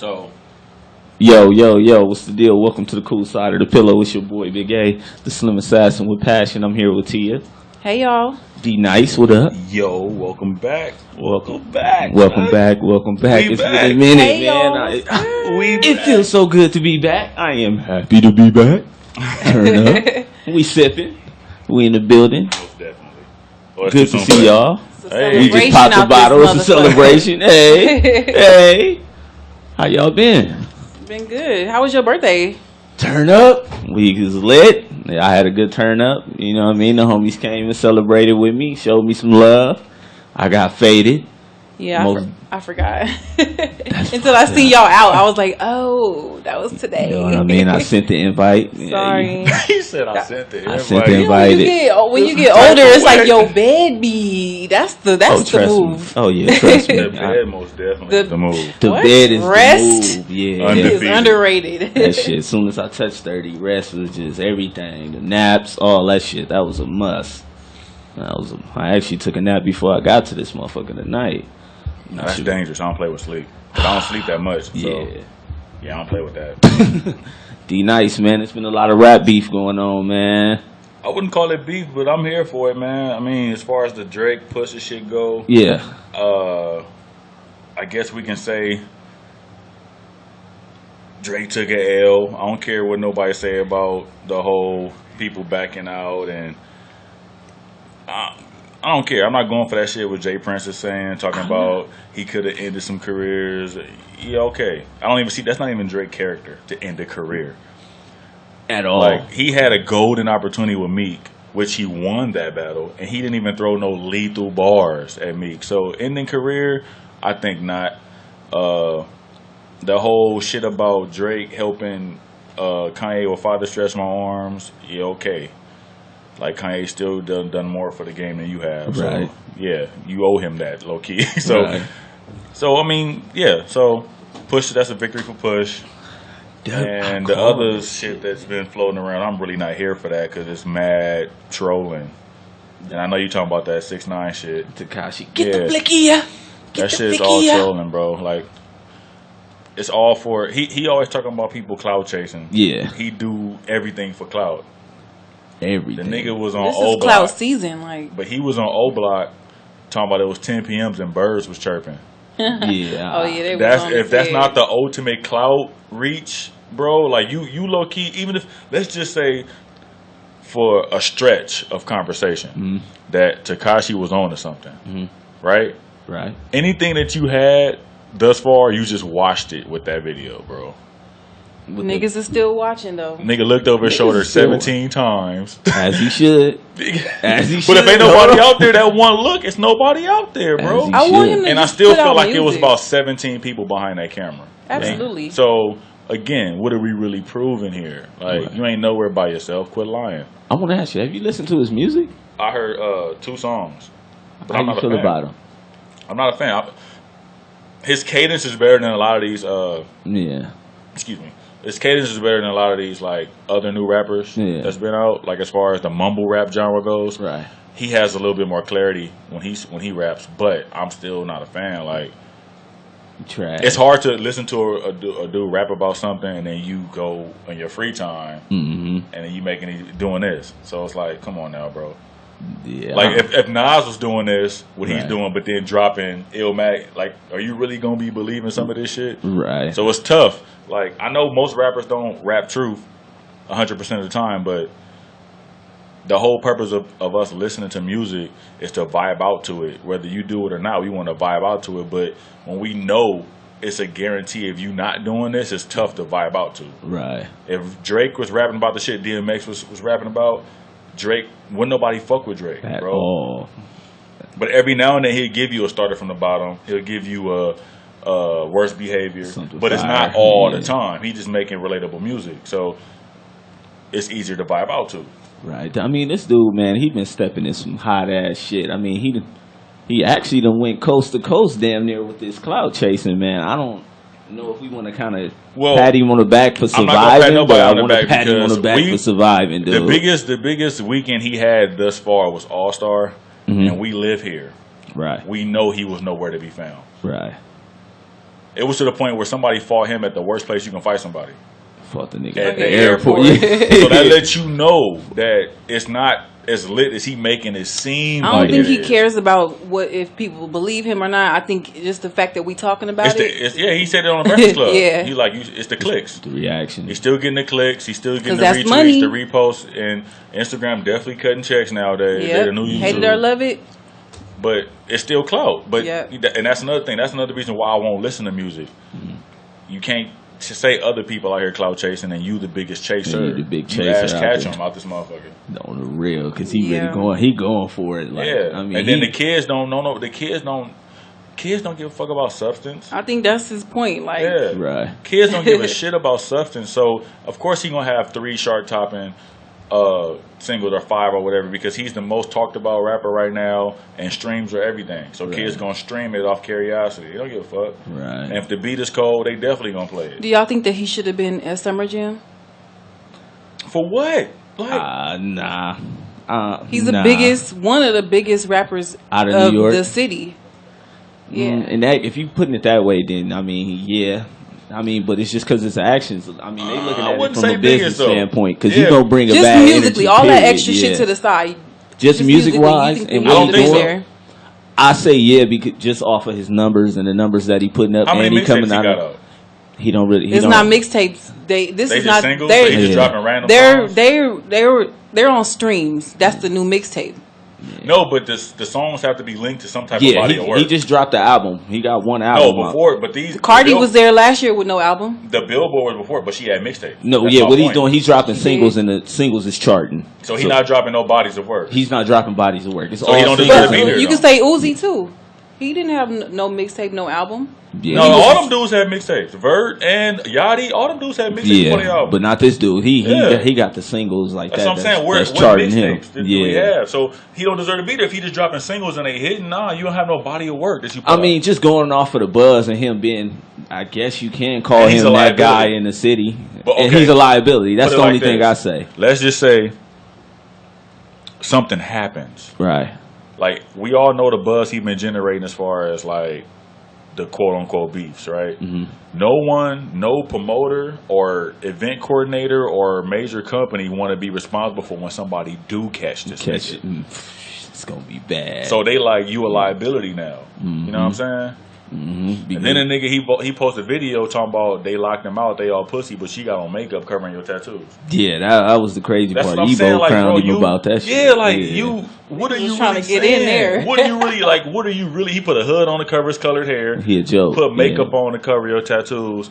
So, Yo, what's the deal? Welcome to the cool side of the pillow. It's your boy Big A, the Slim Assassin with passion. I'm here with Tia. Hey y'all. D Nice, what up? yo, welcome back. Welcome back. Welcome back. We It's back. been a minute, Hey, man. y'all. It feels so good to be back. I am happy to be back. Turn up. We sipping. We in the building. Most definitely. Let's Good do to some see fun. y'all. Hey. We just popped the bottle. It's a celebration. Hey. How y'all been? Been good. How was your birthday? Turn up. We was lit. I had a good turn up. You know what I mean? The homies came and celebrated with me, showed me some love. I got faded. Yeah, I forgot. Until I seen y'all out, I was like, oh, that was today. You know what I mean? I sent the invite. Sorry. He said I sent the invite. I sent the invite. When you get older, it's like your bed be. That's the move. Me. Oh yeah, trust me. The bed most definitely the move. The What? bed is Rest? the move. Yeah. It is Undefeated. underrated. That shit. As soon as I touched 30, rest was just everything. The naps, all that shit. That was a must. I actually took a nap before I got to this motherfucker tonight. That's dangerous. I don't play with sleep. 'Cause I don't sleep that much. So, yeah, I don't play with that. D Nice, man. It's been a lot of rap beef going on, man. I wouldn't call it beef, but I'm here for it, man. I mean, as far as the Drake Pusha shit go, Yeah. I guess we can say Drake took an L. I don't care what nobody say about the whole people backing out, and I don't care. I'm not going for that shit with Jay Prince is saying, talking about he could have ended some careers. Yeah, okay. I don't even see, that's not even Drake's character to end a career. At all. Like, he had a golden opportunity with Meek, which he won that battle, and he didn't even throw no lethal bars at Meek. So, ending career, I think not. The whole shit about Drake helping Kanye with Father Stretch My Arms, yeah, okay. Like, Kanye still done more for the game than you have. So, right. Yeah, you owe him that, low key. So I mean, yeah. So, Push, that's a victory for Push. And the other shit that's been floating around, I'm really not here for that because it's mad trolling. And I know you talking about that 6ix9ine shit. Tekashi, Get the blicky here. That shit's all trolling, bro. Like, it's all for, he always talking about people clout chasing. Yeah. He do everything for clout. Everything. The nigga was on This O is cloud Block. season, like. But he was on O Block talking about it was 10 p.m.s and birds was chirping. Yeah. Oh yeah, they That's was on if the that's bed. not the ultimate clout reach, bro. Like you low key, even if let's just say for a stretch of conversation that Tekashi was on to something, right? Right. Anything that you had thus far, you just watched it with that video, bro. Niggas is still watching though. Nigga looked over his shoulder still- 17 times. As he should. As he should. But if ain't nobody out there, that one look, it's nobody out there, bro. As he I want should. him to And I just still put felt out like it was music. about 17 people behind that camera. Absolutely. So again, what are we really proving here? Like, Right. you ain't nowhere by yourself. Quit lying. I want to ask you, have you listened to his music? I heard 2 songs. But How I'm you not feel a fan. about him? I'm not a fan. His cadence is better than a lot of these. Yeah. Excuse me. His cadence is better than a lot of these like other new rappers that's been out. Like as far as the mumble rap genre goes, Right. he has a little bit more clarity when he raps. But I'm still not a fan. Like Trash. it's hard to listen to a dude rap about something and then you go in your free time and then you doing this. So it's like, come on now, bro. Yeah. Like if Nas was doing this, what he's Right. doing, but then dropping Illmatic, like, are you really gonna be believing some of this shit? Right. So it's tough. Like I know most rappers don't rap truth 100% of the time, but the whole purpose of us listening to music is to vibe out to it. Whether you do it or not, we want to vibe out to it. But when we know it's a guarantee if you not doing this, it's tough to vibe out to. Right. If Drake was rapping about the shit DMX was rapping about, Drake, wouldn't nobody fuck with Drake, At bro. all. But every now and then he'll give you a starter from the bottom. He'll give you a worst behavior. Something But it's fire. not all Yeah. the time. He just making relatable music. So it's easier to vibe out to. Right. I mean, this dude, man, he been stepping in some hot ass shit. I mean, he actually done went coast to coast damn near with this cloud chasing, man. I don't know if we want to kind of pat him on the back for I'm not gonna pat surviving, nobody but I on the want to back pat him on the because back for surviving, dude. The biggest weekend he had thus far was All Star, and we live here. Right. We know he was nowhere to be found. Right. It was to the point where somebody fought him at the worst place you can fight somebody. Fought the nigga at the airport. So that lets you know that it's not as lit as he making it seem. I don't think he cares about what if people believe him or not. I think just the fact that we talking about it. Yeah, he said it on the Breakfast Club. Yeah, he like it's the clicks, the reaction. He's still getting the clicks. He's still getting the retweets, money. the reposts, and Instagram definitely cutting checks nowadays. Yeah, hate it or love it. But it's still clout. But and that's another thing. That's another reason why I won't listen to music. You can't say other people out here clout chasing and you the biggest chaser. You the big chaser. You ass catch him out this motherfucker. On the real, because he really going. He going for it. Like, yeah. I mean, and then the kids don't know. The kids don't give a fuck about substance. I think that's his point. Like, yeah, right. Kids don't give a shit about substance. So of course he gonna have 3 chart topping singles or 5 or whatever because he's the most talked about rapper right now and streams are everything. So kids gonna stream it off curiosity. They don't give a fuck. Right. And if the beat is cold, they definitely gonna play it. Do y'all think that he should have been at Summer Jam? For what? Like, nah. He's the biggest, one of the biggest rappers out of New York, the city. Yeah. And that, if you putting it that way, then I mean, yeah. I mean, but it's just because it's actions. I mean, they looking at it from a business standpoint because you gonna bring a just bad musically, energy, all that extra shit to the side. Just music wise, and what he's doing. I say because just off of his numbers and the numbers that he putting up, and he coming out of. He don't really. It's not mixtapes. They just not singles. They just dropping random songs. They're on streams. That's the new mixtape. Yeah. No, but the songs have to be linked to some type of body of work. He just dropped the album. He got one album. No, before, but these Cardi was there last year with no album. The Billboard was before, but she had mixtapes. No, That's what he's doing, he's dropping singles, and the singles is charting. So he's not dropping no bodies of work. He's not dropping bodies of work. It's so all he don't deserve to be there. You can say Uzi too. He didn't have no mixtape, no album. Yeah. No, all them dudes had mixtapes. Vert and Yachty, all them dudes had mixtapes on the album. But not this dude. He got the singles like that's that. What I'm saying. What charting him. Do we have? So he don't deserve to be there if he just dropping singles and they hitting. Nah, you don't have no body of work that you. I mean, just going off of the buzz and him being, I guess you can call him that guy in the city. But, and he's a liability. That's the only thing I say. Let's just say something happens. Right. Like, we all know the buzz he's been generating as far as, like, the quote-unquote beefs, right? Mm-hmm. No promoter or event coordinator or major company want to be responsible for when somebody do catch this. It's going to be bad. So they like, you a liability now. Mm-hmm. You know what I'm saying? Mm-hmm. And then a nigga, he posted a video talking about they locked him out, they all pussy, but she got on makeup covering your tattoos. Yeah, that was the crazy part. Evo crowned him about that shit. Yeah, like what are you trying really to get in there? What are you really like? What are you really? He put a hood on to cover his colored hair. He a joke. Put makeup on to cover your tattoos,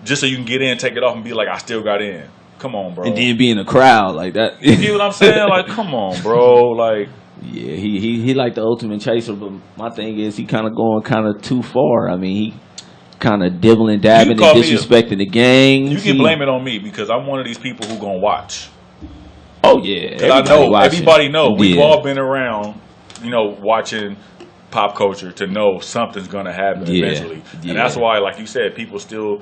just so you can get in, take it off, and be like, I still got in. Come on, bro. And then be in a crowd like that. You get what I'm saying? Like, come on, bro. Like. Yeah, he like the ultimate chaser, but my thing is he kind of going kind of too far. I mean, he kind of dibbling, dabbing, and disrespecting the gang. You can blame it on me because I'm one of these people who gonna watch. Oh yeah, I know everybody know. We've all been around, watching pop culture to know something's gonna happen eventually, and that's why, like you said, people still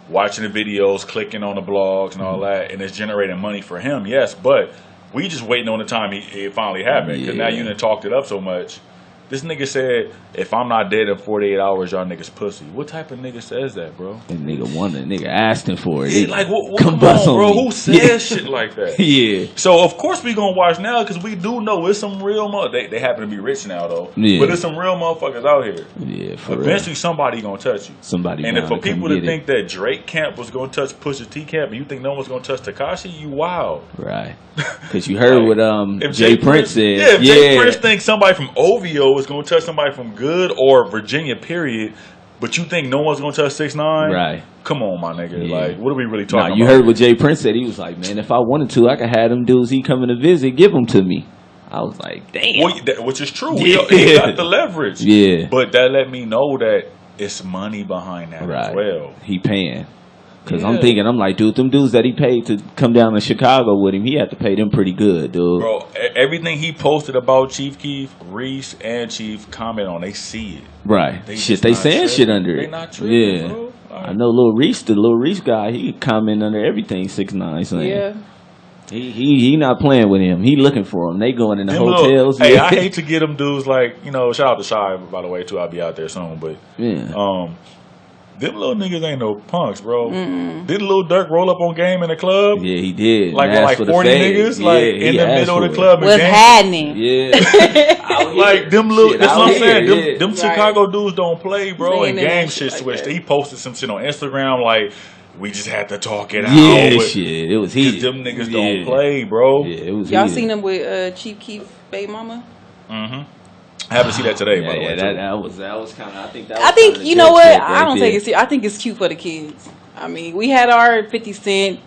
watching the videos, clicking on the blogs and all that, and it's generating money for him. Yes, but. We just waiting on the time it finally happened. Because now you done talked it up so much. This nigga said, if I'm not dead in 48 hours, y'all niggas pussy. What type of nigga says that, bro? That nigga wanted, nigga asking for it. Yeah, like, come on, bro. Who says shit like that? Yeah. So, of course, we gonna watch now because we do know it's some real they happen to be rich now, though. Yeah. But there's some real motherfuckers out here. Yeah, for eventually, real. Somebody gonna touch you. And if for people to think that Drake camp was gonna touch Pusha T camp and you think no one's gonna touch Tekashi, you wild. Right. Because you heard what Jay Prince said. Yeah, if Jay Prince thinks somebody from OVO is gonna touch somebody from Good or Virginia, period, but you think no one's gonna touch 6ix9ine? Right. Come on, my nigga. Yeah. Like, what are we really talking about? You heard what Jay Prince said. He was like, man, if I wanted to, I could have them dudes he coming to visit, give them to me. I was like, damn. Well, which is true. Yeah. He got the leverage. Yeah. But that let me know that it's money behind that as well. He paying. Because I'm like, dude, them dudes that he paid to come down to Chicago with him, he had to pay them pretty good, dude. Bro, everything he posted about Chief Keef, Reese and Chief comment on, they see it. Right. They saying shit under it. They not tripping, bro. Right. I know Lil Reese, the Lil Reese guy, he comment under everything 6ix9ine saying. Yeah. He not playing with him. He looking for him. They going in the hotels. Hey, I hate to get them dudes like, shout out to Shy, by the way, too. I'll be out there soon. But Them little niggas ain't no punks, bro. Did Lil Durk roll up on Game in the club? Yeah, he did. Like 40 niggas, like in the middle of the club. What's happening? Yeah. Like them little. That's what I'm saying. Yeah. Them Chicago dudes don't play, bro. And Game shit like switched. that. He posted some shit on Instagram like, we just had to talk it out. Yeah, shit. It was heated. Them niggas don't play, bro. Yeah, it was Y'all heated. seen him with Chief Keef baby mama? I haven't seen that today, by the way. That was kind of. I think you know what? I don't take it serious. I think it's cute for the kids. I mean, we had our 50 Cent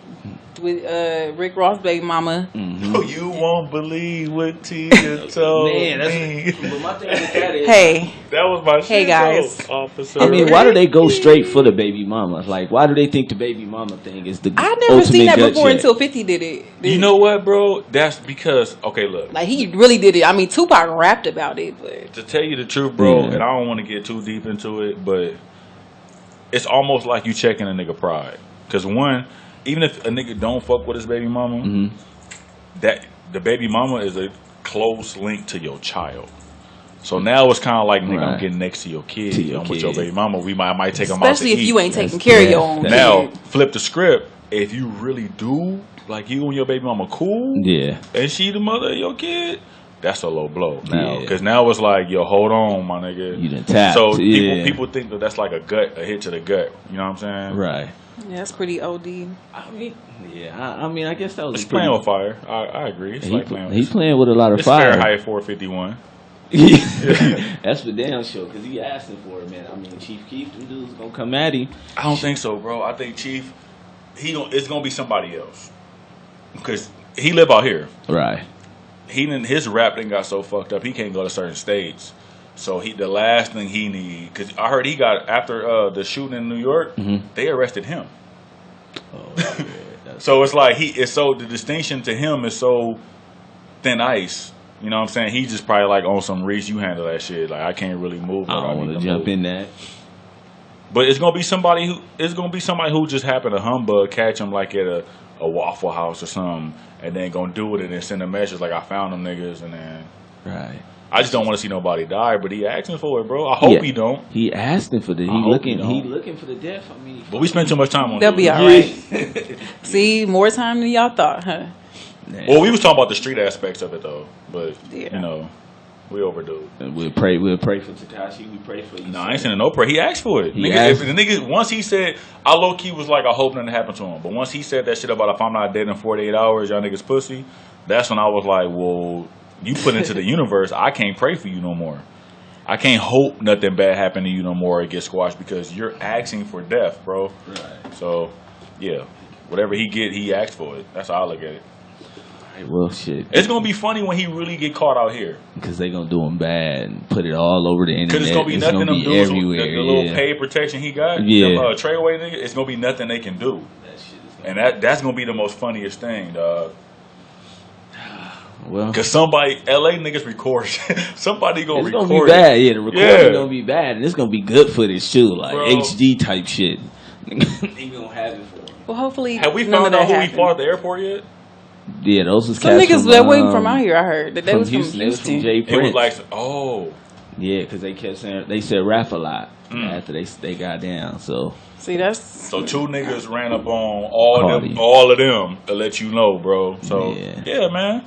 with Rick Ross baby mama. Oh, you won't believe what Tia told me. But my thing with that is, Hey, that was my hey shit, guys. though, officer. I mean, why do they go straight for the baby mama? Like, why do they think the baby mama thing is the I never seen that ultimate before gut check? until 50 did it. You know what, bro? That's because, okay, look. Like, he really did it. I mean, Tupac rapped about it, but To tell you the truth, bro, Yeah. and I don't want to get too deep into it, but it's almost like you checking a nigga pride. Because one, even if a nigga don't fuck with his baby mama, that the baby mama is a close link to your child. So now it's kind of like, nigga, I'm getting next to your kid. I'm with your baby mama. I might take them out to especially if eat. you ain't taking care of your own kid. Now, flip the script. If you really do, like you and your baby mama cool, Yeah. and she the mother of your kid, that's a low blow now. Yeah. Because now it's like, yo, hold on, my nigga. You done tapped. So Yeah. people think that that's like a hit to the gut. You know what I'm saying? Right. Yeah, that's pretty OD. I mean, I mean, I guess that was It's a pretty, playing with fire. I agree. It's like playing with He's playing with a lot of It's fire. Fahrenheit 451. That's for damn sure, because he asking for it, man. I mean, Chief Keef, them dudes gonna come at him. I don't think so, bro. I think Chief, it's gonna be somebody else because he live out here. Right. His rap thing got so fucked up. He can't go to certain states. So the last thing he need, because I heard he got after the shooting in New York, they arrested him. Oh, yeah, So it's like the distinction to him is so thin ice. You know what I'm saying? He just probably like on some Reese, you handle that shit. Like I can't really move. I don't want to jump in that. But it's gonna be somebody who just happened to humbug catch him like at a Waffle House or something, and then gonna do it and then send a message like I found them niggas, and then Right. I just don't want to see nobody die. But he asking for it, bro. I hope he don't. He asking for the. I hope he He don't. looking for the death. I mean, But we spent too much time on They'll it. be all right. See, more time than y'all thought, huh? Well, we was talking about the street aspects of it though, but Yeah. you know, we overdue. We'll pray for Tekashi. We pray for you. No, I ain't sending no prayer. He asked for it. He Nigga, asked- if the nigga, once he said, I low key was like, I hope nothing happened to him. But once he said that shit about if I'm not dead in 48 hours, y'all niggas pussy, that's when I was like, well, you put into the universe, I can't pray for you no more. I can't hope nothing bad happen to you no more or get squashed because you're asking for death, bro. Right. So, yeah, whatever he asked for it. That's how I look at it. Well, shit. It's gonna be funny when he really get caught out here. Because they gonna do him bad and put it all over the internet. Because it's gonna be nothing. Them dudes, everywhere. the little paid protection he got, Yeah. them, Treyway nigga, it's gonna be nothing they can do. That shit is And that's gonna be the most funniest thing, dog. well, Cause somebody, LA niggas record. Somebody gonna it's record. gonna be bad. Yeah, the recording Yeah. gonna be bad, and it's gonna be good footage too, like Bro. HD type shit. They gonna have it for him. Well, hopefully, Have we none found of out that who he happened. fought at the airport yet? Yeah, those was Some cats niggas from, that wasn't from out here. I heard that they From was Houston. from They was from Houston. Jay It Prince. was like, oh, Yeah, because they kept saying they said rap a lot after they got down. So See, that's so two niggas ran up on all Cardi. of them to let you know, bro. So Yeah. yeah, man.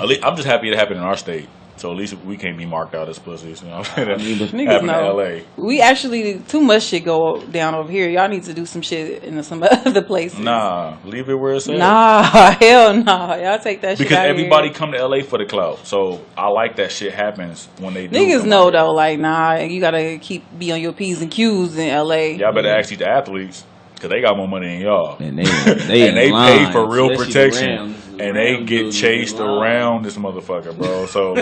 At least, I'm just happy it happened in our state. So at least we can't be marked out as pussies. You know what I'm saying? That niggas happened know. in LA. We actually too much shit go down over here. Y'all need to do some shit in some other places. Nah, leave it where it's at. Nah, hell no. Y'all take that shit Because out everybody here. come to LA for the clout. So I like that shit happens when they do. Niggas come know out here. though, like nah, you gotta be on your P's and Q's in LA. Y'all better ask these athletes because they got more money than y'all. and they And they in pay line, for real especially the protection. Rams. The And they Rams get dudes chased in line. around this motherfucker, bro. So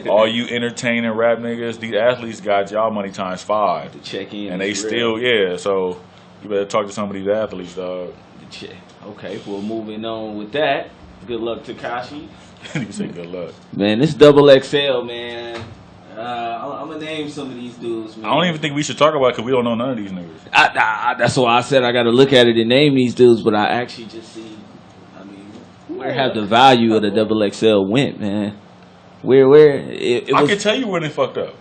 all you entertaining rap niggas, these athletes got y'all money times 5. to check in. And they is still, real. yeah. So you better talk to some of these athletes, dog. The check. Okay, well, moving on with that. Good luck, Tekashi. You say good luck. Man, this XXL, man. I'm gonna name some of these dudes, man. I don't even think we should talk about it because we don't know none of these niggas. That's why I said I got to look at it and name these dudes, but I actually just see. I mean, where have the value of the XXL went, man? Where? It I was, can tell you when they fucked up.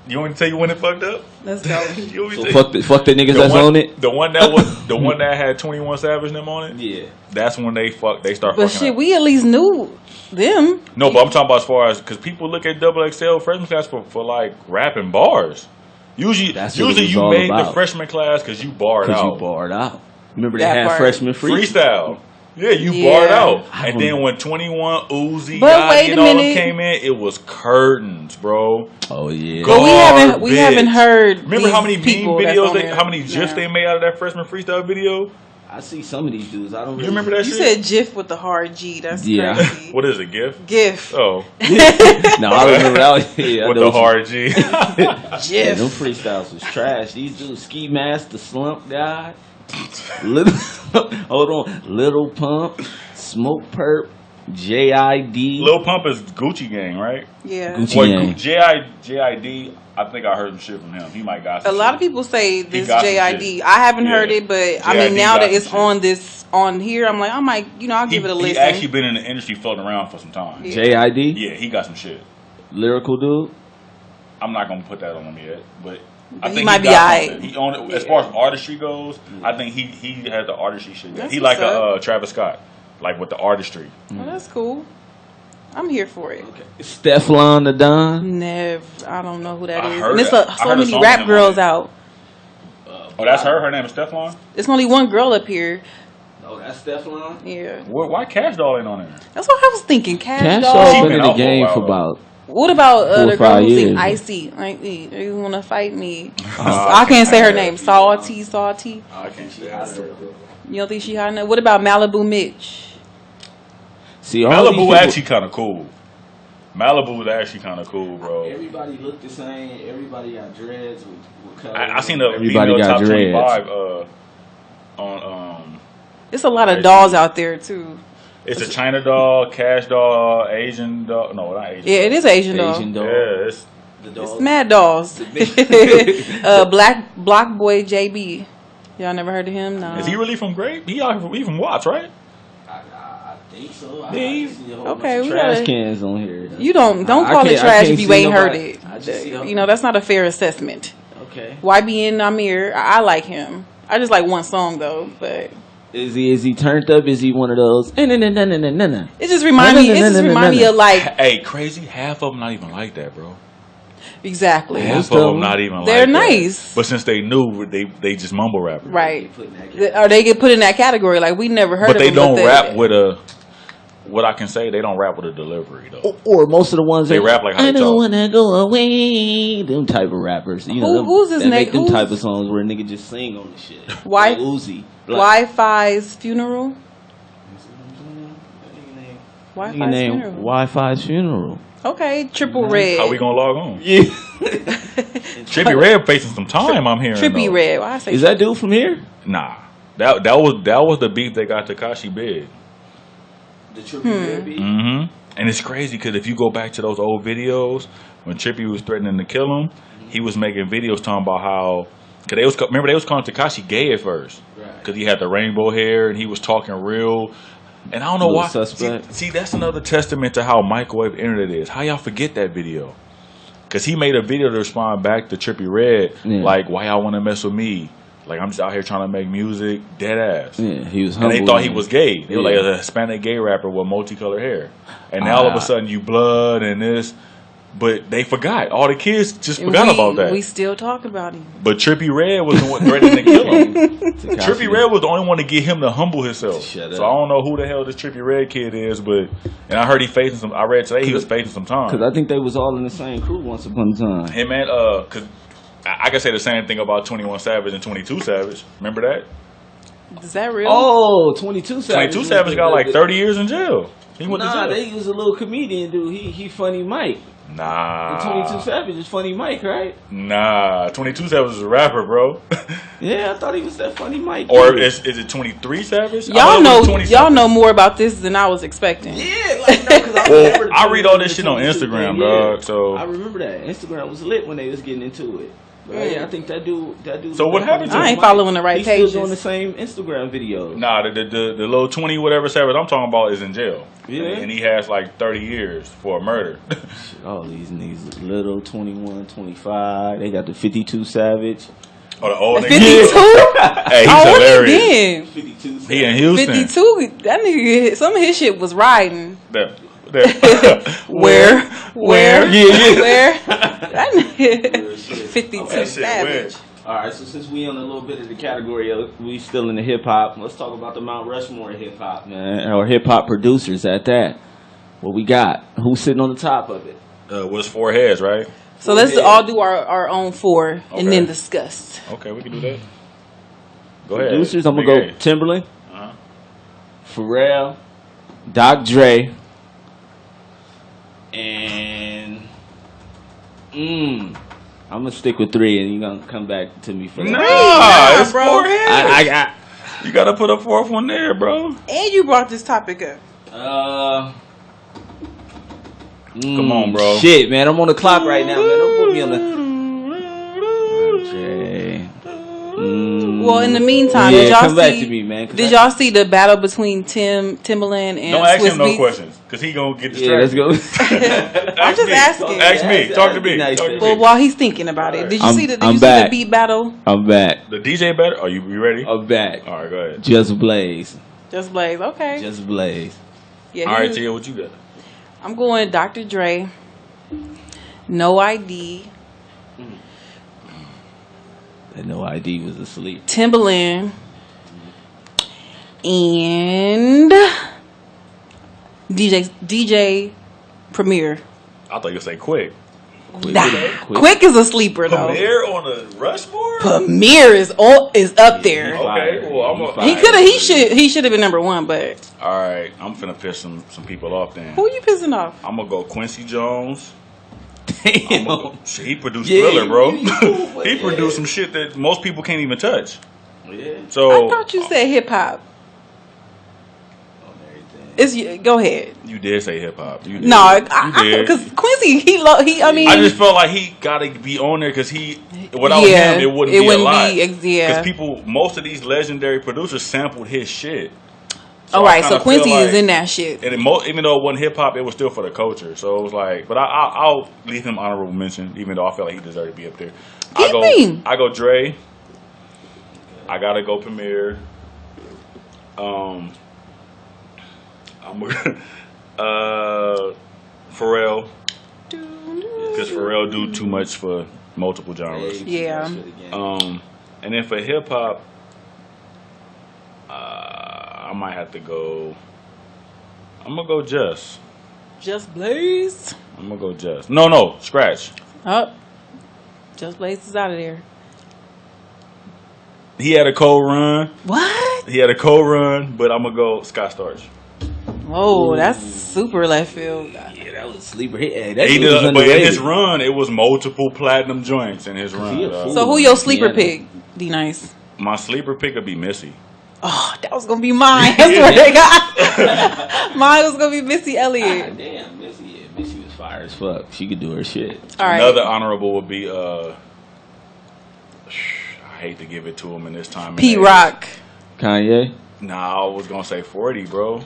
You want me to tell you when it fucked up? Let's go. So fuck the niggas that's on it. The one that had 21 Savage and them on it. Yeah, that's when they start. But fucking shit, up. we at least knew them. No, but I'm talking about as far as because people look at XXL freshman class for like rapping bars. Usually you made the freshman class because you barred out. Remember they had freshman freestyle. Yeah, you barred out. And then when 21 Uzi and all them came in, it was curtains, bro. Oh yeah. But we haven't heard. Remember how many meme videos how many GIFs they made out of that freshman freestyle video? I see some of these dudes. I don't. You remember that shit? You said GIF with the hard G. That's crazy. What is it? GIF? GIF. Oh. No, I remember that. Yeah, with the hard G. GIF. Yeah, them freestyles was trash. These dudes, Ski Mask, the Slump guy. Little Pump, Smoke Perp, JID. Lil Pump is Gucci Gang, right? Yeah. Gucci Gang. JID, I think I heard some shit from him. He might got some A lot of people say this JID. I haven't heard it, but JID, I mean, now that it's on here, I'm like, I'll give it a listen. He actually been in the industry floating around for some time. Yeah. JID? Yeah, he got some shit. Lyrical dude? I'm not going to put that on him yet, but I think he might be alright. He owned it. As far as artistry goes, I think he has the artistry shit. He like a Travis Scott, like with the artistry. Oh, that's cool. I'm here for it. Okay. Stefflon the Don? Never. I don't know who that is. And there's so many rap girls out. Oh, that's her? Her name is Stefflon? There's only one girl up here. Oh, that's Stefflon? Yeah. Why Cash Doll ain't on there? That's what I was thinking. Cash Doll been in the game for about... What about the girl who sing Icy? Like, you want to fight me? I can't say her name. Salty. I can't say her. You don't think she hot enough? What about Malibu Mitch? See, Malibu actually kind of cool. Malibu is actually kind of cool, bro. Everybody look the same. Everybody got dreads with color. I seen the female top 25 on. It's a lot of dolls out there too. It's a China doll, Cash doll, Asian doll. No, not Asian. Yeah, it is Asian doll. Yeah, it's mad dolls. Block Boy JB. Y'all never heard of him? No. Is he really from Grape? He from Watts, right? I think so. Okay, we trash gotta, cans on here. You don't call it trash if you ain't heard it. That's not a fair assessment. Okay. YBN Namir, I like him. I just like one song though, but. Is he turned up? Is he one of those? It just remind me of like. Hey, crazy. Half of them not even like that, bro. Exactly. Half of them not even. They're like nice. That. But since they knew, they just mumble rap. Right. Or they get put in that category. Like we never heard. But of they them, don't rap with a. What I can say, they don't rap with a delivery though. Or most of the ones they rap like how I they don't wanna go away. Them type of rappers, you know. Who's this nigga? Make them type of songs where a nigga just sing on the shit. Why? Uzi. Wi-Fi's funeral. Wi-Fi's funeral. Okay, Triple Red. How we gonna log on? Yeah. Trippie Red facing some time. I'm hearing. Trippie Red. Why I say? Is that dude from here? Nah, that was the beef that got Tekashi big. The Trippie Red beef. Mm-hmm. And it's crazy because if you go back to those old videos when Trippie was threatening to kill him, he was making videos talking about how. Cause they was calling Tekashi gay at first, because he had the rainbow hair and he was talking real. And I don't know why. See, that's another testament to how microwave internet is. How y'all forget that video? Because he made a video to respond back to Trippie Red, like, why y'all want to mess with me? Like, I'm just out here trying to make music, dead ass. Yeah, he was humble. And they thought he was gay. They were like a Hispanic gay rapper with multicolored hair. And now all of a sudden you blood and this. But they forgot. All the kids just forgot about that. We still talk about him. But Trippie Red was the one threatening to kill him. Trippie Red was the only one to get him to humble himself. So I don't know who the hell this Trippie Red kid is, but and I heard I read today he was facing some time. Because I think they was all in the same crew once upon a time. Hey man, cause I can say the same thing about 21 Savage and 22 Savage. Remember that? Is that real? Oh, 22 Savage. 22 Savage got like 30 years in jail. He went to jail. They was a little comedian dude. He funny Mike. Nah. The 22 Savage is Funny Mike, right? Nah. 22 Savage is a rapper, bro. Yeah, I thought he was that Funny Mike. Or is it 23 Savage? Y'all know more about this than I was expecting. Yeah, like no, because I read all this shit on Instagram, dog. So I remember that Instagram was lit when they was getting into it. Yeah, I think that dude. So what happened to him? I ain't following the right He's pages. still doing the same Instagram video. Nah, the little 20 whatever savage I'm talking about is in jail. Yeah. And he has like 30 years for a murder. All these niggas, little 21, 25. They got the 52 Savage. Oh, the old 52? nigga. Hey, he's hilarious. Then? 52 Savage. He in Houston. 52. That nigga, some of his shit was riding. Where? Yeah. Where? That nigga. 52 That shit Savage. went. All right, so since we on a little bit of the category of we still in the hip hop, let's talk about the Mount Rushmore of hip hop, man, or hip hop producers at that. What we got? Who's sitting on the top of it? Was 4 heads, right? So let's all do our own 4 and then discuss. Okay, we can do that. Go ahead. Producers, I'm gonna go Timberland, Pharrell, Dr. Dre, and I'm gonna stick with 3, and you're gonna come back to me for that. Nah, it's bro. 4 heads. You gotta put a 4th one there, bro. And you brought this topic up. Come on, bro. Shit, man, I'm on the clock right now, man. Don't put me on the. Well, in the meantime, Yeah, did y'all come see? back to me, man, 'cause Did y'all see the battle between Timbaland and Don't ask Swiss him no Beats? questions, because he gonna get Yeah, let's distracted. go. I'm just asking. Ask me. Talk to me. Nice. Talk to Well, me. while he's thinking about it, did you see the back. beat battle? I'm back. The DJ better? Are you ready? I'm back. All right, go ahead. Just Blaze. Just Blaze, okay. Just Blaze. Yeah, All right, Tia, what you got? I'm going Dr. Dre. No ID. That No ID was asleep. Timbaland. And DJ Premier. I thought you would say Quick. Quick is a sleeper though. Premier on the Rushmore? Premier is up there. Okay, well, He should have been number 1, but all right, I'm finna piss some people off then. who are you pissing off? I'm gonna go Quincy Jones. Damn. Shit, he produced Yeah, Thriller, bro. you- He produced some shit that most people can't even touch. Yeah. So I thought you said hip hop. Go ahead. you did say hip hop. You did. No, You did. because Quincy, I mean, I just felt like he gotta be on there because without Yeah, him, it wouldn't it be wouldn't a lot. be, yeah. Because most of these legendary producers sampled his shit. all right. I So kinda Quincy feel is like- in that shit. And even though it wasn't hip hop, it was still for the culture. So it was like, but I'll leave him honorable mention, even though I felt like he deserved to be up there. I go Dre. I gotta go Premier. Pharrell, because Pharrell do too much for multiple genres. Yeah. And then for hip hop, I might have to go. I'm gonna go Just Blaze. I'm gonna go Just. No, Scratch. Oh, Just Blaze is out of there. He had a cold run. What? He had a cold run, but I'm gonna go Scott Storch. Whoa, that's super left field. Yeah, that was a sleeper hit. Hey, He did, but in his run, it was multiple platinum joints in his run. So who your sleeper pick? D Nice. My sleeper pick would be Missy. Oh, that was gonna be mine. I swear to God. Mine was gonna be Missy Elliott. Damn, Missy. Yeah, Missy was fire as fuck. She could do her shit. All right. Another honorable would be I hate to give it to him in this time. P Rock. Kanye. Nah, I was gonna say 40, bro.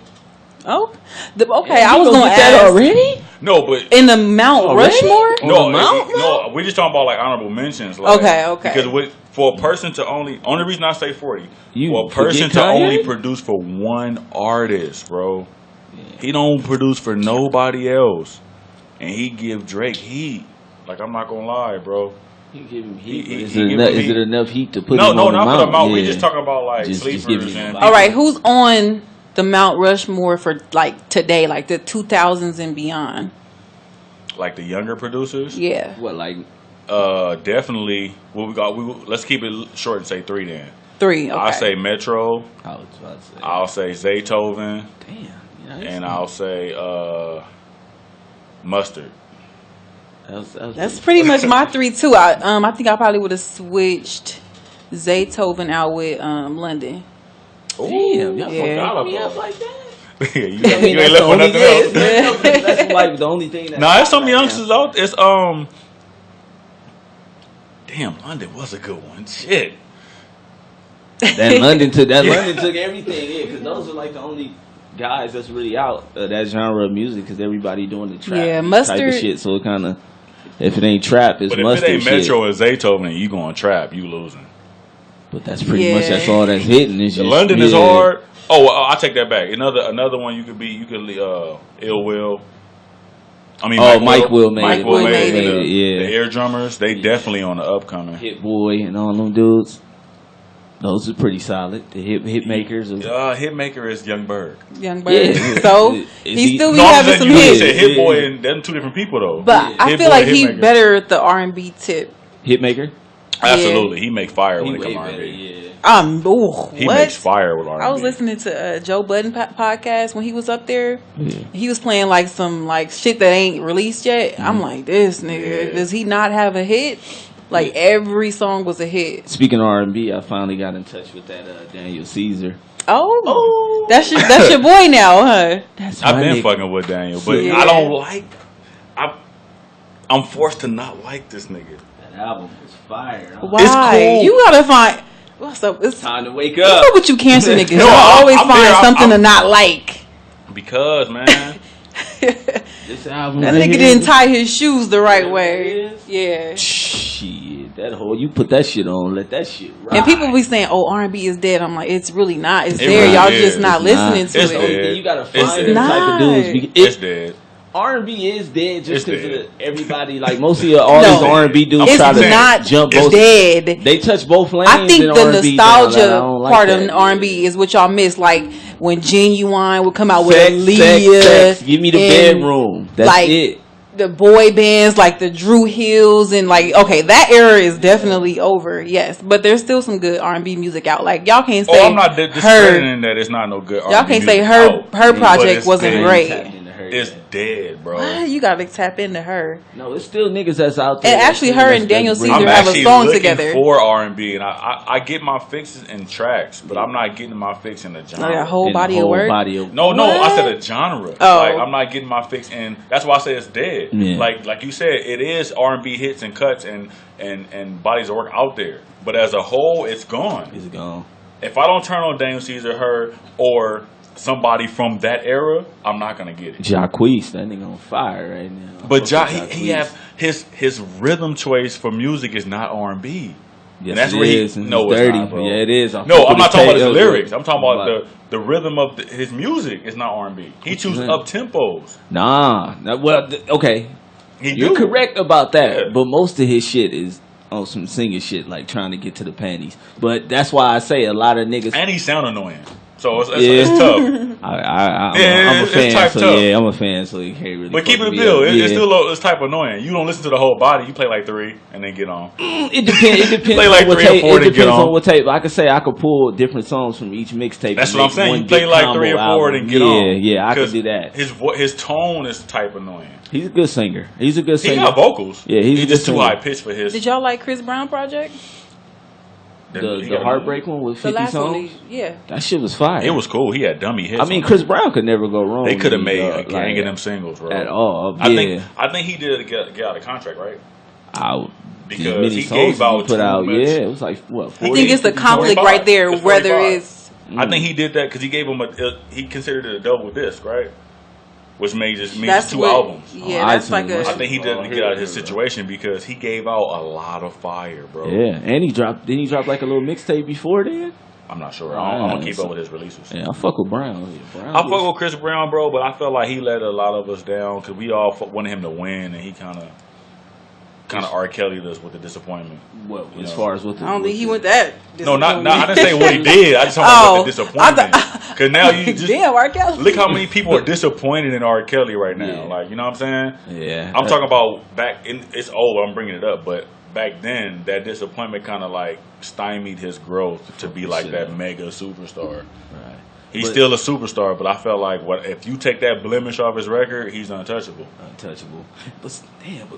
Oh, okay. I was gonna ask that already. No, but in the Mount Rushmore. no, we're just talking about like honorable mentions. Like, Okay. Because for a person to only reason I say 40, You for a person forget to Kanye? only produce for one artist, bro. He don't produce for nobody else, and he give Drake heat. Like, I'm not gonna lie, bro. You give him heat. He Is give him it heat. enough heat to put No, him on the not for the Mount. Yeah. We just talking about like Just sleepers giving him and a vibe. All right, who's on the Mount Rushmore for like today, like the 2000s and beyond? like the younger producers. Yeah. What, like? Definitely. What we got? Let's keep it short and say 3 then. 3. Okay. I'll say Metro. I was about to say. I'll say Zaytoven, Damn. and I'll say Mustard. That's pretty much my 3 too. I think I probably would have switched Zaytoven out with London. Damn, y'all Yeah. forgot me up like that. you I mean, ain't that's left the with only nothing else. That's like the only thing. Nah, there's some youngsters out. It's Damn, London was a good one. Shit. London took everything. Yeah, because those are like the only guys that's really out that genre of music. Because everybody doing the trap Mustard type of shit. So it kind of, if it ain't trap, it's but Mustard. If it ain't Metro and Zaytoven, you going trap, you losing. But that's pretty much that's all that's hitting. Is just, London is hard. Oh, well, I take that back. Another one you could Ill Will. I mean, Mike Will made it. The Air Drummers, they definitely on the upcoming. Hit Boy and all them dudes. Those are pretty solid. The hit makers. Hitmaker is Young Berg. Yeah. So he still be having some hits. Hit Boy and them two different people though. But I feel like he's better at the R&B tip. Hitmaker. Absolutely, he make fire when it comes to R&B. He makes fire with R&B. I was listening to Joe Budden podcast when he was up there. Yeah. He was playing like some shit that ain't released yet. Mm-hmm. I'm like, this nigga, does he not have a hit? Like every song was a hit. Speaking of R&B, I finally got in touch with that Daniel Caesar. Oh, that's your boy now, huh? I've been fucking with Daniel, but I don't like. I'm forced to not like this nigga. That album was fire. Why? It's cool. You gotta find. What's up? It's time to wake up. What's up with you cancer niggas? You always find something to not like. Because, man. This album that nigga didn't tie his shoes the right way. Yeah. Shit, that whole you put that shit on, let that shit ride. And people be saying, "Oh, R&B is dead." I'm like, it's really not. It's there. Y'all just not listening to it. You gotta find them type of dudes. It's dead. R&B is dead just because everybody, like mostly all these R&B dudes try to jump both. Dead. They touch both lanes. I think the R&B nostalgia part of R&B is what y'all miss. Like when Genuine would come out with Aaliyah. Sex. Give me the bedroom. That's like, it. The boy bands like the Drew Hills and that era is definitely over. Yes, but there's still some good R&B music out. Like y'all can't say I'm not discrediting that it's not no good R&B. Y'all can't say her project wasn't great. It's dead, bro. What? You gotta tap into her. No, it's still niggas that's out there. And actually, her and Daniel Caesar have a song together. For R&B, and I get my fixes in tracks, but I'm not getting my fix in the genre. Like a whole body of work. No, I said a genre. Oh, like I'm not getting my fix in. That's why I say it's dead. Yeah. Like you said, it is R&B hits and cuts and bodies of work out there, but as a whole, it's gone. It's gone. If I don't turn on Daniel Caesar, her, or somebody from that era, I'm not gonna get it. Jacquees, that nigga on fire right now. But he have his rhythm choice for music is not R&B. Yes, and that's it where is. No, it's dirty. Not, bro. Yeah, it is. I'm not talking about his lyrics. I'm talking about the rhythm of his music is not R&B. He chooses up tempos. Nah. Well, okay. You're correct about that, but most of his shit is on some singing shit, like trying to get to the panties. But that's why I say a lot of niggas. And he sound annoying. So it's tough. I'm a fan, so tough. I'm a fan, so you can't really. But keep it real, it's still it's type annoying. You don't listen to the whole body. You play like 3 and then get on. It depends. It depends. Play like 3 or 4 to get on. On what tape. I could say I could pull different songs from each mixtape. That's what I'm saying. You play like 3 or 4 and get on. Yeah, I could do that. His tone is type annoying. He's a good singer. He got vocals. Yeah, he's just too high pitched for his. Did y'all like Chris Brown project? The Heartbreak one with 50 songs? Yeah. That shit was fire. It was cool. He had dummy hits. I mean, Chris Brown could never go wrong. They could have made a gang of them singles, bro. At all. I think he did get out of contract, right? Because he gave out put out. Yeah, it was like, what, 40? I think it's the conflict right there, whether it's... I think he did that because he gave him he considered it a double disc, right? Which means 2 albums. Yeah, that's like I think he didn't get out of his situation because he gave out a lot of fire, bro. Yeah, and didn't he drop like a little mixtape before then? I'm not sure. I don't keep up with his releases. Yeah, I fuck with Brown. I fuck with Chris Brown, bro, but I felt like he let a lot of us down because we all wanted him to win, and he kind of R. Kelly'd us with the disappointment. What, as far as what? I don't think he went that. No, not. I didn't say what he did. I just talking about the disappointment. Because now you just damn R. Kelly. Look how many people are disappointed in R. Kelly right now. Yeah. Like, you know what I'm saying? Yeah. I'm talking about back in. It's old. I'm bringing it up, but back then that disappointment kind of like stymied his growth to be like that mega superstar. Right. He's still a superstar, but I felt like if you take that blemish off his record, he's untouchable. But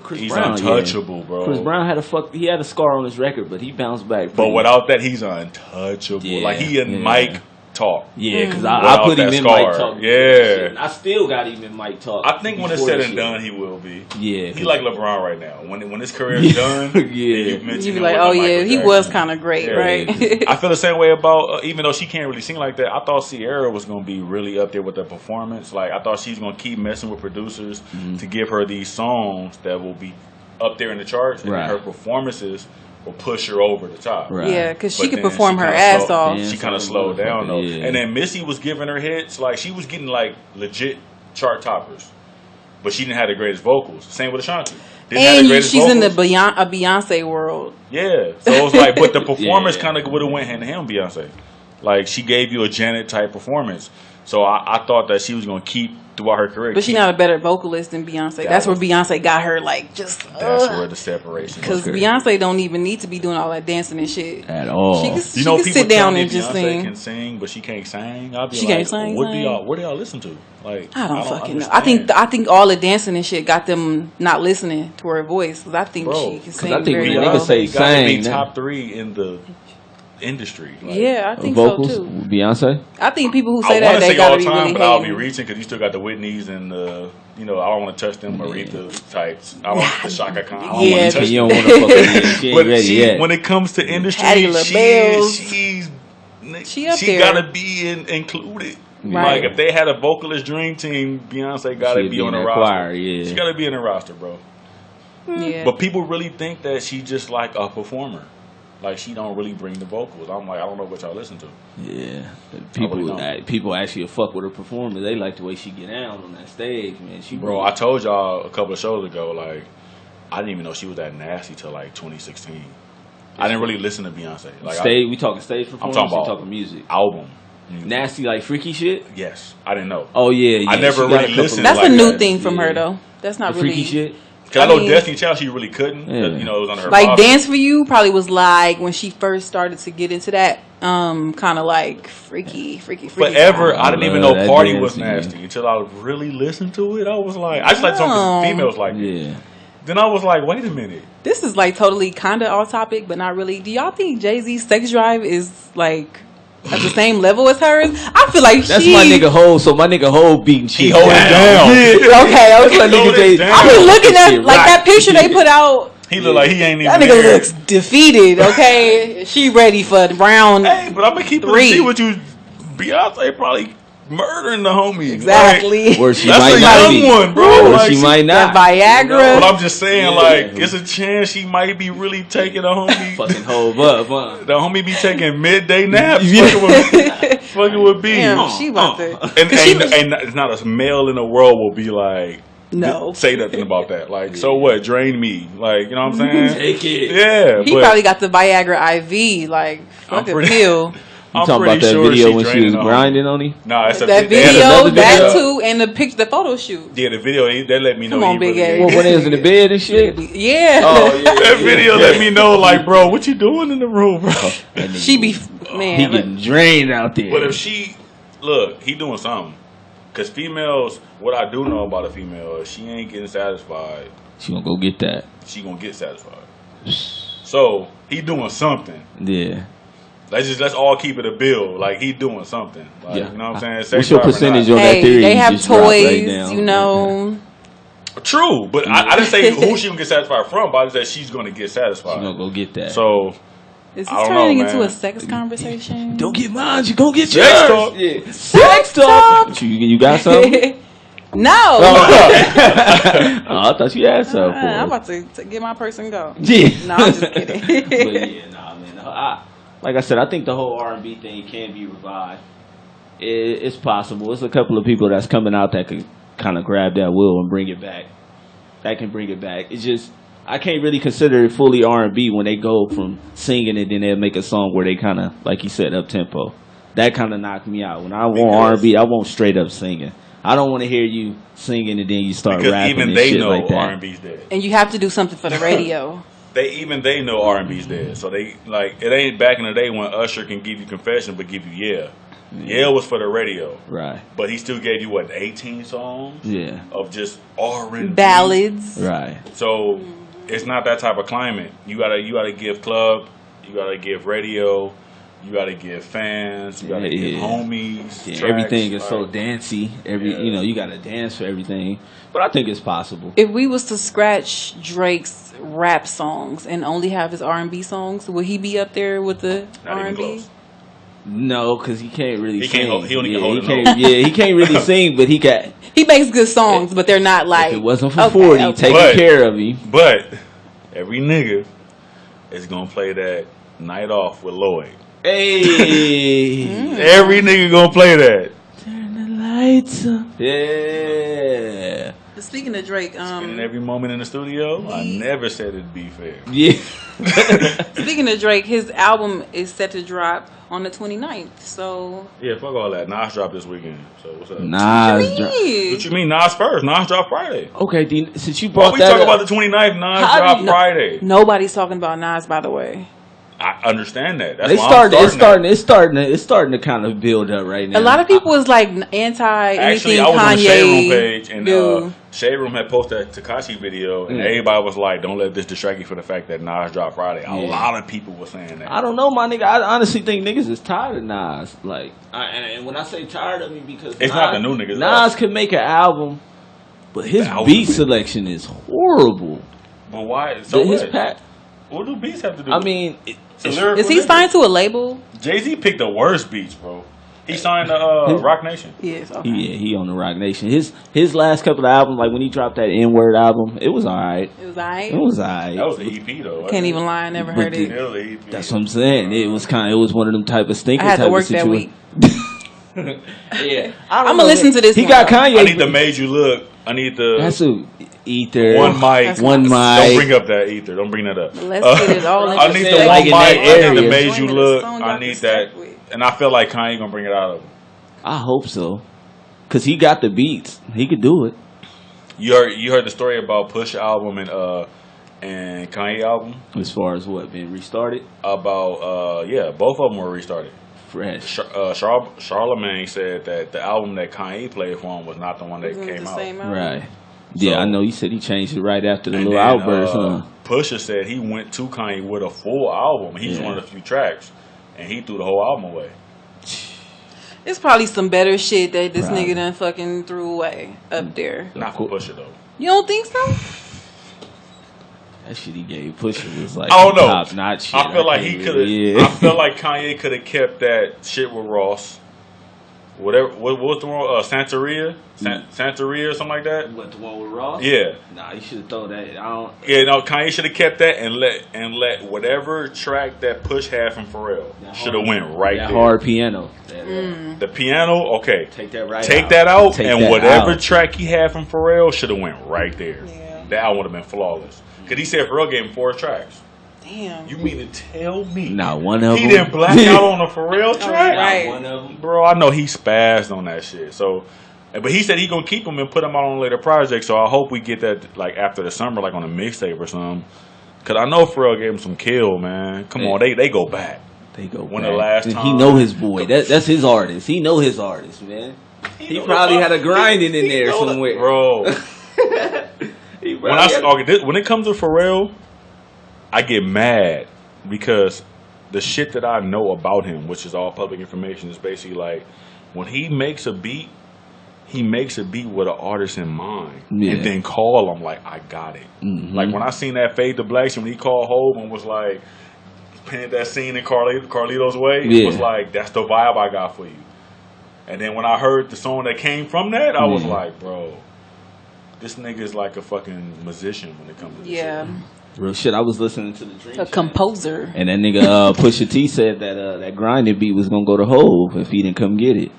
Chris he's Brown, untouchable, bro. Chris Brown had a scar on his record, but he bounced back. But without that, he's untouchable. Like he and Mike Talk. Yeah, because I put him in Mike Talk. Yeah. I still got him in Mike Talk. I think when it's said and done, he will be. Yeah. He's like LeBron right now. When his career's done, you be like, oh yeah, he was kind of great, right? I feel the same way about, even though she can't really sing like that, I thought Ciara was going to be really up there with the performance. Like, I thought she's going to keep messing with producers to give her these songs that will be up there in the charts, and her performances will push her over the top. Right. Yeah, because she could perform her ass off. She kind of slowed down, though. Yeah. And then Missy was giving her hits. Like, she was getting, like, legit chart toppers. But she didn't have the greatest vocals. Same with Ashanti. And she's vocals. In the Beyonce world. Yeah. So it was like, but the performance kind of would have went hand in hand with Beyonce. Like, she gave you a Janet-type performance. So I thought that she was going to keep throughout her career. But she's not a better vocalist than Beyonce. That's where Beyonce got her, like, just... That's where the separation. Because Beyonce don't even need to be doing all that dancing and shit. At all. She can sit down and just Beyonce sing. Can sing, but she can't sing. I'll be she can't sing. What do y'all listen to? Like, I don't fucking know. I think all the dancing and shit got them not listening to her voice. Because I think she can sing very well. Niggas say sing. Top 3 in the industry. Like, yeah, I think vocals, so too. Beyonce? I think people who say that, they gotta be really but I'll be reaching because you still got the Whitneys and the, I don't want to touch them Aretha types. I want the Shaka Khan. I don't want to touch them. You don't want to fuck with she ain't ready yet. When it comes to industry, she gotta be included. Right. Like, if they had a vocalist dream team, Beyonce gotta be on the roster. Choir, She gotta be in the roster, bro. Yeah. But people really think that she's just like a performer. Like, she don't really bring the vocals. I'm like, I don't know what y'all listen to. Yeah. People actually fuck with her performance. They like the way she get down on that stage, man. I told y'all a couple of shows ago, like, I didn't even know she was that nasty till, like, 2016. I didn't really listen to Beyonce. Like, we talking stage performance? I'm talking music. Album. Nasty, like freaky shit? Yes. I didn't know. Oh, yeah. I never really listened. That's a new thing from her, though. That's not really... Freaky shit? Because I know Destiny Child, she really couldn't. Yeah. It was on her like father. Dance for You probably was like when she first started to get into that kind of like freaky. Forever, I didn't even know Party was nasty until I really listened to it. I was like, I just like something females like it. Then I was like, wait a minute. This is like totally kind of off topic, but not really. Do y'all think Jay-Z's sex drive is like at the same level as hers? I feel like that's my nigga Hov. So my nigga Hov beating shit. He holding down. Okay. I be looking at like that picture they put out. He look like he ain't even. That nigga looks defeated. Okay, she ready for round. Hey, but I'm gonna keep it. See what you. Beyonce probably murdering the homie. Exactly. Like, where she that's might a not young be. one, bro. Like, she might not. That Viagra. But I'm just saying, it's a chance she might be really taking a homie. Fucking Hov up, huh? The homie be taking midday naps. Fucking with B. Damn, she about to. And it's not a male in the world will be like. No. Say nothing about that. Like, so what? Drain me. Like, you know what I'm saying? Take it. Yeah. He probably got the Viagra IV. Like, fucking pill. You talking about that video when she was grinding on him? No, it's that video, that too, and the photo shoot. Yeah, the video, they let me know. Come on, big ass. When they was in the bed and shit? Yeah. Oh, yeah. That video let me know, like, bro, what you doing in the room, bro? She be, man. He getting drained out there. But if he doing something. Because females, what I do know about a female is she ain't getting satisfied. She gonna go get that. She gonna get satisfied. So, he doing something. Yeah. Let's all keep it a bill. Like, he doing something. Like, you know what I'm saying? What's your percentage on that theory? They have toys, you know. True, but I didn't say who she gonna get satisfied from, but I just said she's gonna get satisfied. She's gonna go get that. So, is this turning into a sex conversation? Don't get mine, you gonna get yours. Sex talk. Yeah. Sex talk. You got something? No. I thought you had something. I'm about to get my person go. Yeah. No, I'm just kidding. But yeah, man. Like I said, I think the whole R&B thing can be revived. It's possible. It's a couple of people that's coming out that could kind of grab that wheel and bring it back. That can bring it back. It's just I can't really consider it fully R&B when they go from singing and then they'll make a song where they kind of, like you said, up tempo. That kind of knocked me out. When I want R&B, I want straight up singing. I don't want to hear you singing and then you start rapping and shit like that. Even they know R&B's dead. And you have to do something for the radio. They know R&B's dead. So they like it ain't back in the day when Usher can give you Confession but give you Yeah. Yeah was for the radio. Right. But he still gave you 18 songs? Yeah. Of just R&B ballads. Right. So it's not that type of climate. You gotta give club, you gotta give radio, You got to give fans. You got to give homies. Yeah, everything is so dancey. You got to dance for everything. But I think it's possible. If we was to scratch Drake's rap songs and only have his R&B songs, would he be up there with the R&B? No, because he can't really sing. He only can hold it. He can't really sing, but he got. He makes good songs, but they're not like. If it wasn't for 40 taking care of him. But every nigga is gonna play that Night Off with Lloyd. Hey, every nigga gonna play that. Turn the lights up. Yeah. Speaking of Drake, spending every moment in the studio. I never said it'd be fair. Yeah. Speaking of Drake, his album is set to drop on the 29th. So yeah, fuck all that. Nas dropped this weekend. So what's up? Nas dropped. What you mean Nas first? Nas dropped Friday. Okay, Dean, since you brought we talk about the 29th, Nas dropped Friday. Nobody's talking about Nas, by the way. I understand that. That's It's starting to kind of build up right now. A lot of people is like anti anything Kanye. I was on the Shade Room page, and Shade Room had posted that Tekashi video, and everybody was like, "Don't let this distract you from the fact that Nas dropped Friday." A lot of people were saying that. I don't know, my nigga. I honestly think niggas is tired of Nas. Like, and when I say tired, I mean because it's not the new niggas. Nas can make an album, but his beat selection is horrible. But why? So what do beats have to do? I mean. Is he signed to a label? Jay-Z picked the worst beats, bro. He signed to Rock Nation. Yes, okay. Yeah, he on the Rock Nation. His last couple of albums, like when he dropped that N-Word album, it was alright. It was alright. That was an EP though. Can't even lie, I never heard it. That's what I'm saying. It was one of them type of stinkers. I had to work that week. Yeah, I'm gonna listen to this. He got Kanye. I need the Made You Look. I need the. That's a ether. One mic. Don't bring up that ether. Don't bring that up. Let's get it all. I need the one mic. I need the Made You Look. I need that. And I feel like Kanye gonna bring it out of him. I hope so, cause he got the beats. He could do it. You heard the story about Push album and Kanye album. As far as what being restarted? About both of them were restarted. Fresh. Charlemagne said that the album that Kanye played for him was not the one that came out. Right. Yeah, I know. He said he changed it right after the little outburst. Pusha said he went to Kanye with a full album. He just wanted a few tracks, and he threw the whole album away. It's probably some better shit that this nigga done fucking threw away up there. Not for Pusha though. You don't think so? That shit he gave Pusha was like top notch shit. I feel like he could have. I feel like Kanye could have kept that shit with Ross. Whatever. What was the one? Santeria? Santeria or something like that? What, the one with Ross? Yeah. Nah, you should have thrown that. Kanye should have kept that and let whatever track that Push had from Pharrell should have went right there. That hard piano. The piano, okay. Take that right. Take that out, and whatever track he had from Pharrell should have went right there. Yeah. That album would have been flawless. Because he said Pharrell gave him 4 tracks. Damn. You mean to tell me? Not one of them. He didn't black out on a Pharrell track? Right. Not one of them. Bro, I know he spazzed on that shit. So, but he said he gonna keep them and put them out on a later project. So I hope we get that like after the summer, like on a mixtape or something. Cause I know Pharrell gave him some kill, man. Come on, they go back. They go when back. The last time he know his boy. That's his artist. He know his artist, man. He probably had a grinding in there somewhere, bro. When it comes to Pharrell, I get mad because the shit that I know about him, which is all public information, is basically like when he makes a beat with an artist in mind, and then call him like, I got it. Mm-hmm. Like when I seen that Fade to Black shit, when he called Hov and was like, painted that scene in Carlito's Way, it was like, that's the vibe I got for you. And then when I heard the song that came from that, I was like, bro, this nigga is like a fucking musician when it comes to this shit. Real shit. I was listening to the Dream. A composer. And that nigga Pusha T said that that grinding beat was gonna go to Hov if he didn't come get it.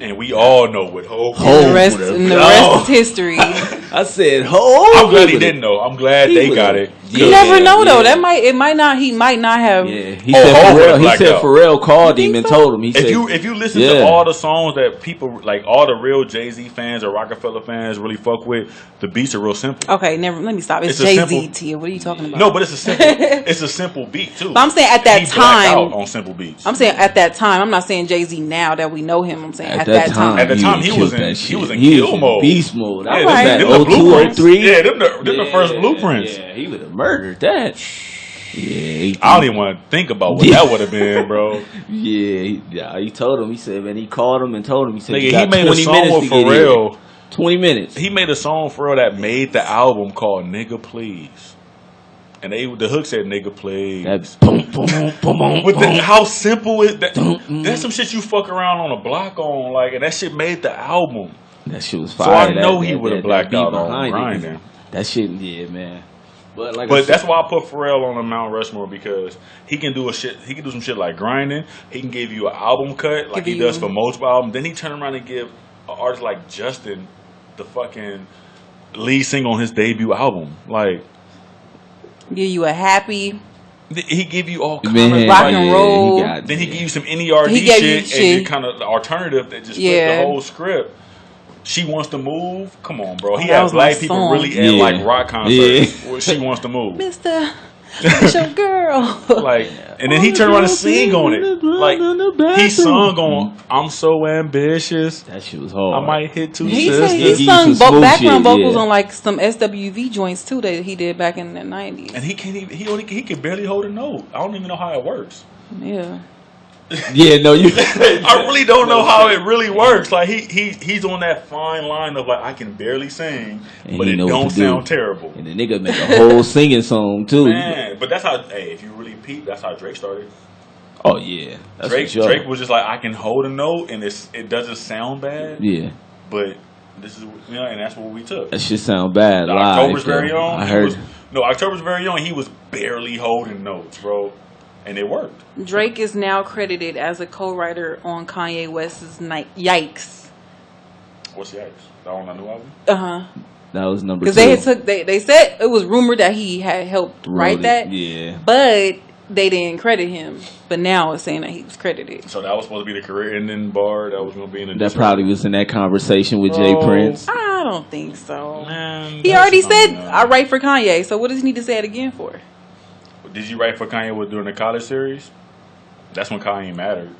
And we all know what Hov. The rest is history. I said Hov. I'm glad he didn't know. I'm glad they got it. You never know though. He might not have. Yeah, he said Pharrell called him and told him. He said, if you listen to all the songs that people like, all the real Jay-Z fans or Rockefeller fans really fuck with, the beats are real simple. Okay, let me stop. It's Jay-Z, Tia. What are you talking about? No, but it's a simple beat too. But I'm saying at that time on simple beats. I'm saying at that time. I'm not saying Jay-Z now that we know him. I'm saying at that time. At the time he was in kill mode, beast mode. That was 02, 03. Yeah, them the first blueprints. Yeah, he would have murdered that. Yeah, I don't even want to think about what that would have been, bro. Yeah, he told him. He said, man, he called him and told him. He said, Nigga, he made a song with Pharrell. 20 minutes. He made a song for Pharrell that made the album called "Nigga Please," and the hook said "Nigga Please." That's boom, boom, boom, boom. With how simple is that? That's some shit you fuck around on a block on, like, and that shit made the album. That shit was fire. So I know he would have blacked out on Grinding. That shit, yeah, man. But that's why I put Pharrell on the Mount Rushmore, because he can do He can do some shit like Grinding. He can give you an album cut like he does for most albums. Then he turn around and give an artist like Justin the fucking lead single on his debut album. Like, give you a happy. He give you all kinds of rock and roll. Then he give you some NERD shit and kind of alternative that just flip the whole script. She Wants to Move. Come on, bro. He has black people really at like rock concerts where She Wants to Move. Mister, it's your girl. Like, and then he turned around and sing on it. Like, he sung on "I'm So Ambitious." That shit was hard. I might hit two He sisters. said he sung background vocals on like some SWV joints too that he did back in the 90s. And he can't even. He can barely hold a note. I don't even know how it works. Yeah. Yeah, no, you. I really don't know how it really works. Like he's on that fine line of like, I can barely sing, but it don't sound terrible. And the nigga make a whole singing song too. Man, but that's how. Hey, if you really peep, that's how Drake started. Oh yeah, Drake was just like, I can hold a note and it doesn't sound bad. Yeah, but this is and that's what we took. That shit sound bad. October's Very Own. I heard. October's Very Own. He was barely holding notes, bro. And it worked. Drake is now credited as a co-writer on Kanye West's Yikes. What's Yikes? That on that new album? That was number 2. Because they said it was rumored that he had helped write that. Yeah. But they didn't credit him. But now it's saying that he was credited. So that was supposed to be the career-ending bar that was going to be in the. That probably was in that conversation with Jay Prince. I don't think so. Man, he already said I write for Kanye. So what does he need to say it again for? Did you write for Kanye during the college series? That's when Kanye mattered.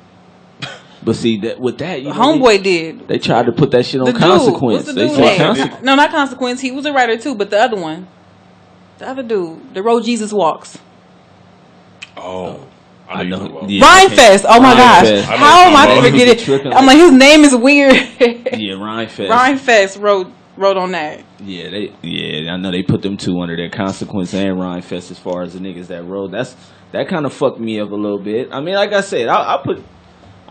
But see, with that, you know, Homeboy did. They tried to put that shit on Consequence. What's the dude name? No, not Consequence. He was a writer too, but the other one, the other dude, the Road Jesus Walks. Oh. I know. Rhymefest. Oh my gosh. How am I forgetting? I'm like, his name is weird. Yeah, Rhymefest. Rhymefest wrote on that. Yeah, I know they put them two under their Consequence and Rhymefest as far as the niggas that wrote. That kind of fucked me up a little bit. I mean, like I said, I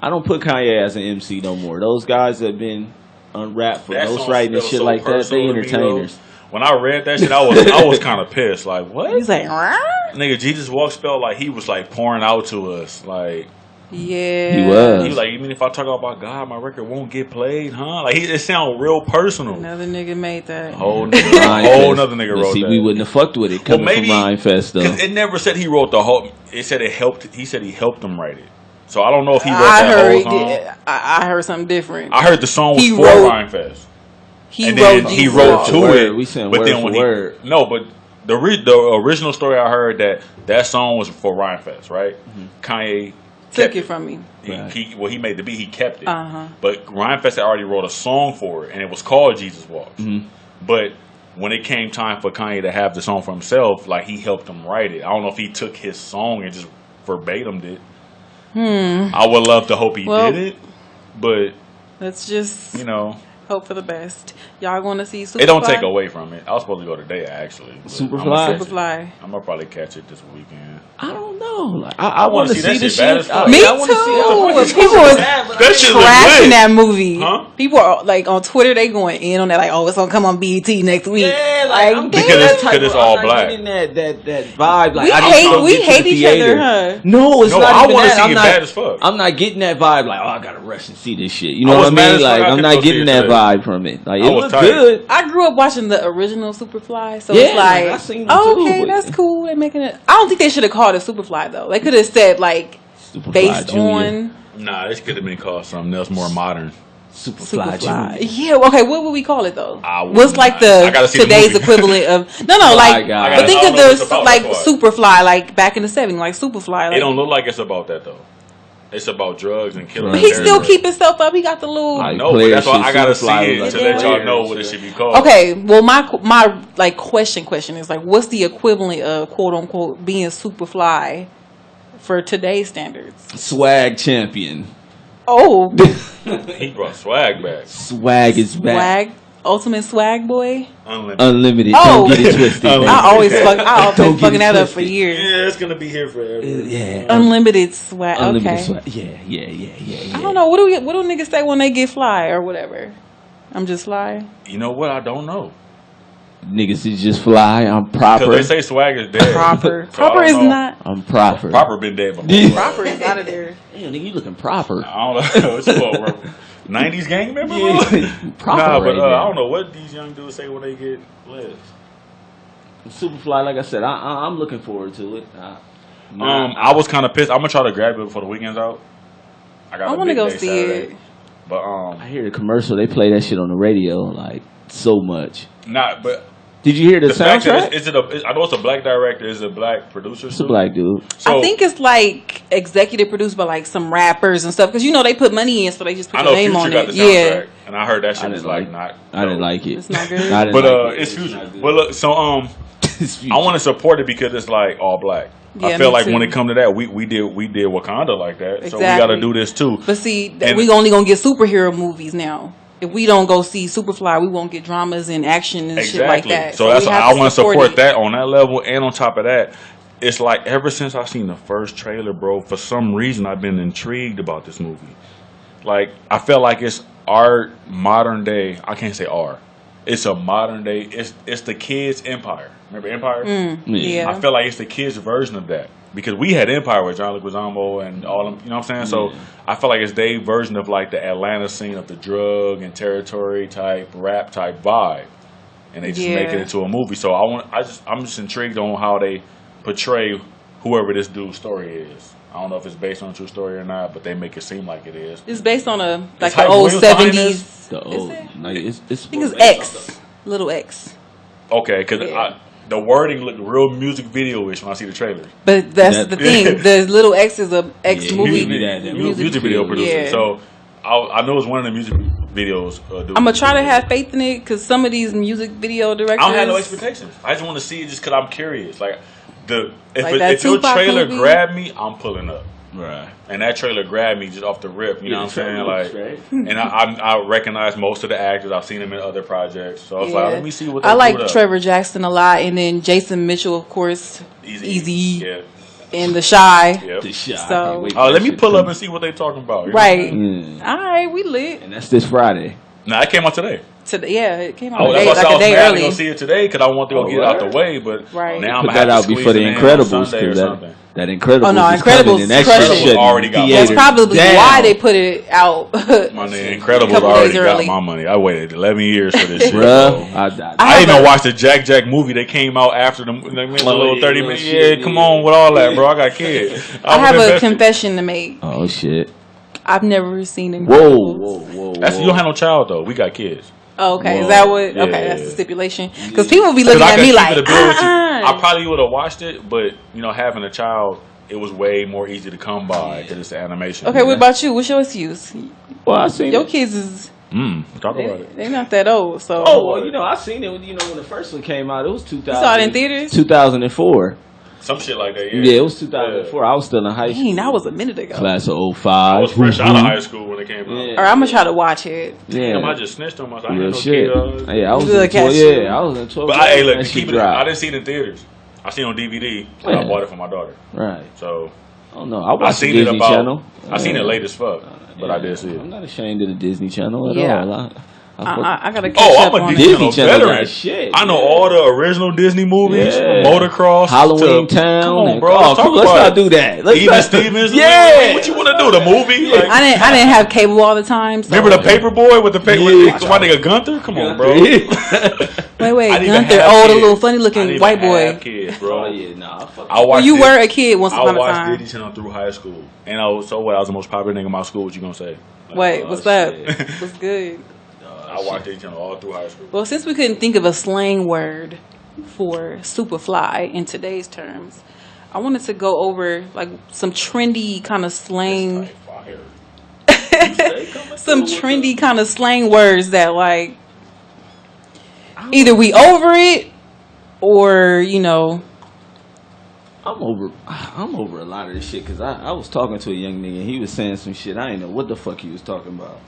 don't put Kanye as an MC no more. Those guys that have been unwrapped for ghostwriting and shit like that, they entertainers. When I read that shit, I was kind of pissed. Like, what? He's like, nigga, Jesus Walks felt like he was like pouring out to us, like. Yeah, he was. He was like, even if I talk about God, my record won't get played, huh? Like, it sounded real personal. Another nigga made that. Whole another nigga wrote that. We wouldn't have fucked with it coming from Rhymefest though. Because it never said he wrote the whole. It said it helped. He said he helped him write it. So I don't know if he wrote that whole song. I heard something different. I heard the song was for Rhymefest. He wrote to it. We saying word for word. No, but the original story I heard that song was for Rhymefest, right? Mm-hmm. Kanye took it from me. He made the beat. He kept it. But Rhymefest had already wrote a song for it, and it was called Jesus Walks. Mm-hmm. But when it came time for Kanye to have the song for himself, like, he helped him write it. I don't know if he took his song and just verbatim it. I would love to hope he did it, but let's just hope for the best. Y'all going to see Superfly? It don't take away from it. I was supposed to go today, actually. Superfly. I'm going to probably catch it this weekend. I don't know. Like, I want to see this shit. Me too. People was trashing that movie. Huh? People are like on Twitter, they going in on that, like, oh, it's going to come on BET next week. Yeah, like, because it's all black. That vibe. Like, we hate each other, huh? No, it's not I even want to that. see it bad as fuck. I'm not getting that vibe. Like, oh, I got to rush and see this shit. You know what I mean? Like, I'm not getting that vibe from it. Like, it was good. I grew up watching the original Superfly, so it's like, okay, that's cool. They're making it. I don't think they should have called it Superfly though. They could have said like Superfly based Junior. On. Nah, this could have been called something else more modern. Superfly Junior. Yeah. Okay. What would we call it though? What's like today's equivalent of no? Like, but think of the like Superfly, like back in the '70s, like Superfly. Like, it don't look like it's about that though. It's about drugs and killing. But he still keep himself up. He got the little. No, but that's why I gotta see it to let y'all know what it should be called. Okay, well, my like question is like, what's the equivalent of quote unquote being super fly for today's standards? Swag champion. Oh, he brought swag back. Swag is back. Swag, ultimate swag boy. Unlimited. Oh, don't get it twisted. I've been fucking that up for years. Yeah, it's gonna be here forever. Yeah. Unlimited swag. Unlimited Okay. swag. Yeah. I don't know. What do niggas say when they get fly or whatever? I'm just fly. You know what? I don't know. Niggas is just fly. I'm proper. Because they say swag is dead. Proper. So Proper is not. I'm proper. Proper been dead before. Proper is out of there. Damn, nigga, you looking proper. I don't know. It's about 90s gang member? Yeah. Proper nah, but right now. I don't know what these young dudes say when they get lit. Superfly, like I said, I'm looking forward to it. I was kind of pissed. I'm gonna try to grab it before the weekend's out. I want to go see it. But I hear the commercial. They play that shit on the radio like so much. But did you hear the fact soundtrack? I know it's a black director. Is it a black producer? It's a black dude. So, I think it's like executive produced by like some rappers and stuff because you know they put money in, so they just put their name on Future got it. the soundtrack, and I heard that shit was like not. I didn't like it. It's not good. It's Future. But look, so I want to support it because it's like all black. Yeah, I feel like when it come to that, we did Wakanda like that, exactly. So we got to do this too. But see, we only gonna get superhero movies now. If we don't go see Superfly, we won't get dramas and action and shit like that. So that's I want to support that on that level, and on top of that, it's like ever since I seen the first trailer, bro. For some reason, I've been intrigued about this movie. Like I feel like it's our modern day. I can't say our. It's a modern day. It's the kids' Empire. Remember Empire? Yeah. I feel like it's the kids' version of that because we had Empire with John Leguizamo and all them. You know what I'm saying? So I feel like it's their version of like the Atlanta scene of the drug and territory type rap type vibe, and they just make it into a movie. So I'm just intrigued on how they portray whoever this dude's story is. I don't know if it's based on a true story or not, but they make it seem like it is. It's based on the old 70s. The old, like I think it's X, Little X. Okay, because the wording looked real music video-ish when I see the trailer. But that's the thing. The Little X is a X movie music video producer. Yeah. So I know it's one of the music videos. I'm gonna try to have faith in it because some of these music video directors. I don't have no expectations. I just want to see it just because I'm curious. Like if your Tupac trailer movie. grabbed me, I'm pulling up. Right. And that trailer grabbed me just off the rip. You know what I'm saying? Like, right. and I recognize most of the actors. I've seen them in other projects. So I was like, let me see what they I like do Trevor Jackson a lot, and then Jason Mitchell, of course, Easy, yeah. and The Shy. Yep. The Shy. So let me pull up and see what they talking about. Right. All right, we lit. And that's this Friday. Nah, it came out today. It came out That's like a day early. I was to go see it today because I want to go get it out the way. But now I'm put that out before the Incredibles because that Incredibles. Oh no, is Incredibles and that crushed shit it. Already got That's probably why they put it out. My name Incredibles already got my money. I waited 11 years for this shit. Bruh, I didn't even watch the Jack movie that came out after the little 30 minutes. Yeah, come on with all that, bro. I got kids. I have a confession to make. Oh shit. I've never seen Incredibles. Whoa. You don't have no child though. We got kids. Oh, okay. Is that what? Yeah. Okay, that's the stipulation. Because people be looking at me like, I probably would have watched it, but having a child, it was way more easy to come by because it's animation. Okay, what about you? What's your excuse? Well, I seen your kids is. Talk about it. They're not that old, so. Oh, well, I seen it. When the first one came out, it was 2000. You saw it in theaters. 2004. Some shit like that, yeah. It was 2004. I was still in high school. That was a minute ago. Class of 05. I was fresh out of high school when it came out. All right, I'm going to try to watch it. Damn, I just snitched on myself. I Real ain't shit. No kid. Yeah, I was in 12. I was in 12. But I didn't see it in theaters. I seen it on DVD. Yeah. I bought it for my daughter. Right. So. Oh no, I watched the Disney Channel. I seen it late as fuck, but I did see it. I'm not ashamed of the Disney Channel at all. I gotta catch up on Disney Channel veteran. Shit, I know all the original Disney movies, Motocross, Halloween Town. Come on, bro. Let's not do that. Even Stevens. Yeah. What you want to do? The movie? Like, I didn't have cable all the time. So. Remember the Paperboy with the paper? My nigga Gunther. Come on, bro. Wait, Gunther. Oh, the little funny looking white boy. Have kids, bro. Oh yeah, nah. You were a kid once upon a time. I watched Disney Channel through high school, and I was the most popular nigga in my school. What you gonna say? Wait, what's that? What's good? I watched Disney Channel all through high school. Well, since we couldn't think of a slang word for Superfly in today's terms, I wanted to go over like some trendy kind of slang hair. Some trendy kind of slang words that like either we over it or I'm over a lot of this shit because I was talking to a young nigga and he was saying some shit I didn't know what the fuck he was talking about.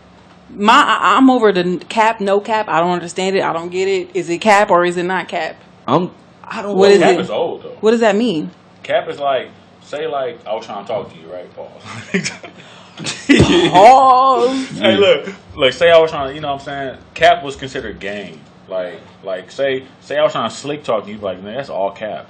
I'm over the cap, no cap. I don't understand it. I don't get it. Is it cap or is it not cap? I don't what know. is Cap it? is old though. What does that mean? Cap is like, say like I was trying to talk to you, right, Paul? Pause. Hey, look, say I was trying to, you know what I'm saying? Cap was considered game. Like say I was trying to slick talk to you, like, man, that's all cap.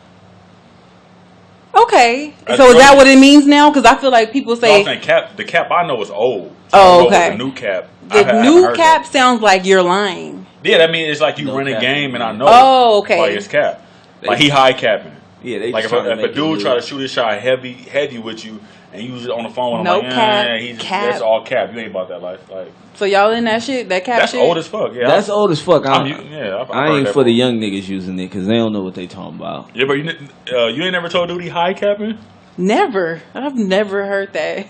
Okay. That's so is that right. what it means now? Because I feel like people say... No, I'm saying cap. The cap I know is old. So Oh, okay. The new cap. The new cap sounds like you're lying. Yeah, that means it's like you No run a cap. game and I know. Oh, okay. Like it's cap. Like he high capping. Yeah, they like just if trying to a make dude it try to look- shoot his shot heavy with you and use it on the phone, I'm No like, cap, he's cap. that's all cap. You ain't about that life. Like So y'all in that shit? That cap that's shit? old as fuck. Yeah, That's old as fuck. I've I heard ain't that for the before. young niggas using it because they don't know what they talking about. Yeah, but you ain't never told dude he high capping. Never. I've never heard that.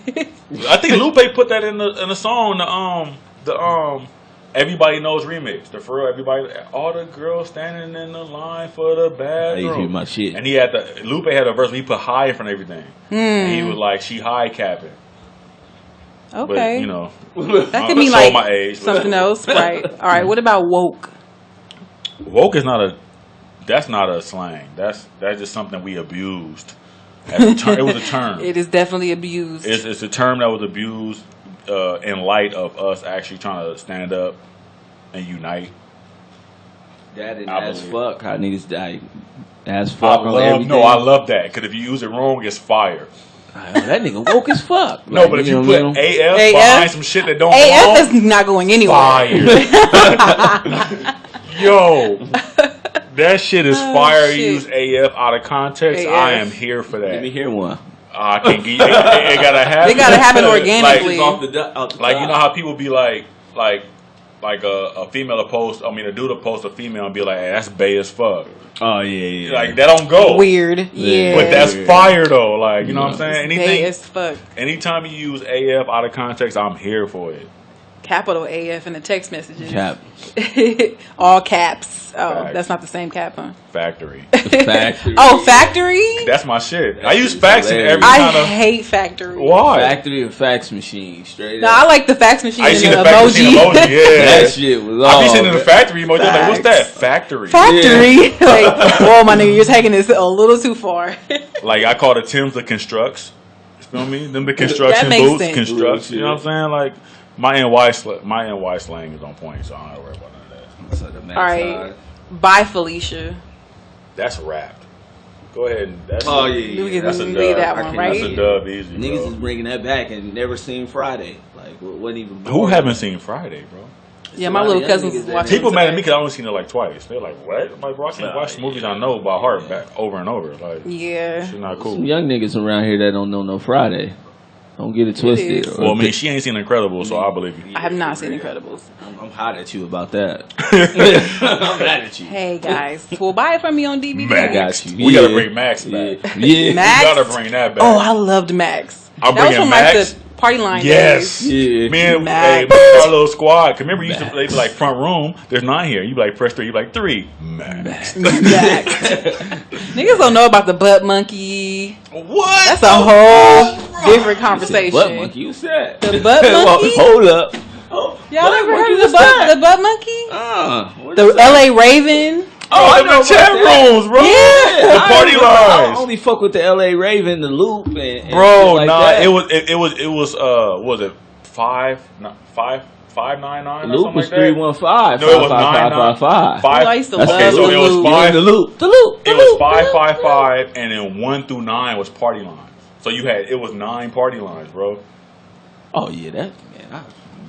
I think Loup put that in the song, the Everybody Knows remix. The for real, everybody, all the girls standing in the line for the I hear bathroom. my shit. And Loup had a verse where he put high in front of everything. And he was like, she high capping. Okay. But, that could mean show like my age, something else, right? All right. What about woke? Woke is that's not a slang. That's just something we abused. It was a term. It is definitely abused. It's a term that was abused in light of us actually trying to stand up and unite. That is I as believe. fuck. How niggas die. As fuck on everything. I love that because if you use it wrong, it's fire. That nigga woke as fuck. No, but if you know put what I mean? AF behind some shit that don't AF belong, is not going anywhere. fire. Yo, that shit is fire. shit. You use AF out of context. AF. I am here for that. Let me hear one. I can't get it gotta happen. They gotta happen organically. Like you know how people be like a female will post. I mean, a dude will post a female and be like, "Hey, that's bae as fuck." Oh yeah. Like that don't go. Weird. Yeah. But that's fire though. Like you know what I'm saying. Gay as fuck. Anytime you use AF out of context, I'm here for it. Capital AF in the text messages. Cap. All caps. Oh, Facts. that's not the same cap, huh? Factory. Factory. Oh, factory? That's my shit. I use fax in every I kind of. hate factory. Why? Factory and fax machine. Straight No, up. I like the fax machine I and see the the fax machine emoji. Yeah. That shit was all. I be sitting in the factory emoji. I'm like, what's that? Facts. Factory. Factory? Like, whoa, my nigga, you're taking this a little too far. Like I call the Timbs the constructs. You feel me? Them the construction makes boots, sense. constructs. You know what I'm saying? Like my NY slang is on point, so I don't have to worry about none of that. So the max All right. Bye, Felicia. That's wrapped. Go ahead. That's Oh, yeah. We can That's a leave dub. that I one, can't- right? That's a dub easy, bro. Niggas is bringing that back and never seen Friday. Like, wasn't even. Who haven't seen Friday, bro? Yeah, my little cousins was watching. People it mad at me today. because I only seen it like twice. They're like, "What?" I'm like, bro, I can't watch movies I know by heart back over and over. Like, Yeah. shit not cool. Some young niggas around here that don't know no Friday. Don't get it twisted. is. Well, I mean, she ain't seen Incredible, so I believe you. I have not seen Incredibles. I'm hot at you about that. I'm mad at you. Hey, guys. Well, buy it from me on DVD. Max. got you. We gotta Yeah. bring Max back. Yeah. Max? We gotta bring that back. Oh, I loved Max. I'm that was bringing from Max. like the party line Yes. days. Yeah. Me and Max. our little squad. 'Cause remember, you used to they be like front room. There's 9 here. You be like press 3. You be like 3. Max. Max. Niggas don't know about the butt monkey. What? That's a whole different conversation. What monkey you said? The butt monkey? Hold up. Oh, Y'all butt ever monkey heard of was the that? butt monkey? What The is that? LA Raven? Oh, I know chat rooms, bro. Yeah. The party I lines. only fuck with the LA Raven, the Loup, and shit Bro, like nah, that. it was what was it 599 or Loop something was like that? 315. No, it was 9955. Oh, I used to That's love Okay, so the it was Loop. five. The Loop. The Loop. It was 555, and then 1 through 9 was party lines. So it was 9 party lines, bro. Oh yeah, that man.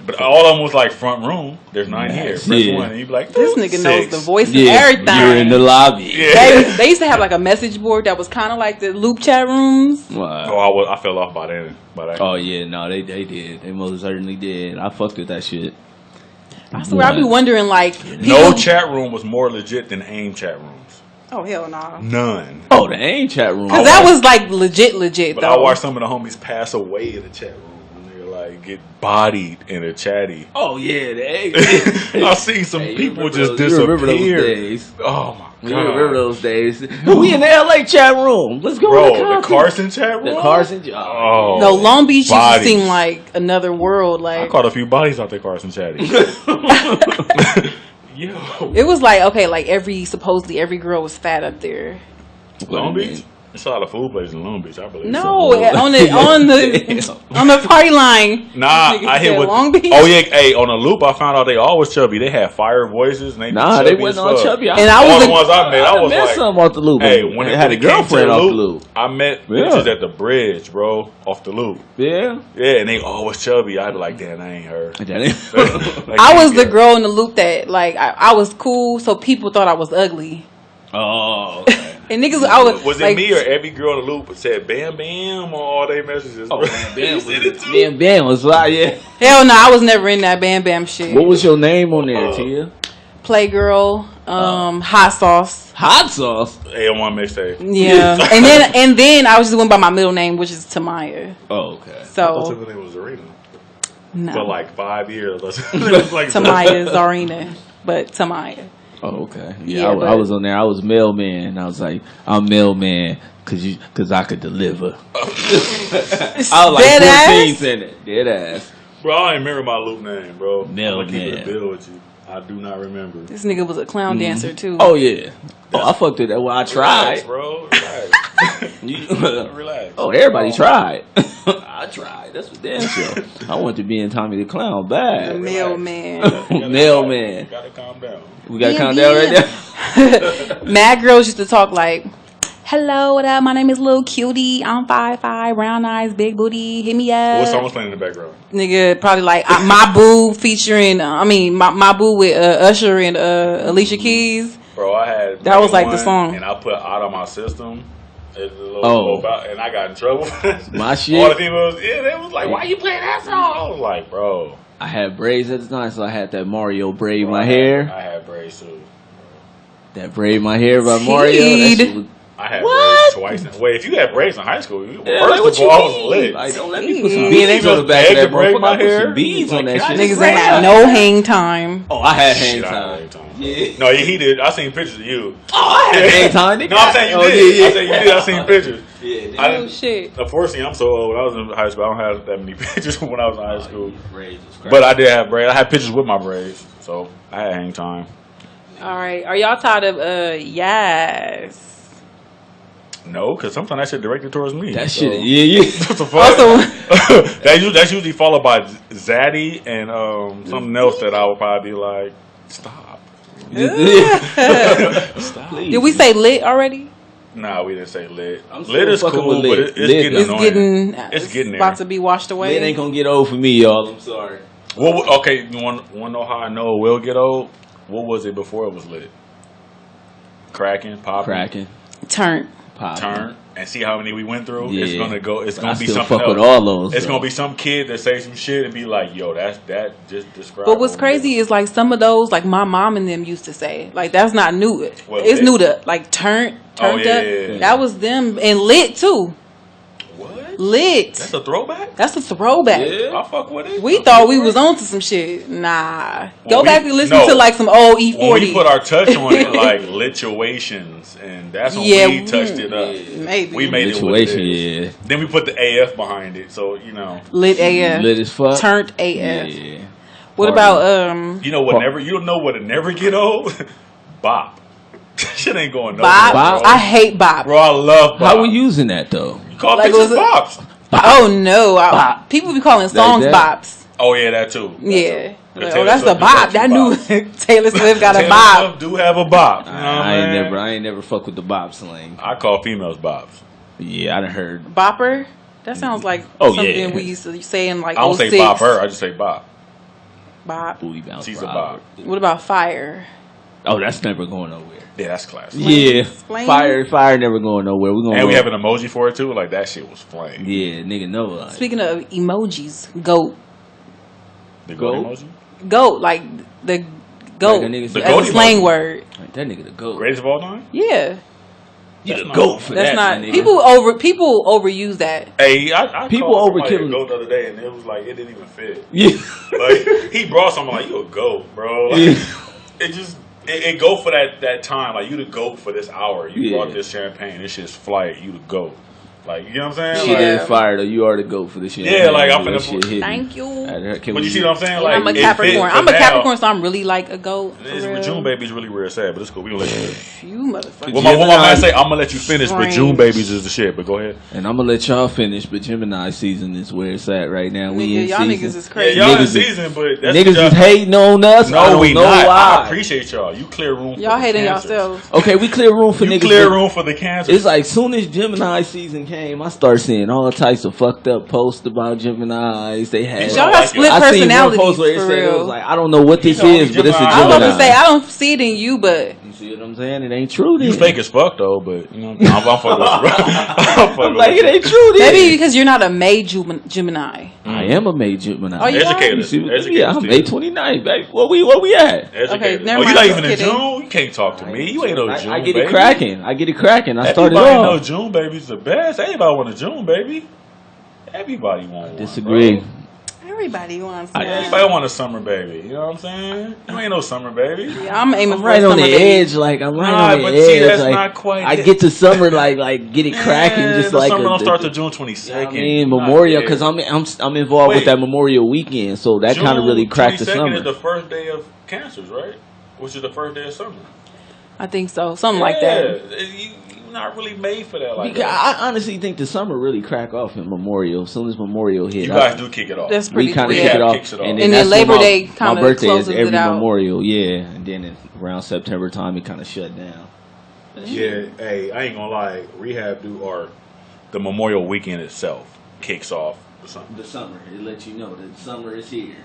But all of them was like front room. There's 9 here. Press Yeah. 1, and you be like, This nigga 6. knows the voice Yeah, and everything. you're in the lobby. Yeah. They used to have like a message board that was kind of like the Loop chat rooms. Wow. Oh, I fell off by then. Oh yeah, no, they did. They most certainly did. I fucked with that shit. I swear, I be wondering like No chat room was more legit than AIM chat rooms. Oh hell no. None. Oh, the AIM chat room. Cause that was like legit But though. I watched some of the homies pass away in the chat room. And they're like, motherfucker get bodied in a chatty. Oh yeah, I see some people just disappear. You remember those days? Oh my god! You remember those days? We in the LA chat room. Let's go. Bro, the Carson chat room. The Carson. Oh, no, Long Beach used to seem like another world. Like I caught a few bodies out there, Carson chatty. Yo, it was like okay, like supposedly every girl was fat up there. Long Beach. It's a lot of food places in Long Beach, I believe. No, so. on the party line. Nah, I hit with Long Beach. Oh yeah, hey, on the Loop, I found out they always chubby. They had fire voices. And they wasn't all chubby. And I was the ones I met. I was met like, some off the Loop. Hey, when I had a girlfriend off the Loop. I met bitches at the bridge, bro, off the Loop. Yeah, yeah, and they always chubby. I'd be like, damn, that ain't her. Like, I was the girl in the Loop that like I was cool, so people thought I was ugly. Oh. Okay. And niggas, was it me or every girl in the Loop said Bam Bam on all their messages? Oh, Bam Bam was like, yeah. Hell no, I was never in that Bam Bam shit. What was your name on there, Tia? Playgirl, Hot Sauce. Hot Sauce. Hey, on one mixtape. Yeah, and then I was just went by my middle name, which is Tamaya. Oh, okay. So I thought your name was Zarina. No. For like 5 years. Like Tamaya Zarina, but Tamaya. Oh, okay. Yeah, I was on there. I was mailman. I was like, I'm mailman because I could deliver. I was like 14 in it. Dead ass. Bro, I don't remember my Loop name, bro. Mailman. I'm gonna keep it a bill with you. I do not remember. This nigga was a clown dancer too. Oh yeah. I fucked with that. Well, I tried. Relax, bro. Relax. Relax. Oh, everybody tried. I tried. That's what damn sure. I wanted to be in Tommy the Clown bad. Mailman. Mailman. You gotta calm down. We gotta calm down right now. Mad girls used to talk like, hello, what up? My name is Lil Cutie. I'm 5'5", brown eyes, big booty. Hit me up. What song was playing in the background? Nigga, probably like My Boo featuring, My Boo with Usher and Alicia Keys. Bro, I had that was like the song. And I put Out of My System. And I got in trouble. My shit. All the people, they was like, why you playing that song? I was like, bro. I had braids at the time, so I had that Mario braid my hair. I had braids too. That braid my hair by Mario. That shit was, I had braids twice. Wait, if you had braids in high school, first of all, I was lit. Like, don't let me put some beads on the back of that braid my hair. Some beads on that shit. Niggas ain't had no hang time. Oh, I had hang time. Yeah. No, he did. I seen pictures of you. Oh, I had hang time. No, I'm saying you did. I said you did. I seen pictures. Yeah, shit. Unfortunately, I'm so old. When I was in high school, I don't have that many pictures when I was in high school. But I did have braids. I had pictures with my braids, so I had hang time. All right, are y'all tired of yes? No, because sometimes that shit directed towards me. That shit, yeah. What the fuck? That's usually followed by Zaddy and something else that I would probably be like, stop. Stop. Did we say lit already? Nah, we didn't say lit. Lit is cool, but it's getting annoying. It's getting there. About to be washed away. Lit ain't gonna get old for me, y'all. I'm sorry. Well, okay, you want to know how I know it will get old? What was it before it was lit? Cracking, popping, turn, and see how many we went through. Yeah. It's gonna go. It's gonna be something something else. With all those. It's gonna be some kid that say some shit and be like, "Yo, that just describes." But what's crazy is like some of those, like my mom and them used to say, like that's not new. It's new to like turned up. Yeah. That was them and lit too. What? Lit. That's a throwback? That's a throwback. Yeah. I fuck with it. We thought we was onto some shit. Nah. Go back and listen to like some old E40. When we put our touch on it, like lituations, and that's when we touched it up. Maybe. We made it what it is. Then we put the AF behind it, so you know. Lit AF. Lit as fuck. Turned AF. Yeah. What about You know what you don't know what'll never get old? Bop. Shit ain't going nowhere. Bop? I hate bop. Bro, I love bop. How we using that though? You call bitches bops. Oh no. People be calling songs bops. Oh yeah, that too. Yeah. That's a bop. That new Taylor Swift got a bop. Taylor Swift do have a bop. You know I ain't never fuck with the bop slang. I call females bops. Yeah, I done heard. Bopper? That sounds like something we used to say in like I don't say bopper, I just say bop. Bop. She's a bop. What about fire? Oh, that's never going nowhere. Yeah, that's classic. Yeah, fire never going nowhere. We have an emoji for it too. Like that shit was flame. Yeah, nigga, no. Like. Speaking of emojis, goat. The goat emoji. Goat, like the goat. Like that's a slang word. Like that nigga the goat. Greatest of all time. Yeah. You the GOAT for that's that. not people overuse that. Hey, I people called somebody overkill a GOAT the other day, and it was like it didn't even fit. Yeah. Like he brought something like you a GOAT, bro. Like, it just it go for that time. Like you the GOAT for this hour. You brought this champagne. This shit's flight. You the GOAT. Like, you know what I'm saying? Shit like, ain't fired, or you are the GOAT for this shit. Yeah, like, I'm finna... Thank you. But you see what I'm saying? Like, I'm a Capricorn. I'm a Capricorn, so I'm really like a GOAT. June baby's really weird sad, but it's cool. We gonna let you... You motherfucker. Well, what my man say, I'm gonna let you finish, but June babies is the shit. But go ahead. And I'm gonna let y'all finish, but Gemini season is where it's at right now. We in y'all season. niggas is crazy. Yeah, y'all in season, but that's niggas is hating on us. No, we not. Why. I appreciate y'all. You clear room for y'all hating cancers. yourselves. Okay, we clear room for niggas. Clear room for the cancers. It's like soon as Gemini season came, I started seeing all types of fucked up posts about Geminis. They had y'all got split personalities. Post where it said, it was like, I don't know what this is, but it's a Gemini. I was about to say I don't see it in you, but you see what I'm saying? It ain't true. Then. You fake as fuck though, but you know, I'm fucking with you. I'm like, it ain't true. Then. Maybe because you're not a May Gemini. I am a May Gemini. Oh, you Educated. Yeah, I'm May 29th, baby. Where we at? Educated. Okay, never you mind. not even in June? You can't talk to me. You ain't no June. I get baby. it cracking. I started Everybody off. know June baby's the best. Everybody want a June baby. Everybody want one. Disagree. Everybody wants one. Everybody want a summer baby. You know what I'm saying? You ain't no summer baby. Yeah, I'm aiming for right on the baby. edge. Like I'm right on the edge. See, that's like, not quite. I get to summer like get it cracking. Just like summer don't start to June 22nd. I mean Memorial because I'm involved with that Memorial weekend, so that kind of really cracked the summer. June 22nd is the first day of cancers, right? Which is the first day of summer. I think so. Something like that. You're not really made for that. Like because that. I honestly think the summer really crack off in Memorial. As soon as Memorial hit, you guys do kick it off. That's pretty. We kind of kick it off, and then Labor Day kind of my birthday closes is every it out. Memorial, yeah. And then around September time, it kind of shut down. Yeah, hey, I ain't gonna lie. Rehab or the Memorial weekend itself kicks off the summer. It lets you know that summer is here.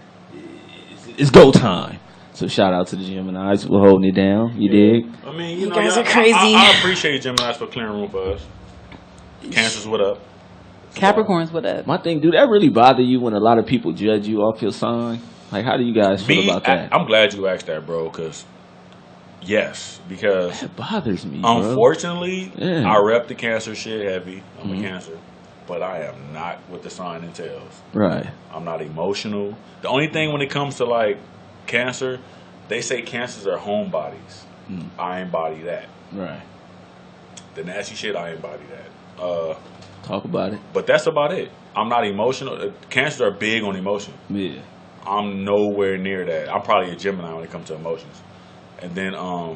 It's go time. So shout out to the Geminis for holding it down. You dig? I mean, you guys are crazy. I appreciate Geminis for clearing room for us. Cancers, what up? Capricorns, what up? My thing, do that really bother you when a lot of people judge you off your sign? Like, how do you guys feel about that? I'm glad you asked that, bro, because it bothers me, bro. Unfortunately, I rep the Cancer shit heavy. I'm a Cancer. But I am not what the sign entails. Right. I'm not emotional. The only thing when it comes to, like, Cancer, they say cancers are homebodies. I embody that. Right. The nasty shit, I embody that. Talk about it. But that's about it. I'm not emotional. Cancers are big on emotion. Yeah. I'm nowhere near that. I'm probably a Gemini when it comes to emotions. And then I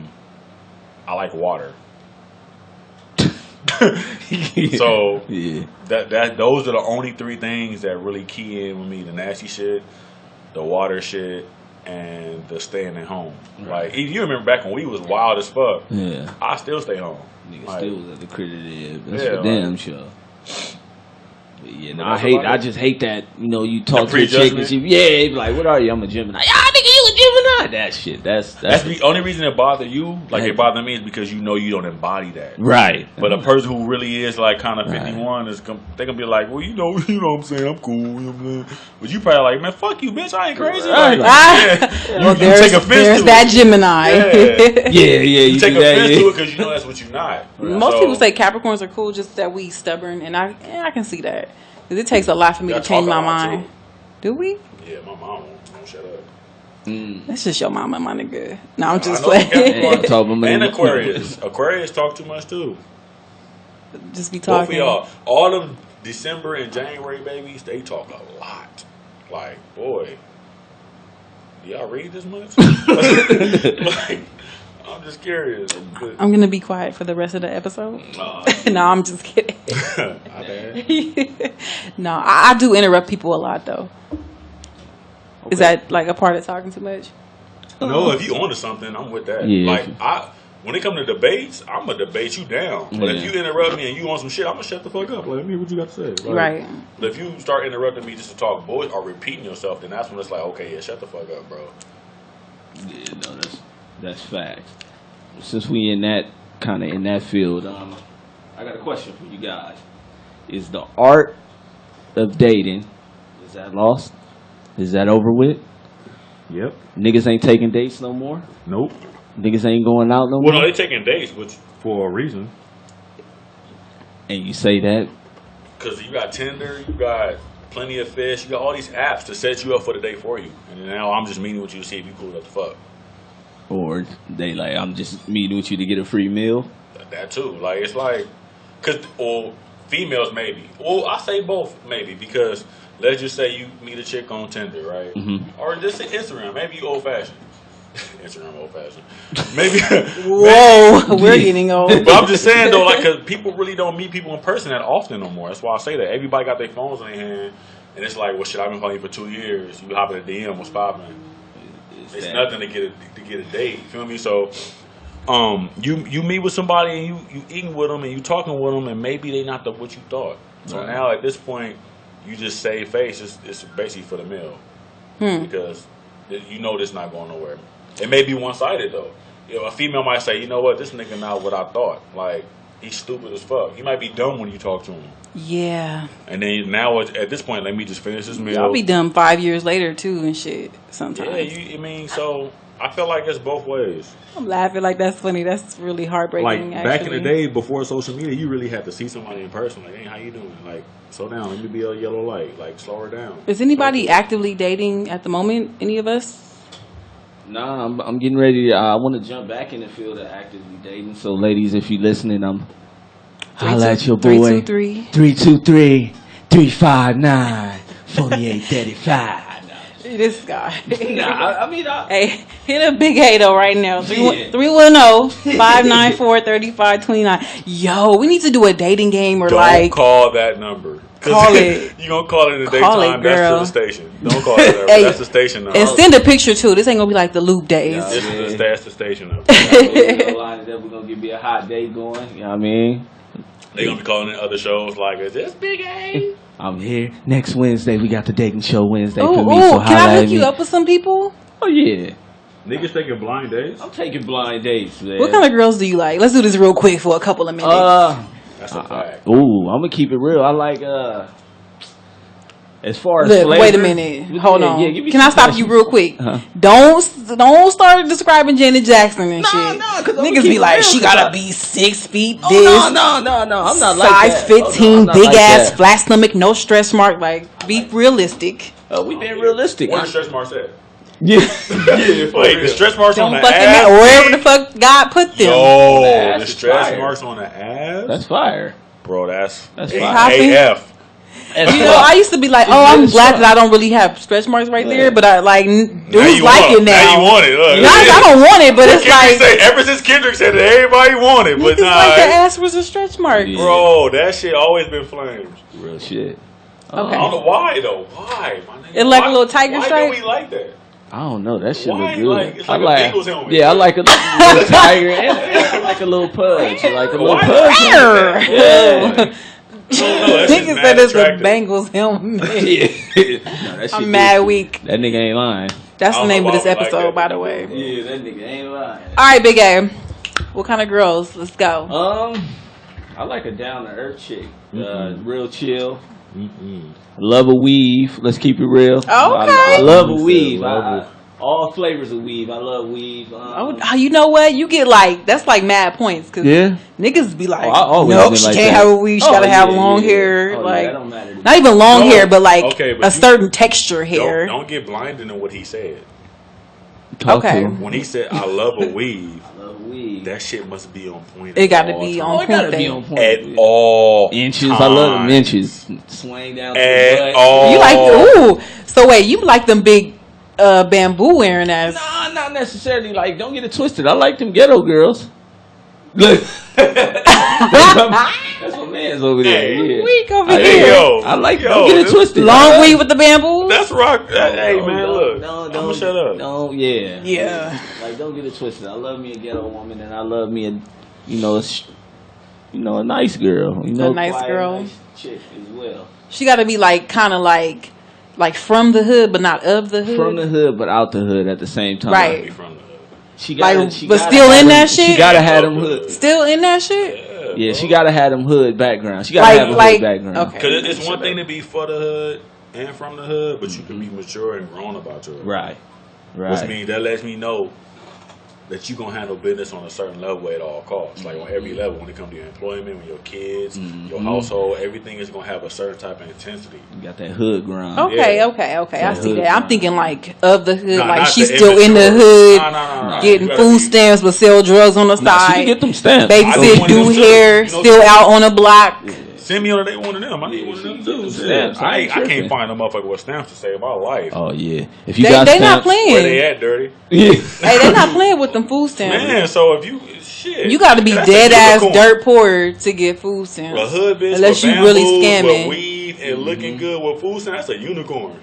like water. So those are the only three things that really key in with me: the nasty shit, the water shit, and the staying at home. Right. Like you remember back when we was wild as fuck. Yeah. I still stay home. Nigga like, still was at the crib. That's for damn sure. But yeah, no, I just hate that, you talk to a chick and she, be like, what are you? I'm a Gemini. Yeah, nigga, you a Gemini. That shit. That's the only reason it bother you, like it bother me, is because you don't embody that. Right. But a person who really is like kind of 51 is they gonna be like, well, you know what I'm saying, I'm cool. You know what I'm saying? But you probably like, man, fuck you, bitch, I ain't crazy. Right. Well, you take offense to that Gemini. Yeah. You take offense to it because you know that's what you're not. Most people say Capricorns are cool, just that we stubborn, and I can see that. Because it takes a lot for me to change my mind. Do we? Yeah, my mom won't shut up. That's just your mama, my nigga. No, I'm just playing. And Aquarius. Aquarius talk too much too. Just be talking. Both of y'all. All of December and January babies, they talk a lot. Like, boy, do y'all read this much? Like, I'm just curious. I'm going to be quiet for the rest of the episode. No, I'm just kidding. No, I do interrupt people a lot, though. Okay. Is that like a part of talking too much? No, if you onto something, I'm with that. Yeah. Like, when it comes to debates, I'm going to debate you down. But if you interrupt me and you want some shit, I'm going to shut the fuck up. Like, let me hear what you got to say. Like, right. But if you start interrupting me just to talk bullshit or repeating yourself, then that's when it's like, okay, yeah, shut the fuck up, bro. Yeah, no, that's facts. Since we in that field, I got a question for you guys. Is the art of dating, is that lost? Is that over with? Yep. Niggas ain't taking dates no more? Nope. Niggas ain't going out no more? Well, no, they taking dates, but for a reason. And you say that? Because you got Tinder, you got Plenty of Fish, you got all these apps to set you up for the date for you. And now I'm just meeting with you to see if you cool enough to fuck. Or they like, I'm just meeting with you to get a free meal? That too. Like, it's like, or females maybe. Well, I say both maybe, because let's just say you meet a chick on Tinder, right? Mm-hmm. Or just Instagram. Maybe you old fashioned. Instagram old fashioned. Maybe. Whoa, we're getting old. But I'm just saying though, like, because people really don't meet people in person that often no more. That's why I say that. Everybody got their phones in their hand, and it's like, well, shit, I've been calling you for 2 years. You hop in a DM, what's popping? It's nothing to get a date. You feel me? So, you meet with somebody and you eating with them and you talking with them, and maybe they not what you thought. So now at this point, you just save face. It's basically for the meal because you know this not going nowhere. It may be one sided though. You know, a female might say, you know what, this nigga not what I thought. Like, he's stupid as fuck. He might be dumb when you talk to him. Yeah. And then now at this point, let me just finish this meal. I'll be dumb 5 years later too and shit. Sometimes. Yeah, I mean, so I feel like it's both ways. I'm laughing like that's funny. That's really heartbreaking. Like back in the day before social media, you really had to see somebody in person. Like, hey, how you doing? Like, slow down. Let me be a yellow light. Like, slow her down. Is anybody actively dating at the moment? Any of us? Nah, I'm getting ready. I want to jump back in the field of actively dating. So, ladies, if you're listening, holla at your boy. 323-359-4835. This guy. Hey, hit a big A though right now. 310-594-3529. Yo, we need to do a dating game or Don't call that number. Call it. You gonna call it in the Call daytime? it, girl. That's to the station. Don't call that number. That's the station number. And send a picture too. This ain't gonna be like the Loup days. That's the station number. We're gonna give me a hot date going. You know what I mean? They gonna be calling in other shows like, is this Big A? I'm here. Next Wednesday, we got the dating show Wednesday for me. So can I hook you up with some people? Oh, yeah. Niggas taking blind dates? I'm taking blind dates, man. What kind of girls do you like? Let's do this real quick for a couple of minutes. That's a fact. I'm going to keep it real. I like, as far as flavor. Wait a minute. Hold on. Yeah, can I stop you real quick? Uh-huh. Don't start describing Janet Jackson and shit. No, because niggas be like, she gotta be 6 feet this. No. I'm not like that. Size 15, not big like ass, that. flat stomach, no stretch mark. Like, be realistic. We being realistic. Where the stretch marks at? Yeah. Like, the stretch marks on Don't the fucking ass? matter. Wherever the fuck God put them. No, the stretch marks on the ass? That's fire. Bro, that's fire. AF. You know, I used to be like, I'm glad that I don't really have stretch marks right there, but I like dudes like it now. Now you want it. Look, I don't want it, but it's Kendrick like ever since Kendrick said it, everybody want it, but it's like the ass was a stretch mark. Yeah. Bro, that shit always been flames. Real shit. Okay. I don't know why though. Why? My nigga? It like a little tiger stripe. Why do we like that? I don't know. That shit Why? look good. Like, it's like a Bengals helmet. Yeah, I like a little tiger and I like a little pudge. Like a little pudge. Yeah. Nigga said it's a Bengals helmet. Yeah. I'm mad weak. That nigga ain't lying. That's the name of this episode, by the way. Yeah, that nigga ain't lying. All right, Big A. What kind of girls? Let's go. I like a down to earth chick. Real chill. Love a weave. Let's keep it real. Okay. I love a weave. All flavors of weave. I love weave. You know what? You get that's like mad points. Cause niggas be like, no, she can't have a weave. She gotta have long hair. That don't matter. Not even long hair, but a certain texture hair. Don't get blinded in what he said. Okay. When he said, I love a weave. That shit must be on point. It gotta be on point. Gotta be on point at all inches. Times. I love them inches. Swing down to at the butt. all. You like So wait, you like them big bamboo wearing ass? Nah, not necessarily. Like, don't get it twisted. I like them ghetto girls. Look, that's my man's over there. Yeah. Weak over here. I like. Don't get it twisted. Long weave with the bamboo. That's rock. Hey man, look. Don't shut up. No, yeah. Like, don't get it twisted. I love me a ghetto woman, and I love me a nice girl. A nice quiet, girl. Nice chick as well. She got to be kind of like from the hood, but not of the hood. From the hood, but out the hood at the same time. Right. From the hood. She got, but still in that shit. She gotta have them hood. Still in that shit. Yeah, she gotta have them hood background. She gotta have a hood background. Okay. Because it's one thing to be for the hood and from the hood, but you can be mature and grown about your hood. Right. Which means that lets me know that you're going to handle business on a certain level at all costs. Like on every level, when it comes to your employment, when your kids, your household, everything is going to have a certain type of intensity. You got that hood grind. Okay. I see that. I'm thinking like of the hood, like she's the still in the hood, getting food stamps but sell drugs on the side. She can get them stamps. Babysit, do hair, still out on the block. Send me on a date one of them. I need one of them too. I can't find a motherfucker with stamps to save my life. Oh yeah, if you got they stamps, not playing. Where they at, dirty? Yeah. Hey, they not playing with them food stamps. Man, so if you you got to be dead ass dirt poor to get food stamps. A hood bitch unless you really scamming. With weed and looking good with food stamps, that's a unicorn.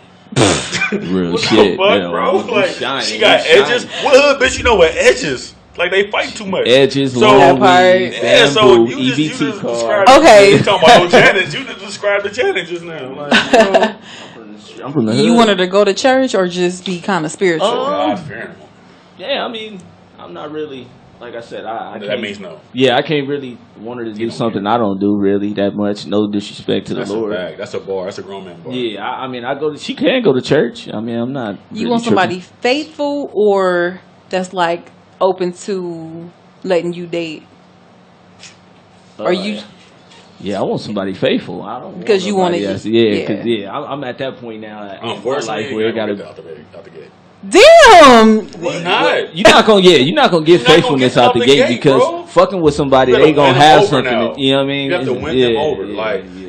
Real shit, fuck, bro. Like she got edges. What hood bitch you know with edges? Like they fight too much. Edges, so, long weed, bamboo, so you just card. Okay. You talking about no Janet? You just described the Janet just now. Like, I'm from the hood. You wanted to go to church or just be kind of spiritual? Yeah, I mean, I'm not really. Like I said, I that means no. Yeah, I can't really want her to do something I don't do really that much. No disrespect to the Lord. That's a bar. That's a grown man bar. Yeah, I mean, she can go to church. I mean, I'm not. You want somebody faithful or that's like open to letting you date? Or you? Yeah, I want somebody faithful. I don't because you want to. Yeah, I'm at that point now. Unfortunately, where it got out the gate. Damn! Why not? You're not gonna get faithfulness out the gate because bro. Fucking with somebody, they gonna have something. You know what I mean? You have to win them over.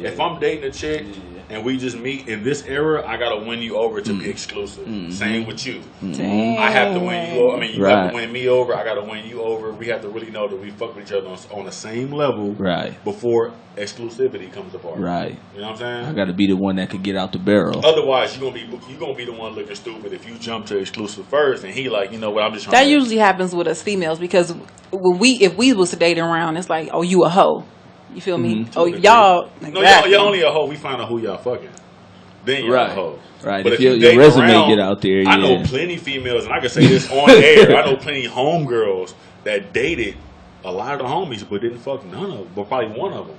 If I'm dating a chick and we just meet in this era, I gotta win you over to be exclusive. Same with you. I have to win you over. I mean, you have to win me over. I gotta win you over. We have to really know that we fuck with each other on the same level. Before exclusivity comes apart. You know what I'm saying? I gotta be the one that could get out the barrel. Otherwise, you're gonna be the one looking stupid if you jump to exclusive first and he like, you know what, I'm just trying that usually happens with us females because if we was dating around, it's like, oh, you a hoe. You feel me? Oh, y'all. No, y'all only a hoe. We find out who y'all fucking. Then you're a hoe. But if your resume get out there, I know plenty females, and I can say this on air. I know plenty homegirls that dated a lot of the homies, but didn't fuck none of them, but probably one of them.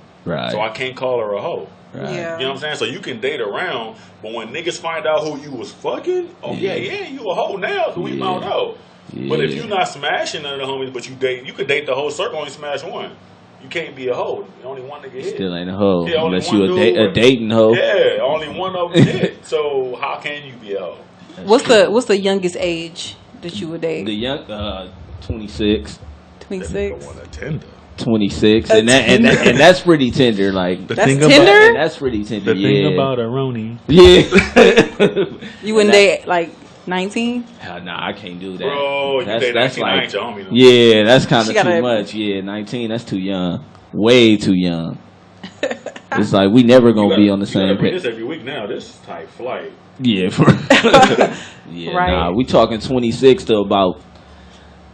So I can't call her a hoe. You know what I'm saying? So you can date around, but when niggas find out who you was fucking, you a hoe now, so we found out. But if you not smashing none of the homies, but you could date the whole circle, only smash one. You can't be a hoe. Only one nigga hit. Still ain't a hoe. Unless you a dating hoe. Yeah, only one of them hit. So how can you be a hoe? What's the youngest age that you would date? The young 26. 26. 26, and that's pretty tender. Like that's tender. That's pretty tender. The thing about a Roni. Yeah. You wouldn't date like 19? Nah, I can't do that. Bro, that's like, your homie. Yeah, that's kind of too much. Yeah, 19, that's too young. Way too young. It's like we never gonna be on the same page. This every week now. This type flight. Yeah, Nah, we talking 26 to about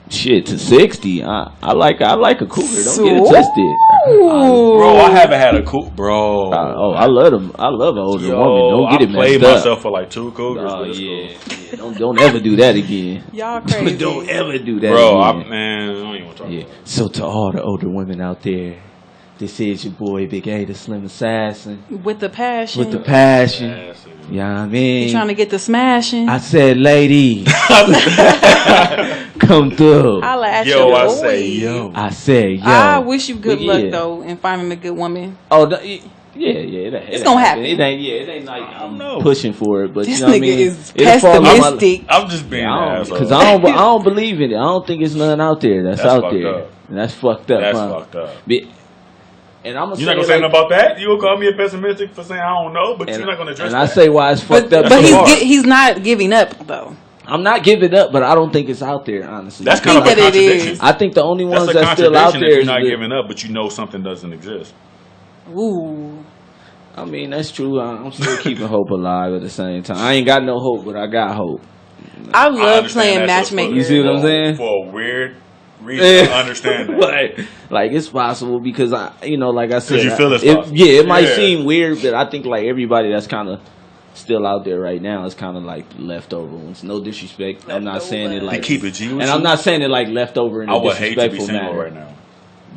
to 60. I like a cougar. Don't get it twisted. Bro, I haven't had a cougar. Bro. I love them. I love an older woman. Don't get it messed up. I played myself for like 2 cougars. Yeah. Don't ever do that again. Y'all crazy. Don't ever do that bro, again. I don't even want to talk about it. So to all the older women out there, this is your boy Big A, the Slim Assassin. With the passion. You know what I mean? You trying to get the smashing. I said, ladies, come through. Holla at yo, I say, yo. I said, yo. I wish you good luck, though, in finding a good woman. Oh, it's gonna happen. It ain't like I'm pushing for it, but this you know what I nigga mean? is pessimistic. I'm just being because I don't believe in it. I don't think it's nothing out there that's out there. And that's fucked up. That's fucked up. And I'm you're not gonna say nothing about that. You will call me a pessimistic for saying I don't know, but you're not gonna address that. And I say why it's fucked up. But he's not giving up though. I'm not giving up, but I don't think it's out there. Honestly, that's kind of a contradiction. I think the only ones that's still out there is you're not giving up, but you know something doesn't exist. Ooh. I mean that's true. I'm still keeping hope alive at the same time. I ain't got no hope, but I got hope. I love playing matchmaker. You see what I'm saying? For a weird reason, I understand that. like it's possible because like I said, you feel it's possible. It might seem weird, but I think like everybody that's kind of still out there right now is kind of like leftover ones. No disrespect. I'm not saying it like keep it G with and you? I'm not saying it like leftover in a disrespectful I would hate to be single manner. right now.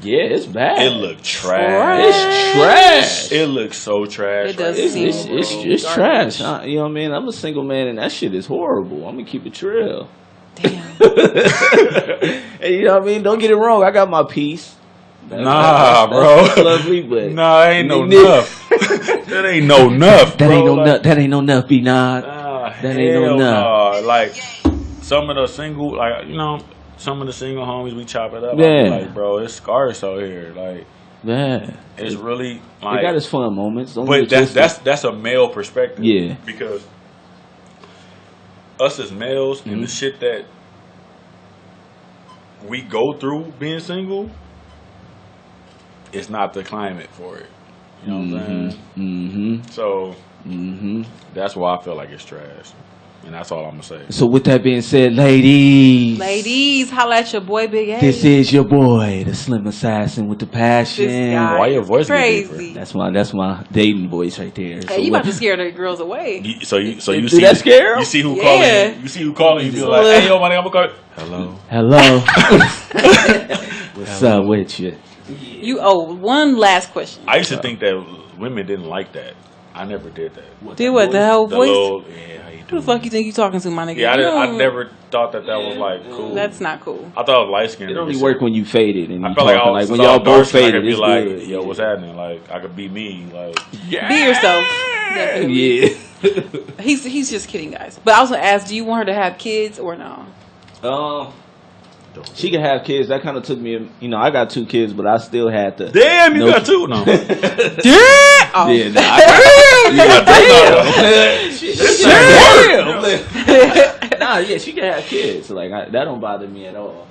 Yeah, it's bad. It look trash. It's trash. It looks so trash. It does seem it's trash. You know what I mean? I'm a single man, and that shit is horrible. I'm gonna keep it real. Damn. And you know what I mean? Don't get it wrong. I got my piece. Nah, bro. That's lovely, but nah, ain't no enough. That ain't no enough, bro. That ain't no nut. That ain't no nut, B Nod. That ain't no nut. Nah. Like some of the single, like some of the single homies, we chop it up. Yeah. Like, bro, it's scarce out here. Like, yeah, it's really like. It got its fun moments. But that's a male perspective. Yeah, because us as males and the shit that we go through being single, it's not the climate for it. You know what I'm saying? Mm-hmm. So that's why I feel like it's trash. And that's all I'm going to say. So with that being said, ladies, holla at your boy Big A. This is your boy, the Slim Assassin with the passion. This guy why your voice crazy? That's my dating voice right there. Hey, so you about to scare the girls away. You see that scare them? You see who calling you? You see who calling you? Be like, hey, yo, my nigga, I'm going to call you. Hello. What's up with you? You one last question. I used to think that women didn't like that. I never did that. Did what? The whole voice? How you doing? Who the fuck you think you talking to, my nigga? Yeah, I never thought that was like cool. That's not cool. I thought it was light skinned. It only work when you faded and I you felt talking like when y'all both faded. I could be It's like, good. yo, what's happening? Like, I could be me. Like, Be yourself. Definitely. Yeah. He's just kidding, guys. But I was gonna ask, do you want her to have kids or no? She can have kids. That kind of took me. I got 2 kids, but I still had to. Damn, you got 2 now. Damn. Oh. Yeah, nah, yeah, she can have kids. Like that don't bother me at all.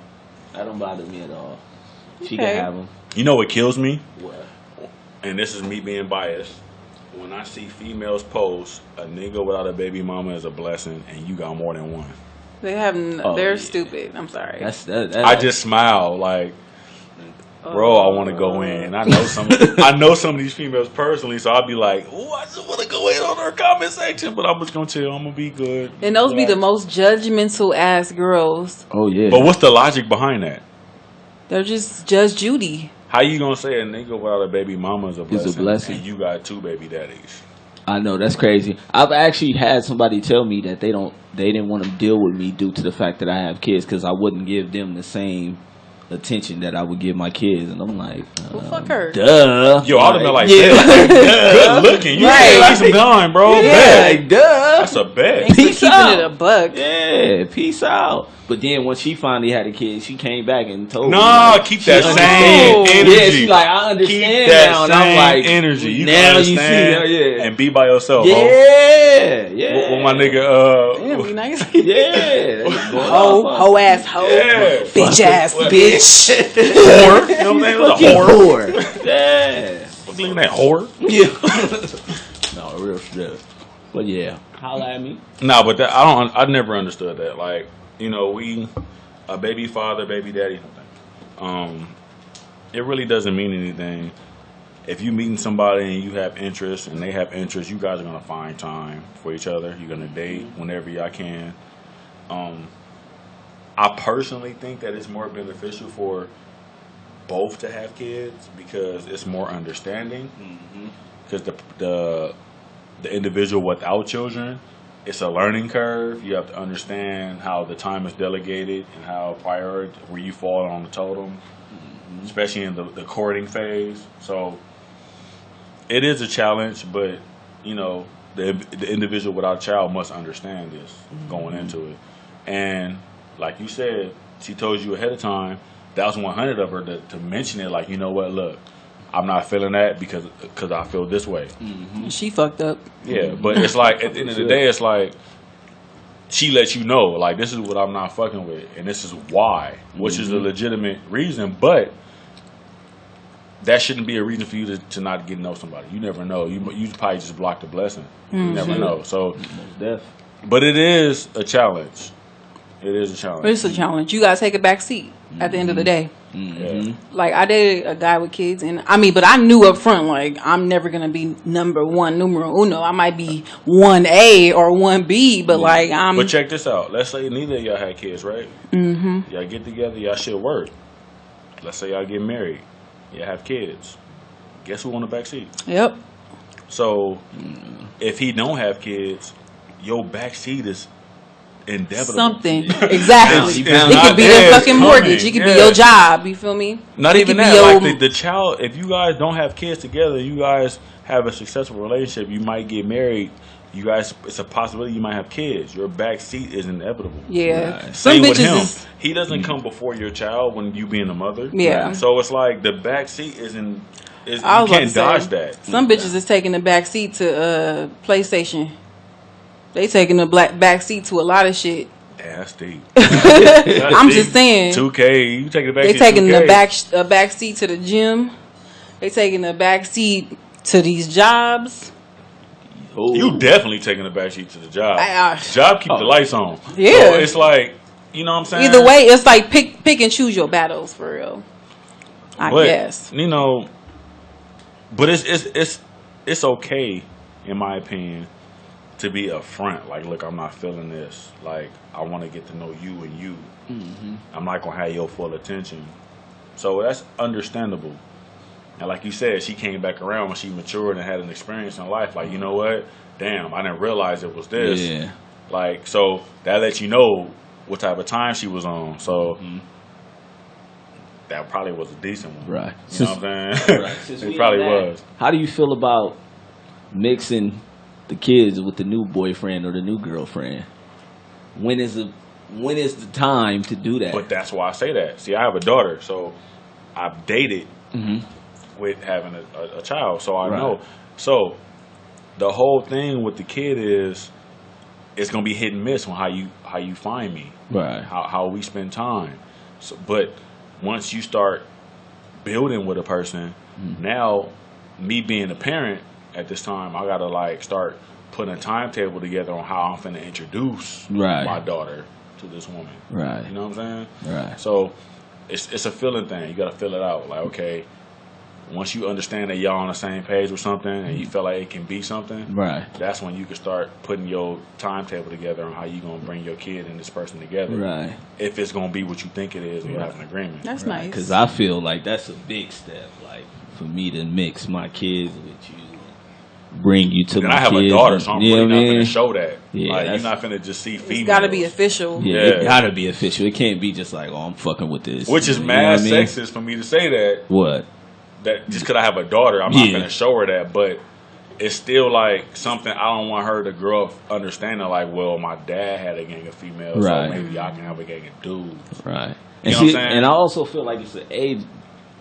She can have them. You know what kills me? What? And this is me being biased. When I see females post a nigga without a baby mama is a blessing, and you got more than one. They have. They're stupid. I'm sorry. I just smile like, bro. I want to go in. I know some of these females personally, so I'll be like, oh, I just want to go in on her comment section, but I'm just gonna chill. I'm gonna be good. And those be the most judgmental ass girls. Oh yeah. But what's the logic behind that? They're just Judge Judy. How you gonna say a nigga without a baby mama is a blessing? It's a blessing. And you got 2 baby daddies. I know, that's crazy. I've actually had somebody tell me that they didn't want to deal with me due to the fact that I have kids because I wouldn't give them the same attention that I would give my kids, and I'm like, well, fuck her. Duh. Yo, I'd have been like, yeah. good looking. You right. like some time, bro. Yeah, Bet. duh. That's a bet. Thanks Peace for keeping out. it a buck. Yeah, peace out. But then when she finally had a kid, she came back and told me. Nah, keep that same energy. Yeah, she's like, I understand now, and I'm like, energy. You now can you see her, yeah, and be by yourself. yeah, yeah. With my nigga, Yeah, be nice. yeah, Hoe ass hoe, yeah. bitch ass bitch. Whore. You know what I'm saying? It was a whore. whore. Yeah. Look at that whore. Yeah. No, real shit. But yeah, holla at me. No, but I never understood that. Like, we a baby father, baby daddy. It really doesn't mean anything. If you meeting somebody and you have interest and they have interest, you guys are gonna find time for each other. You're gonna date whenever y'all can. I personally think that it's more beneficial for both to have kids because it's more understanding. Because the individual without children, it's a learning curve. You have to understand how the time is delegated and how where you fall on the totem, especially in the courting phase. So it is a challenge, but the individual without a child must understand this going into it. And like you said, she told you ahead of time. That was 100 of her to mention it. Like, you know what? Look, I'm not feeling that because I feel this way. She fucked up. Yeah, but it's like at the end of the day, it's like she lets you know, like, this is what I'm not fucking with, and this is why, which is a legitimate reason. But that shouldn't be a reason for you to not get to know somebody. You never know. You probably just blocked the blessing. You never know. So, but it is a challenge. It is a challenge. It's a challenge. You gotta take a back seat at the end of the day. Like, I dated a guy with kids, and but I knew up front, like, I'm never gonna be numero uno. I might be 1A or 1B, but like But check this out. Let's say neither of y'all had kids, right? Y'all get together, y'all should work. Let's say y'all get married, y'all have kids. Guess who on the back seat? Yep. So if he don't have kids, your back seat is inevitable. Something. Exactly. It could be their the fucking mortgage. It could be your job. You feel me? Not even that. Like the child, if you guys don't have kids together, you guys have a successful relationship, you might get married. You guys, it's a possibility you might have kids. Your back seat is inevitable. Yeah. Right. Same with him. He doesn't come before your child when you being a mother. Yeah. Right. So it's like the back seat isn't. You can't dodge that. Some bitches is taking the back seat to PlayStation. They taking the back seat to a lot of shit. Yeah, that's deep. I'm just saying. 2K, you taking the back they seat. They taking the back seat to the gym. They taking the back seat to these jobs. Oh. You definitely taking the back seat to the job. Job keep the lights on. Yeah. So it's like, you know what I'm saying? Either way, it's like pick and choose your battles for real. I guess. You know, but it's okay, in my opinion, to be upfront. Like, look, I'm not feeling this. Like, I want to get to know you and you. Mm-hmm. I'm not going to have your full attention. So that's understandable. And like you said, she came back around when she matured and had an experience in life. Like, you know what? Damn, I didn't realize it was this. Yeah. Like, so that lets you know what type of time she was on. So that probably was a decent one. Right. You know what I'm saying? Right. It probably was. How do you feel about mixing the kids with the new boyfriend or the new girlfriend? When is the time to do that? But that's why I say that. See, I have a daughter, so I've dated with having a child, so I know. So the whole thing with the kid is it's gonna be hit and miss on how you find me, right? How we spend time. So, but once you start building with a person, now me being a parent at this time, I gotta like start putting a timetable together on how I'm finna introduce my daughter to this woman. Right. You know what I'm saying? Right. So it's a feeling thing. You gotta feel it out. Like, okay, once you understand that y'all on the same page with something and you feel like it can be something, right, that's when you can start putting your timetable together on how you gonna bring your kid and this person together. Right. If it's gonna be what you think it is and you have an agreement. That's nice. Because I feel like that's a big step. Like for me to mix my kids with you. Bring you to and my I have kids a daughter, so I'm really not going to show that. Yeah, like, you're not going to just see females. It's got to be official. Yeah, it got to be official. It can't be just like, oh, I'm fucking with this. Which is mad sexist for me to say that. What? That just because I have a daughter, I'm not going to show her that. But it's still like something I don't want her to grow up understanding. Like, well, my dad had a gang of females, so maybe I can have a gang of dudes. Right. You know what I'm saying? And I also feel like it's an age.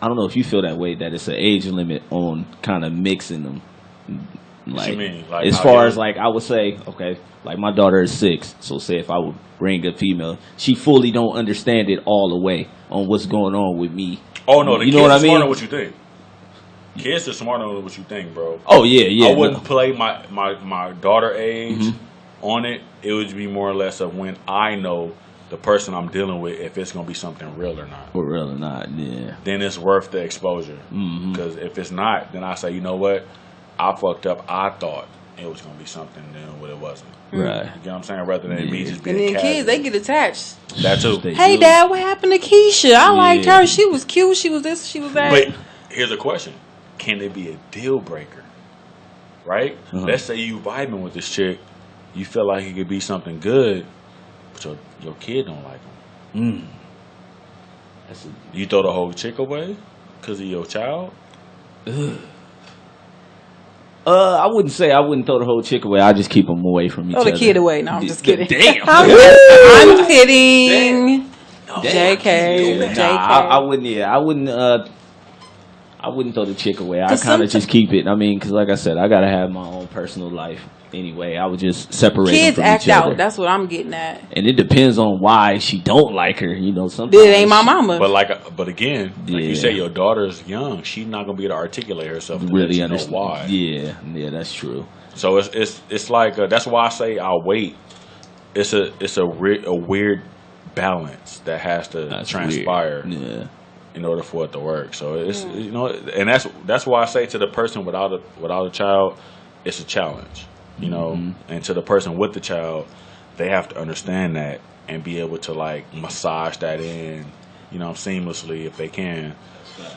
I don't know if you feel that way. That it's an age limit on kind of mixing them. Like, what you mean? Like, as far as like I would say, okay, like my daughter is 6, so say if I would bring a female, she fully don't understand it all the way on what's going on with me. Oh no, the you kids know what are I mean? smarter than what you think. Kids are smarter than what you think, bro. Oh yeah. I wouldn't play my daughter age on it. It would be more or less of when I know the person I'm dealing with, if it's gonna be something real or not. For real or not, yeah. Then it's worth the exposure. Because if it's not, then I say, you know what? I fucked up. I thought it was going to be something, then what it wasn't. Right. You know what I'm saying? Rather than me just being And then casual. kids, they get attached. That too. Hey, Dad, what happened to Keisha? I liked her. She was cute. She was this. She was that. But here's a question. Can it be a deal breaker? Right? Let's say you vibing with this chick. You feel like it could be something good, but your kid don't like him. You throw the whole chick away because of your child? Ugh. I wouldn't say I wouldn't throw the whole chick away. I just keep them away from each other. Throw the kid away. No, I'm just kidding. Damn. I'm kidding. JK. I wouldn't. Yeah, I wouldn't. I wouldn't throw the chick away. I kind of just keep it. I mean, because like I said, I gotta have my own personal life anyway. I would just separate kids them from act each other. out. That's what I'm getting at. And it depends on why she don't like her. You know, sometimes it ain't my mama. But again, like you say, your daughter's young. She's not gonna be able to articulate herself. To really understand why? Yeah, that's true. So it's like that's why I say I'll wait. It's a weird balance that has to transpire. Yeah. In order for it to work, so it's you know, and that's why I say to the person without a child, it's a challenge, you know, and to the person with the child, they have to understand that and be able to like massage that in, you know, seamlessly if they can,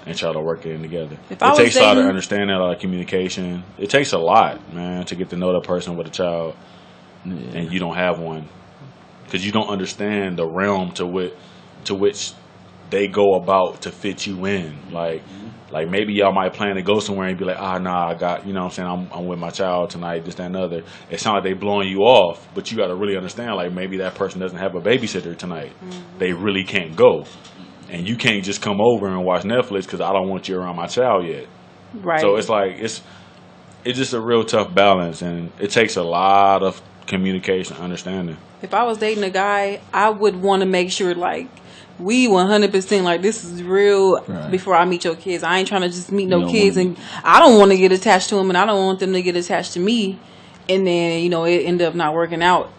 and try to work it in together. It takes a lot of understanding, a lot of communication. It takes a lot, man, to get to know that person with a child, and you don't have one. because you don't understand the realm to which they go about to fit you in. Like maybe y'all might plan to go somewhere and be like, nah, I got, you know what I'm saying, I'm with my child tonight, this, that, and the other. It sounds like they blowing you off, but you got to really understand, like, maybe that person doesn't have a babysitter tonight. They really can't go. And you can't just come over and watch Netflix because I don't want you around my child yet. Right. So it's like, it's just a real tough balance, and it takes a lot of communication, understanding. If I was dating a guy, I would want to make sure, like, we 100% like this is real before I meet your kids. I ain't trying to just meet no kids, and I don't want to get attached to them, and I don't want them to get attached to me, and then it end up not working out.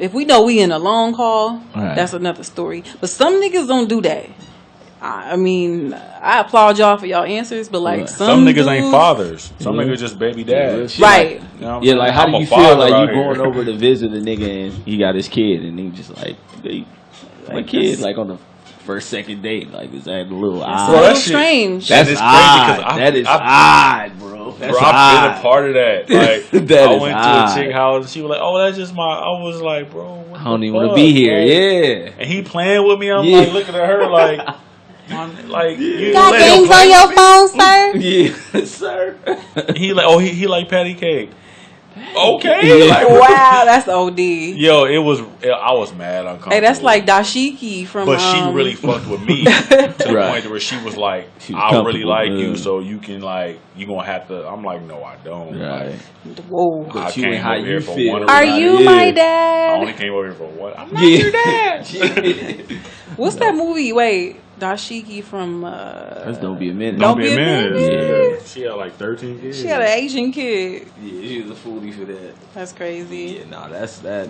If we know we in a long haul, that's another story. But some niggas don't do that. I mean, I applaud y'all for y'all answers, but like some niggas ain't fathers. Some niggas just baby dads. Right. Like, you know like how do you feel like you going over to visit a nigga and he got his kid and he just like my kid, like on the first, second date, like is that a little odd? Well, that's strange. That's odd. That is odd, bro. That's bro, I've been a part of that. Like that I went to a chick house and she was like, "Oh, that's just my." I was like, "Bro, what I don't even want to be here." Yeah. And he playing with me. I'm like looking at her like, you got games on your phone, sir? Yeah, sir. He like, he like patty cake. Okay. Like, wow, that's OD. Yo, I was mad uncomfortable. Hey, that's like Dashiki from. But she really fucked with me to the point where she was like, "I really like you, so you can you gonna have to." I'm like, "No, I don't." Right. Whoa. I came over here for one. Are you my dad? I only came over here for one. I'm not your dad. What's that movie? Wait. Dashiki from That's Don't Be a Minute. Don't Be a Minute. Yeah. She had like 13 kids. She had an Asian kid. Yeah, she was a foodie for that. That's crazy. Yeah, no, that's that.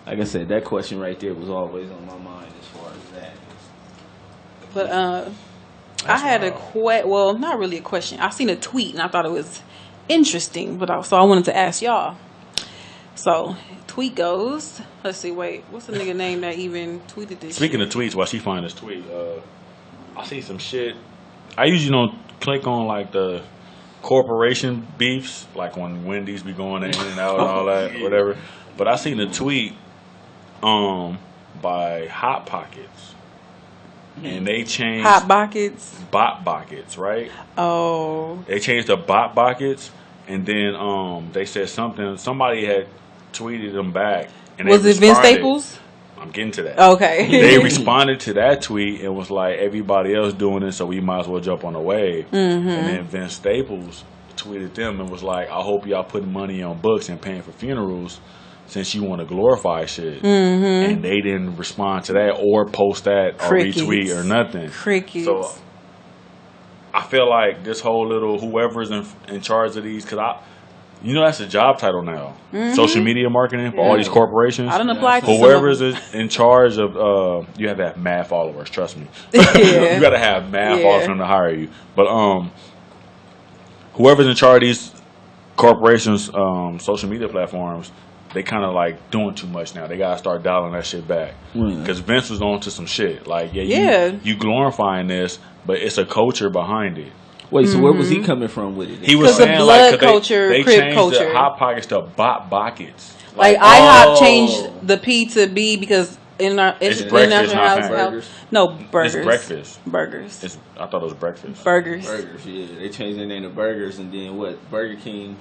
Like I said, that question right there was always on my mind as far as that. But I had well, not really a question. I seen a tweet and I thought it was interesting, so I wanted to ask y'all. So, tweet goes. Let's see. Wait, what's the nigga name that even tweeted this? Speaking of tweets, while she find this tweet, I see some shit. I usually don't click on like the corporation beefs, like when Wendy's be going in and out and all that, whatever. But I seen a tweet by Hot Pockets, and they changed Hot Pockets, Bot Pockets, right? Oh, they changed the Bot Pockets, and then they said something. Somebody had tweeted them back, and was it Vince Staples? I'm getting to that. Okay. They responded to that tweet and was like, everybody else doing it, so we might as well jump on the wave. And then Vince Staples tweeted them and was like, I hope y'all putting money on books and paying for funerals since you want to glorify shit. And they didn't respond to that or post that or retweet or nothing. Crickets. So I feel like this whole little whoever's in charge of these, because that's a job title now. Social media marketing for all these corporations. I don't apply to whoever's in charge of, you have to have mad followers. Trust me, you got to have mad followers for them to hire you. But whoever's in charge of these corporations, social media platforms, they kind of like doing too much now. They gotta start dialing that shit back because Vince was on to some shit. Like, you glorifying this, but it's a culture behind it. Wait, so where was he coming from with it? He was saying blood culture, they crib changed culture. the Hot Pockets to Bot Pockets. Like IHOP changed the P to B because it's breakfast, house. No, burgers. It's breakfast. Burgers. I thought it was breakfast. Burgers. Burgers, yeah. They changed their name to Burgers, and then what? Burger King.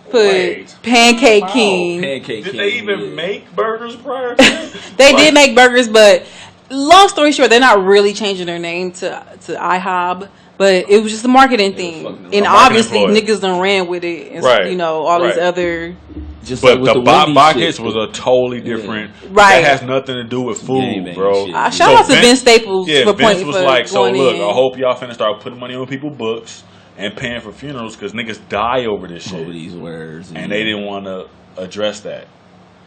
Put Pancake King. Pancake Did King. they even make burgers prior to that? They did make burgers, but long story short, they're not really changing their name to IHOB. But it was just a marketing thing, and obviously niggas done ran with it, and all these other. Just but like the Bot Pockets was a totally different. Right, that has nothing to do with food, bro. Shout out to Vince Staples. Yeah, for Vince was like, so look, in. I hope y'all finna start putting money on people's books and paying for funerals because niggas die over this shit. Over these words, and they didn't want to address that.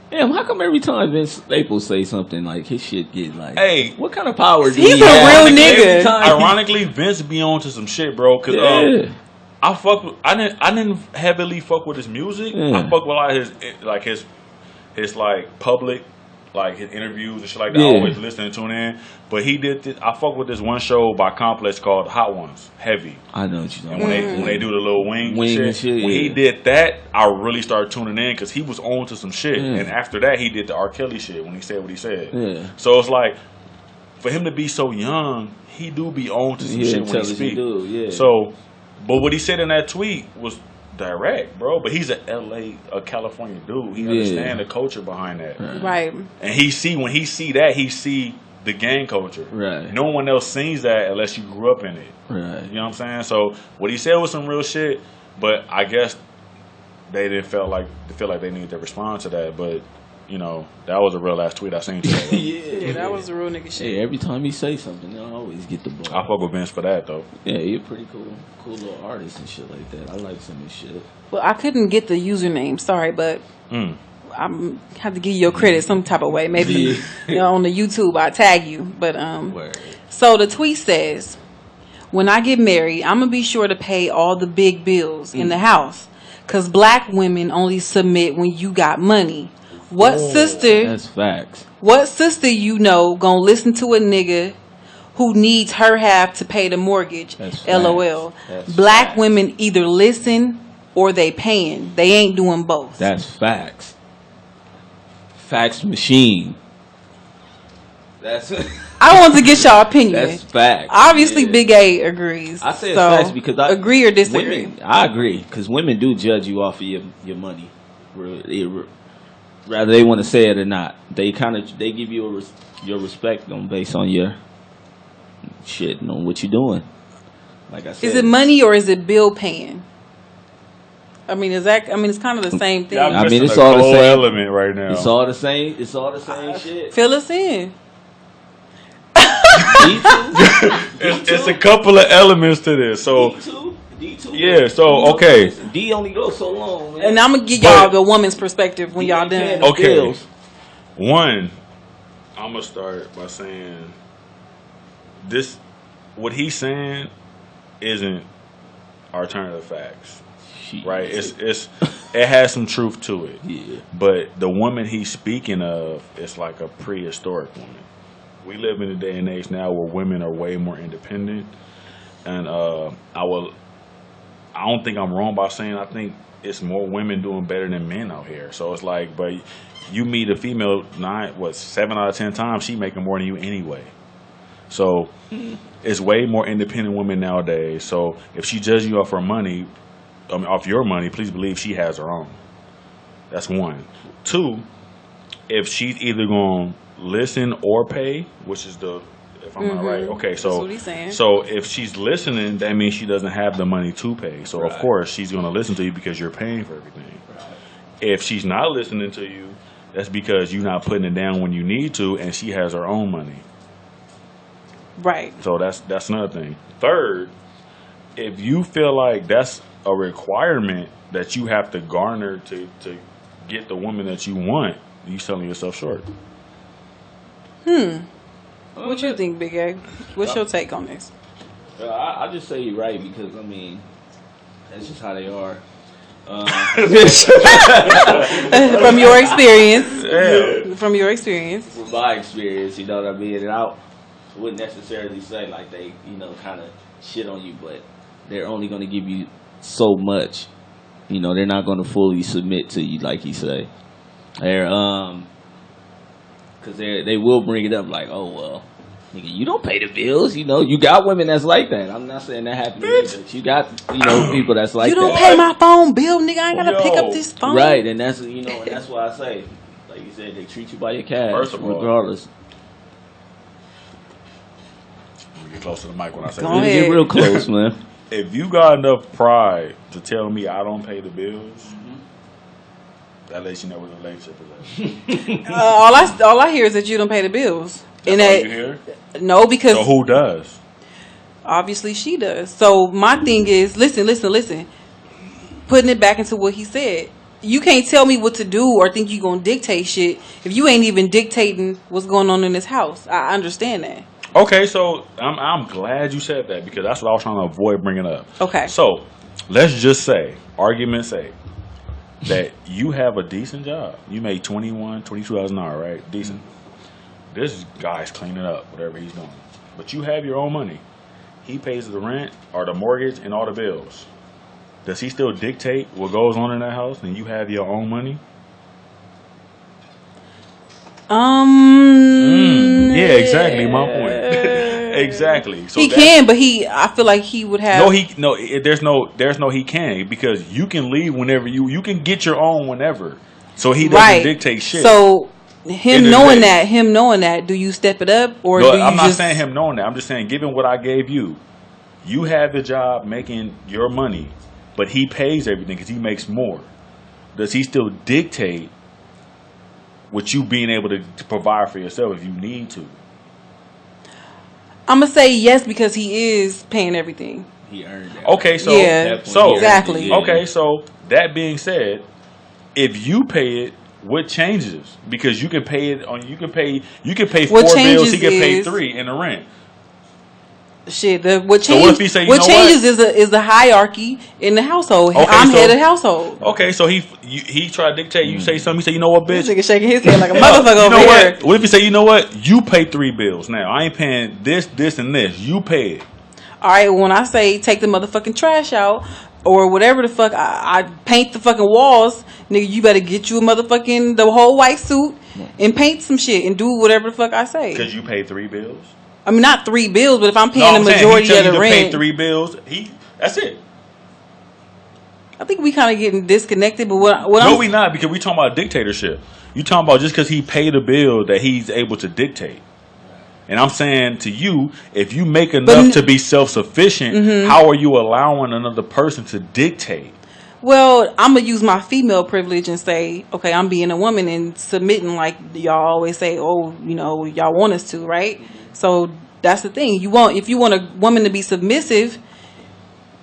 Damn, how come every time Vince Staples say something like his shit get like, hey, what kind of power do he's he a have? real nigga. Ironically, Vince be on to some shit, bro. Cause I didn't heavily fuck with his music. I fuck with a lot of his public like his interviews and shit like that. I always listen and tune in. But he did this, I fuck with this one show by Complex called Hot Ones, Heavy. I know what you're talking about. When they do the little wing and shit, when he did that, I really started tuning in because he was on to some shit. And after that, he did the R. Kelly shit when he said what he said. So it's like, for him to be so young, he do be on to some shit when he speak. So, but what he said in that tweet was direct, bro. But he's a California dude. He understand the culture behind that, right? And when he see that, he see the gang culture. Right. No one else sees that unless you grew up in it. Right. You know what I'm saying? So what he said was some real shit, but I guess they didn't feel like they needed to respond to that. But you know, that was a real ass tweet I seen today. Yeah, that was a real nigga shit. Hey, every time he say something, I always get the ball. I fuck with Vince for that though. Yeah, you're pretty cool little artist and shit like that. I like some of his shit. Well, I couldn't get the username. Sorry, but I'm have to give you your credit some type of way. Maybe on the YouTube I tag you. But so the tweet says, "When I get married, I'm gonna be sure to pay all the big bills in the house, 'cause black women only submit when you got money. What sister? That's facts. What sister you know gonna listen to a nigga who needs her half to pay the mortgage? That's LOL. That's black facts. women either listen or they paying. They ain't doing both." That's facts. Fax machine. That's. I want to get y'all opinion. That's facts. Obviously, Big A agrees. I say it's facts because I agree or disagree. I agree because women do judge you off of your money. Rather they want to say it or not, they give you your respect based on your shit and on what you're doing. Like I said, is it money or is it bill paying? I mean, it's kind of the same thing. Yeah, I mean, it's all the same element right now. It's all the same. It's all the same shit. Fill us in. It's a couple of elements to this. So D2. Yeah. So okay. D only goes so long, man. And I'm gonna give y'all the woman's perspective when y'all done. Okay. One, I'm gonna start by saying this. What he's saying isn't alternative facts. Right, it has some truth to it. Yeah. But the woman he's speaking of is like a prehistoric woman. We live in a day and age now where women are way more independent, and I don't think I'm wrong by saying I think it's more women doing better than men out here. So it's like, but you meet a female 7 out of 10 times she making more than you anyway. So it's way more independent women nowadays. So if she judges you off her money. Off your money, please believe she has her own. That's one. Two, if she's either going to listen or pay, which is if I'm not right. Okay, so that's what he's saying. So if she's listening, that means she doesn't have the money to pay. So of course she's going to listen to you because you're paying for everything. Right. If she's not listening to you, that's because you're not putting it down when you need to, and she has her own money. Right. So that's another thing. Third, if you feel like that's a requirement that you have to garner to get the woman that you want, you selling yourself short. What you think, Big A? What's your take on this? I just say you're right because I mean that's just how they are. From your experience, from my experience, you know what I mean. And I wouldn't necessarily say like they, kind of shit on you, but they're only going to give you so much. They're not going to fully submit to you, like you say. They're because they will bring it up like, oh well, nigga, you don't pay the bills. You got women that's like that. I'm not saying that happened to me, but you got people that's like that. You don't pay my phone bill, nigga. I ain't gotta pick up this phone. Right, and that's and that's why I say, like you said, they treat you by your cash, first of all, regardless. Get close to the mic when I say Go ahead. Get real close, man. If you got enough pride to tell me I don't pay the bills, that lets you know what the relationship is at. All I hear is that you don't pay the bills. That's all you hear? No, because so who does? Obviously she does. So my thing is, listen. Putting it back into what he said. You can't tell me what to do or think you're gonna dictate shit if you ain't even dictating what's going on in this house. I understand that. Okay, so I'm glad you said that because that's what I was trying to avoid bringing up. Okay. So let's just say, argument's sake, that you have a decent job. You make $22 an hour, right? Decent. This guy's cleaning up whatever he's doing, but you have your own money. He pays the rent or the mortgage and all the bills. Does he still dictate what goes on in that house? And you have your own money. Yeah, exactly. My point. Exactly. So he can, but I feel like he would have. There's no he can, because you can leave whenever you can get your own whenever. So he doesn't dictate shit. So him knowing that, do you step it up or do you I'm not saying him knowing that. I'm just saying, given what I gave you, you have the job making your money, but he pays everything because he makes more. Does he still dictate with you being able to provide for yourself if you need to? I'm gonna say yes, because he is paying everything. He earned that. Okay, so exactly. Okay, so that being said, if you pay it, what changes? Because you can pay it on. You can pay 4 bills. He can pay 3 in the rent. Shit. What changes? So what if he say, what changes is the hierarchy in the household. Okay, I'm head of the household. Okay, so he try to dictate. You say something. He say, you know what, bitch? This nigga shaking his head like a motherfucker over here. What if he say, you know what? You pay 3 bills now. I ain't paying this, and this. You pay it. All right. When I say take the motherfucking trash out or whatever the fuck, I paint the fucking walls. Nigga, you better get you the whole white suit and paint some shit and do whatever the fuck I say. Because you pay 3 bills? I mean, not 3 bills, but if I'm paying the majority of the rent. Pay 3 bills, that's it. I think we kind of getting disconnected, but we not, because we talking about dictatorship. You talking about just because he paid a bill that he's able to dictate. And I'm saying to you, if you make enough to be self-sufficient, how are you allowing another person to dictate? Well, I'm going to use my female privilege and say, okay, I'm being a woman and submitting like y'all always say, oh, y'all want us to, right? So that's the thing. If you want a woman to be submissive,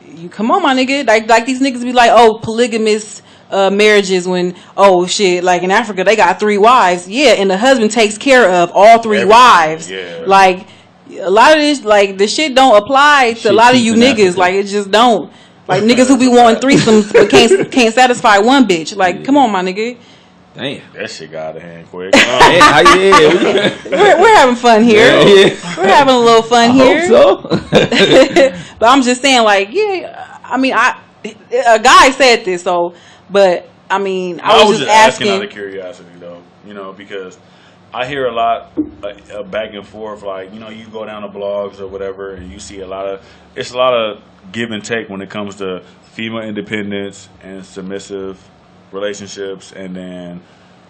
you come on, my nigga. Like these niggas be like, oh, polygamous marriages when, oh shit, like in Africa they got 3 wives. Yeah, and the husband takes care of all 3 wives. Yeah. Like a lot of this, like the shit don't apply to a lot of you niggas. Africa. Like it just don't. Like niggas who be wanting threesomes but can't satisfy one bitch. Like, come on, my nigga. Damn, that shit got out of hand quick. We're having fun here. Yeah. We're having a little fun here. Hope so. But I'm just saying, like, yeah. I mean, a guy said this, so. But I mean, I was just asking out of curiosity, though. Because I hear a lot back and forth. Like, you go down the blogs or whatever, and you see a lot of give and take when it comes to female independence and submissive relationships, and then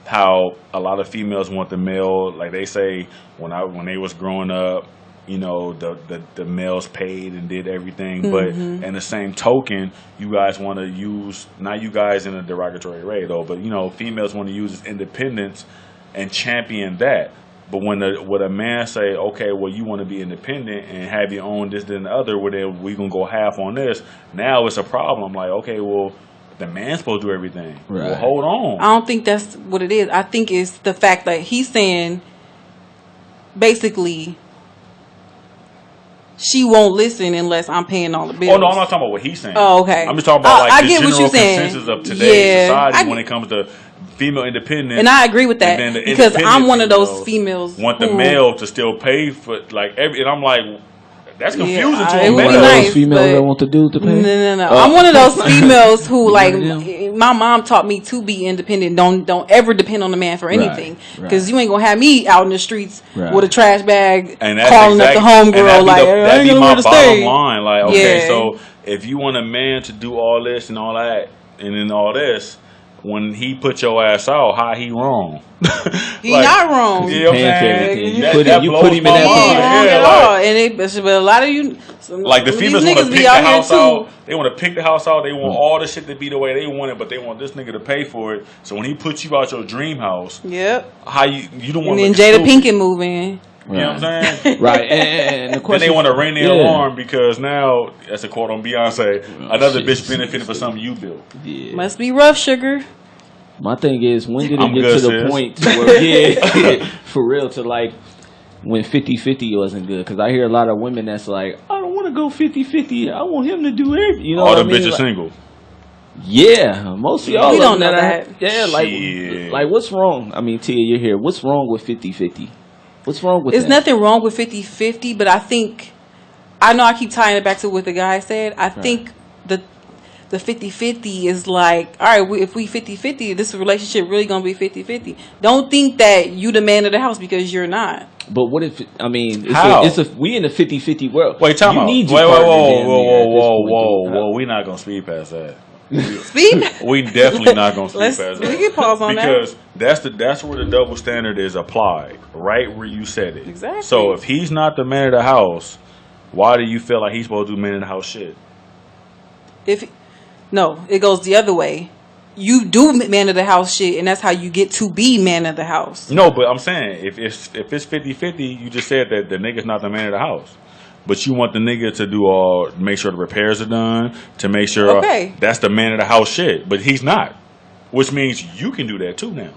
how a lot of females want the male, like they say when they was growing up, the males paid and did everything, but in the same token, you guys want to use, not you guys in a derogatory way though, but females want to use this independence and champion that. But when a man say, okay, well, you want to be independent and have your own this, then the other, well, then we gonna go half on this. Now it's a problem. Like, okay, well, the man's supposed to do everything. Right. Well, hold on. I don't think that's what it is. I think it's the fact that he's saying, basically, she won't listen unless I'm paying all the bills. Oh no, I'm not talking about what he's saying. Oh, okay. I'm just talking about the general consensus of today's society when it comes to female independence. And I agree with that, because I'm one of those females want the male to still pay for and I'm like, that's confusing to me. One of those females that want the dude to pay. No. I'm one of those females who like. My mom taught me to be independent. Don't ever depend on the man for anything, because you ain't gonna have me out in the streets with a trash bag and calling up the homegirl like, I ain't gonna my bottom line. Like, okay, so if you want a man to do all this and all that and then all this, when he put your ass out, how he wrong? He not wrong. You put him in that position. But a lot of you, like the females want to pick the house out. They want to pick the house out. They want all the shit to be the way they want it, but they want this nigga to pay for it. So when he puts you out your dream house, how you don't want? And then Jada Pinkett move in. You know what I'm saying? Right. And the question, then they want to ring their alarm because now, that's a quote on Beyonce, another bitch benefited for something you built. Yeah. Must be rough, sugar. My thing is, when did it get to the point to where, for real, to like when 50-50 wasn't good? Because I hear a lot of women that's like, I don't want to go 50-50. I want him to do everything. You know all what the I mean? bitches single. Yeah, most of y'all we don't know that. Yeah, like what's wrong? I mean, Tia, you're here. What's wrong with 50-50? What's wrong with There's that? nothing wrong with 50-50, but I know I keep tying it back to what the guy said. I think the 50-50 is like, all right, if we 50-50, this relationship really going to be 50-50. Don't think that you the man of the house because you're not. But what if, I mean, we in a 50-50 world. Wait, time out. Whoa. We're not going to speed past that. We definitely not going to speed past that. We can pause on because that's where the double standard is applied, right where you said it. Exactly. So if he's not the man of the house, why do you feel like he's supposed to do man of the house shit? No, it goes the other way. You do man of the house shit, and that's how you get to be man of the house. No, but I'm saying, if it's 50-50, you just said that the nigga's not the man of the house. But you want the nigga to make sure the repairs are done, to make sure that's the man of the house shit. But he's not. Which means you can do that too now.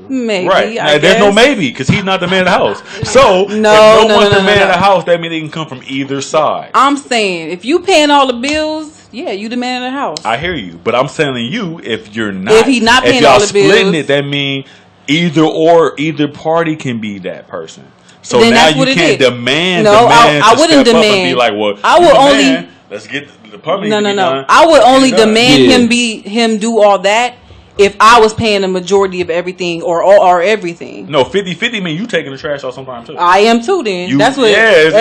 Maybe. Right. Now, there's no maybe, because he's not the man of the house. So, if no one's the man of the house, that means they can come from either side. I'm saying, if you paying all the bills, yeah, you the man of the house. I hear you. But I'm telling you, if you're not, if he's not paying all the bills, splitting it, that means either party can be that person. So then now you can't demand the man I wouldn't step demand. Up and be like, well, I would only man, let's get the plumbing. No. Done. I would only demand him do all that if I was paying the majority of everything or everything. No, 50-50 mean you taking the trash out sometimes too. I am too. Then that's what. That's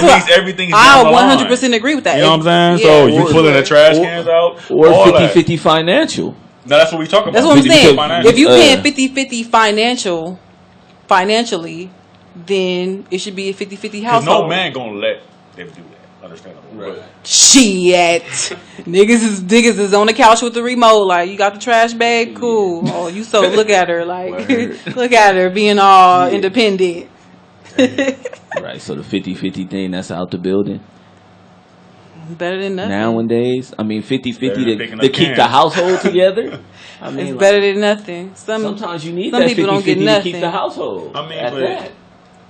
what means everything. I 100% agree with that. You know what I'm saying? So you pulling the trash cans out or 50-50 financial. No, that's what we talking about. That's what I'm saying. If you paying 50-50 financially, then it should be a 50-50 household. No man gonna let them do that. Understandable. Right. Shit. niggas is on the couch with the remote. Like, you got the trash bag? Cool. Oh, you look at her. Like, look at her being all independent. Right. So the 50-50 thing, that's out the building. Better than nothing. Nowadays, I mean, 50-50 to keep the household together. I mean, it's better than nothing. Sometimes you need that 50-50 to keep the household. I mean,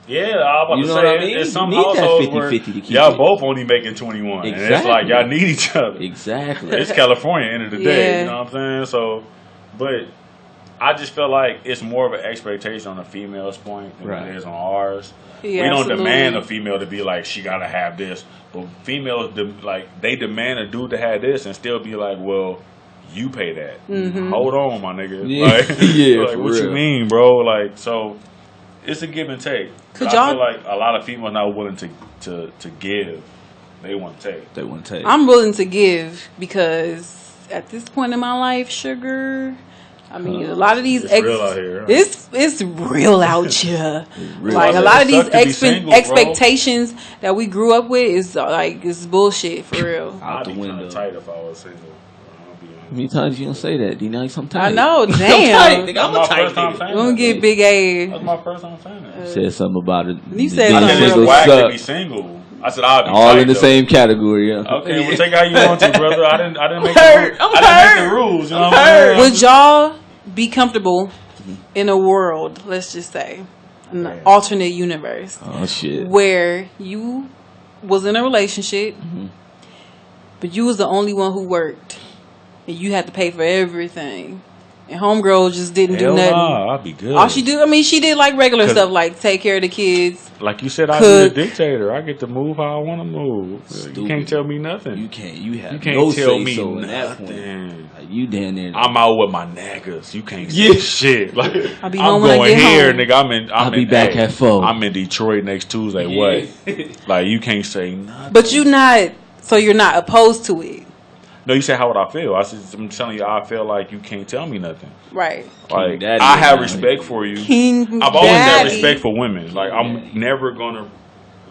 yeah, I was about to say, what I mean? There's some households where y'all both only making 21. Exactly. And it's like y'all need each other. Exactly. It's California, end of the day. You know what I'm saying? So, but I just feel like it's more of an expectation on the female's point than it is on ours. Yeah, we don't demand a female to be like, she got to have this. But females, they demand a dude to have this and still be like, well, you pay that. Mm-hmm. Hold on, my nigga. Yeah. Like what you mean, bro? Like, so it's a give and take. I feel like a lot of females not willing to give. They want to take. I'm willing to give because at this point in my life, sugar, I mean, a lot of these real out here. It's real out here. Like a lot of these expectations that we grew up with is like it's bullshit for real. I'd be kind of tight if I was single. How many times you gonna say that, D-Nice? I'm tight. I know, damn. I'm a tight nigga. I'm gonna get big A. That's my first time saying that. Said something about it. You said something. It's whack to be single. I said I'll be all tight, in the same category. Yeah. Okay, well take it how you want to, brother. I didn't make the rules. You know what I'm saying? Would y'all be comfortable in a world, let's just say, an alternate universe? Oh shit. Where you was in a relationship, but you was the only one who worked. And you had to pay for everything. And homegirl just didn't do nothing. Nah, I'd be good. All she she did like regular stuff, like take care of the kids. Like you said, I'm the dictator. I get to move how I want to move. Stupid. You can't tell me nothing. You can't tell me nothing. Like, you down there. I'm out with my niggas. You can't say shit. Like I'm going here, nigga. I'll be back at 4. I'm in Detroit next Tuesday. What? Like you can't say nothing. But you're not opposed to it. No, you said how would I feel? I'm telling you, I feel like you can't tell me nothing. Right. Like I have respect for you. I've always had respect for women. Like I'm never gonna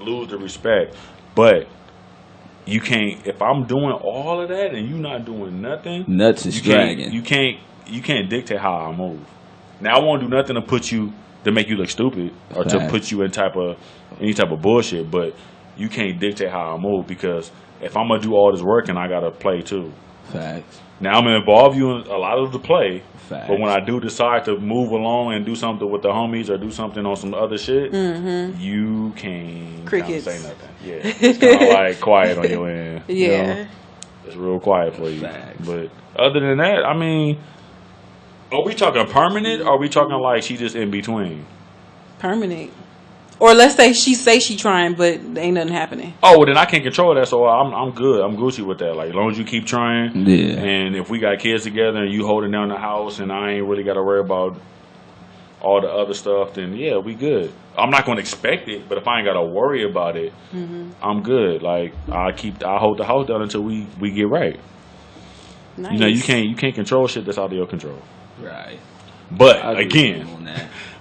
lose the respect. But you can't. If I'm doing all of that and you not doing nothing, nuts is dragging. You can't dictate how I move. Now I won't do nothing to make you look stupid or to put you in any type of bullshit. But you can't dictate how I move because if I'm gonna do all this work and I gotta play too. Facts. Now I'm gonna involve you in a lot of the play. Facts. But when I do decide to move along and do something with the homies or do something on some other shit, you can't crickets say nothing. Yeah, it's kind of like quiet on your end. Yeah. You know? It's real quiet for you. Facts. But other than that, I mean, are we talking permanent? Or are we talking like she just in between? Permanent. Or let's say she trying, but ain't nothing happening. Oh, well, then I can't control that, so I'm good. I'm Gucci with that. Like, as long as you keep trying, Yeah. and if we got kids together and you holding down the house, and I ain't really got to worry about all the other stuff, then yeah, we good. I'm not gonna expect it, but if I ain't got to worry about it, I'm good. Like, I hold the house down until we get right. Nice. You know, you can't control shit that's out of your control. Right. But again,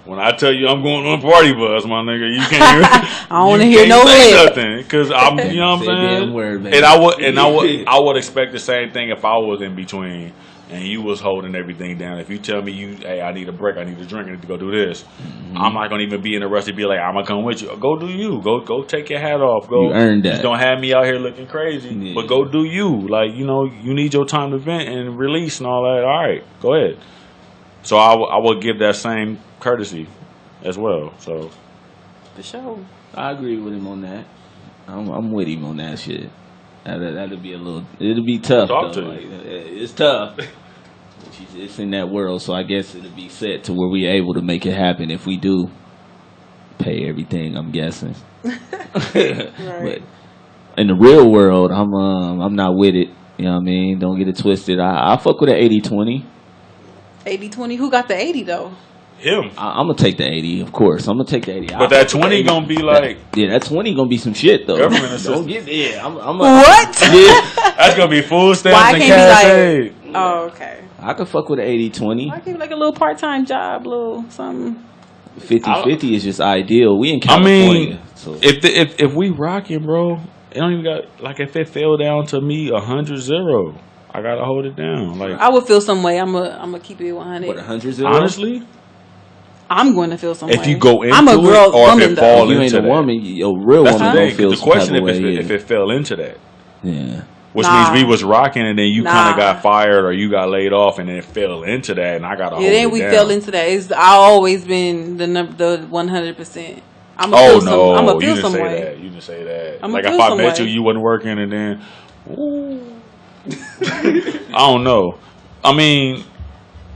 when I tell you I'm going on party bus, my nigga, you can't. I don't want to hear no nothing because I'm, you know what I'm saying. Word, and I would expect the same thing if I was in between and you was holding everything down. If you tell me hey, I need a break, I need a drink, I need to go do this, I'm not gonna even be in a rush to be like, I'm gonna come with you. Go do you. Go take your hat off. Go. You earned that. Just don't have me out here looking crazy. But go do you. Like, you know, you need your time to vent and release and all that. All right, go ahead. So I will give that same courtesy as well. So for sure, I agree with him on that. I'm with him on that shit. That'll be it'll be tough. Talk though. to Like, it's tough. It's in that world, so I guess it'll be set to where we're able to make it happen if we do pay everything. I'm guessing. right. But in the real world, I'm not with it. You know what I mean? Don't get it twisted. I fuck with an 80-20. 80-20. Who got the 80 though? him. I'm gonna take the 80, of course. I'm gonna take the 80. But that 20 gonna be like that 20 gonna be some shit though. Government assistance. Don't get What? Yeah, that's gonna be food stamps Why and can't cash be aid. like? Oh, okay. I could fuck with an 80-20. Why can't be like a little part-time job, little something? 50-50 is just ideal. We in I California. mean, So. if we rocking, bro, it don't even got like if it fell down to me 100-0, I gotta hold it down. Like I would feel some way. I'm gonna keep it 100. What 100-0? honestly, I'm going to feel some way. if you go into I'm a girl, it, or woman, if it though. fall If you ain't into a woman, a real that's woman the don't thing. feel The some question type of way. if it fell into that. Yeah. Which Nah. means we was rocking and then you kind Nah. of got fired or you got laid off and then it fell into that and I got to hold It it ain't we down. fell into that. It's I always been the 100%. I'm Oh I'm no, gonna you feel didn't some say way. that. You didn't say that. I'ma Like feel if I some met way. you wasn't working and then, ooh. I don't know. I mean,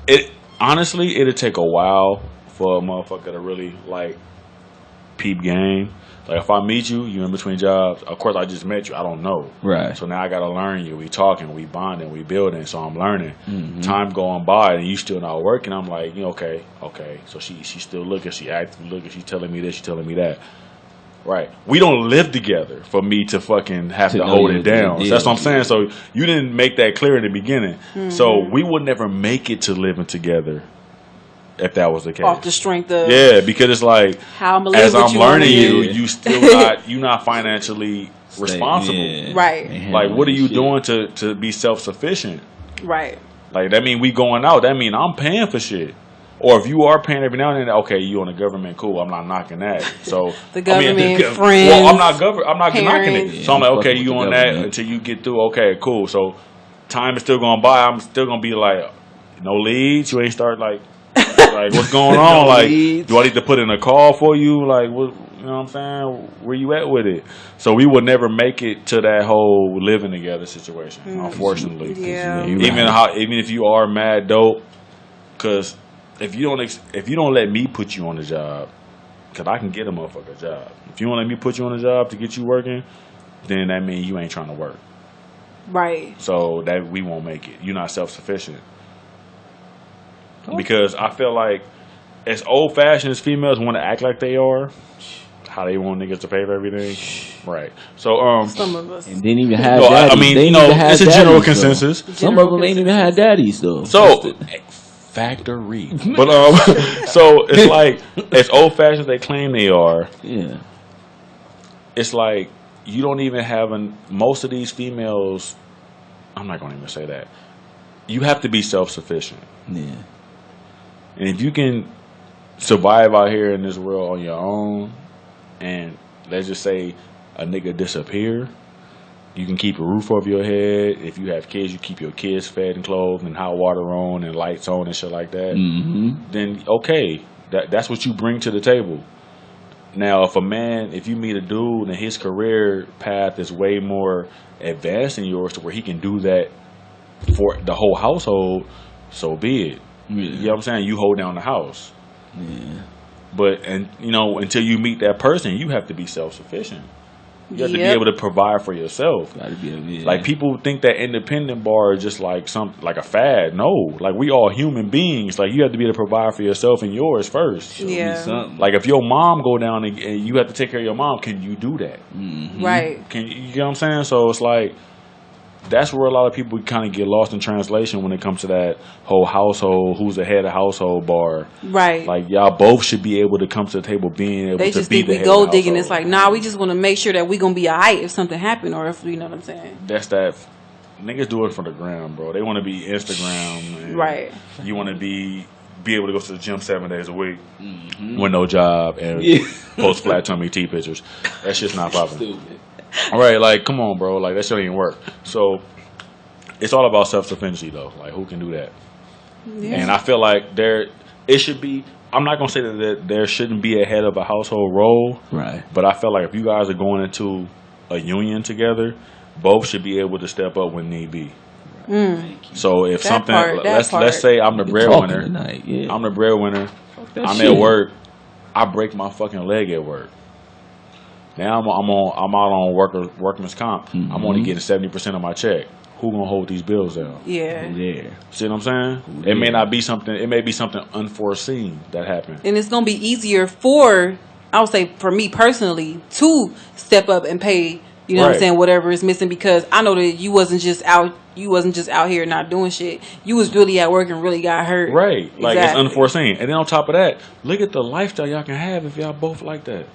it honestly it'd take a while for a motherfucker to really like peep game. Like if I meet you, you in between jobs. Of course, I just met you. I don't know. Right. So now I gotta learn you. We talking, we bonding, we building. So I'm learning. Mm-hmm. Time going by and you still not working. I'm like, okay. So she still looking. She actively looking. She telling me this. She telling me that. Right. We don't live together for me to fucking have to hold it down. So that's what I'm saying. So you didn't make that clear in the beginning. Mm-hmm. So we would never make it to living together if that was the case. Off the strength of because it's like how I'm as I'm learning you, you still you're not financially responsible. Yeah. right, Like what are you doing to be self sufficient? right. Like that mean we going out. That mean I'm paying for shit. Or if you are paying every now and then, okay, you on the government, cool. I'm not knocking that. So The government, friends, well, I'm not knocking parents. it. So I'm like, Yeah, okay, fucking you with on the that government. until you get through. Okay, cool. So time is still going by. I'm still gonna be like, no leads. You ain't start like what's going on? No Like, leads. do I need to put in a call for you? Like, what? You know what I'm saying? Where you at with it? So we would never make it to that whole living together situation, unfortunately. Yeah. Even if you are mad dope, because if you don't let me put you on the job, because I can get a motherfucker a job. If you don't let me put you on the job to get you working, then that means you ain't trying to work. Right. So that we won't make it. You're not self-sufficient. Because I feel like as old-fashioned as females want to act like they are, how they want niggas to pay for everything, right? So Some of us. And didn't even have no, daddies. I mean, They you ain't know, even have it's a general daddies, though. consensus. Some of them ain't even had daddies though. So factory, but so it's like as old-fashioned as they claim they are. yeah, It's like you don't even have most of these females. I'm not going to even say that. You have to be self-sufficient. yeah. And if you can survive out here in this world on your own, and let's just say a nigga disappear, you can keep a roof over your head. If you have kids, you keep your kids fed and clothed and hot water on and lights on and shit like that. Mm-hmm. Then okay, that's what you bring to the table. Now, if you meet a dude and his career path is way more advanced than yours to where he can do that for the whole household, so be it. Yeah. You know what I'm saying? You hold down the house. Yeah. But, until you meet that person, you have to be self-sufficient. You have to be able to provide for yourself. Like, people think that independent bar is just like a fad. No, like, we all human beings. Like, you have to be able to provide for yourself and yours first. Show me something. Like, if your mom go down and you have to take care of your mom, can you do that? Mm-hmm. Right. You know what I'm saying? So it's like, that's where a lot of people kind of get lost in translation when it comes to that whole household, who's the head of household bar. Right. Like, y'all both should be able to come to the table being able to be the head of the household. They just think we gold digging. It's like, nah, we just want to make sure that we going to be all right if something happen, or if, you know what I'm saying? That's that. Niggas do it for the gram, bro. They want to be Instagram. Right. You want to be able to go to the gym 7 days a week with no job and post flat tummy tea pictures. That shit's not popping. Stupid. All right, like, come on, bro. Like, that shit ain't work. So, it's all about self-sufficiency, though. Like, who can do that? Yeah. And I feel like it should be. I'm not gonna say that there shouldn't be a head of a household role, right? But I feel like if you guys are going into a union together, both should be able to step up when need be. So if let's say I'm the breadwinner, I'm the breadwinner. I'm at work. I break my fucking leg at work. Now I'm out on workman's comp. I'm only getting 70% of my check. Who gonna hold these bills down? Yeah. See what I'm saying? It may not be something. It may be something unforeseen that happened. And it's gonna be easier I would say for me personally, to step up and pay. You know what I'm saying? Whatever is missing, because I know that you wasn't just out here not doing shit. You was really at work and really got hurt. Right. Like, it's unforeseen. And then on top of that, look at the lifestyle y'all can have if y'all both like that.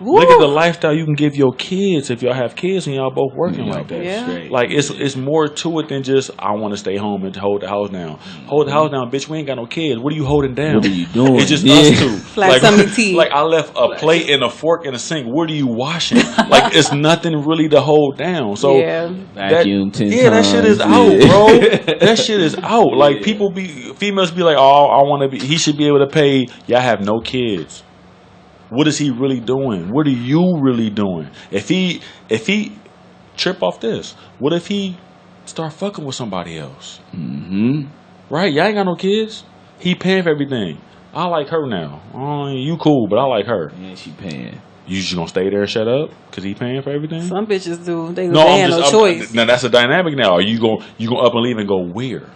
Woo. Look at the lifestyle you can give your kids if y'all have kids and y'all both working like that. Yeah. Like, it's more to it than just, I want to stay home and hold the house down. Hold the house down, bitch. We ain't got no kids. What are you holding down? What are you doing? It's just us two. Flat tummy tea. Like, I left a plate and a fork in a sink. What are you washing? Like, it's nothing really to hold down. So vacuum 10 times. That shit is out, bro. That shit is out. Like, females be like, oh, I want to be. He should be able to pay. Y'all have no kids. What is he really doing? What are you really doing? If he trip off this, what if he start fucking with somebody else? Right? Y'all ain't got no kids. He paying for everything. I like her now. You cool, but I like her. Yeah, she paying. You just gonna stay there and shut up because he paying for everything? Some bitches do. They have no choice. Now that's a dynamic. Now are you gonna up and leave and go where?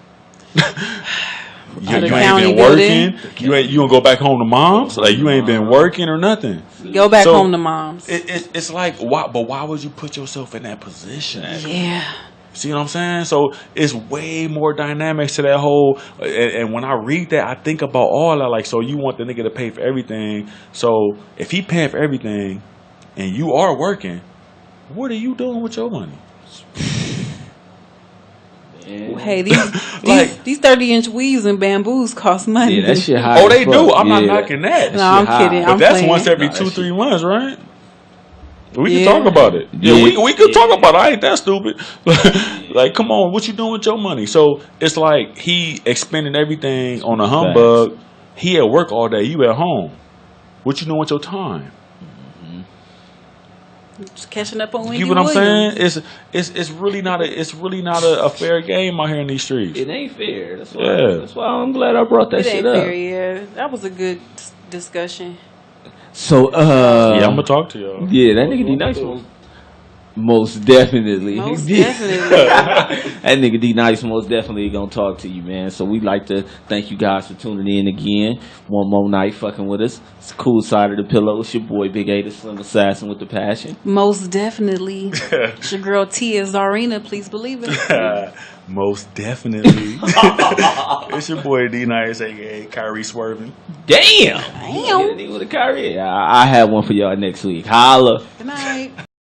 You ain't been working. You gonna go back home to mom's? Like, you ain't been working or nothing. Go back home to mom's. It's like, why would you put yourself in that position? Yeah. See what I'm saying? So it's way more dynamics to that whole. And when I read that, I think about all that. Like, so you want the nigga to pay for everything. So if he paying for everything, and you are working, what are you doing with your money? Hey, these 30-inch weaves and bamboos cost money. Yeah, that shit high. Oh, they do. I'm not knocking that. No, I'm kidding. But that's once every 2-3 months, right? We can talk about it. Yeah, we can talk about it. I ain't that stupid. Like, come on, what you doing with your money? So it's like he expending everything on a humbug. He at work all day. You at home. What you doing with your time? Just catching up on Wendy You know what I'm saying? It's really not a fair game out here in these streets. It ain't fair. That's why I'm glad I brought that shit up. Fair, yeah. That was a good discussion. So yeah, I'm gonna talk to y'all. Yeah, that nigga D Nice most definitely. That nigga D Nice most definitely gonna talk to you, man. So we'd like to thank you guys for tuning in again. One more night fucking with us. It's the cool side of the pillow. It's your boy Big A, the Slim Assassin with the passion. Most definitely. It's your girl Tia Zarina, please believe it. Most definitely. It's your boy D Nice, aka Kyrie Swerving. Damn. With a Kyrie. I have one for y'all next week. Holla. Good night.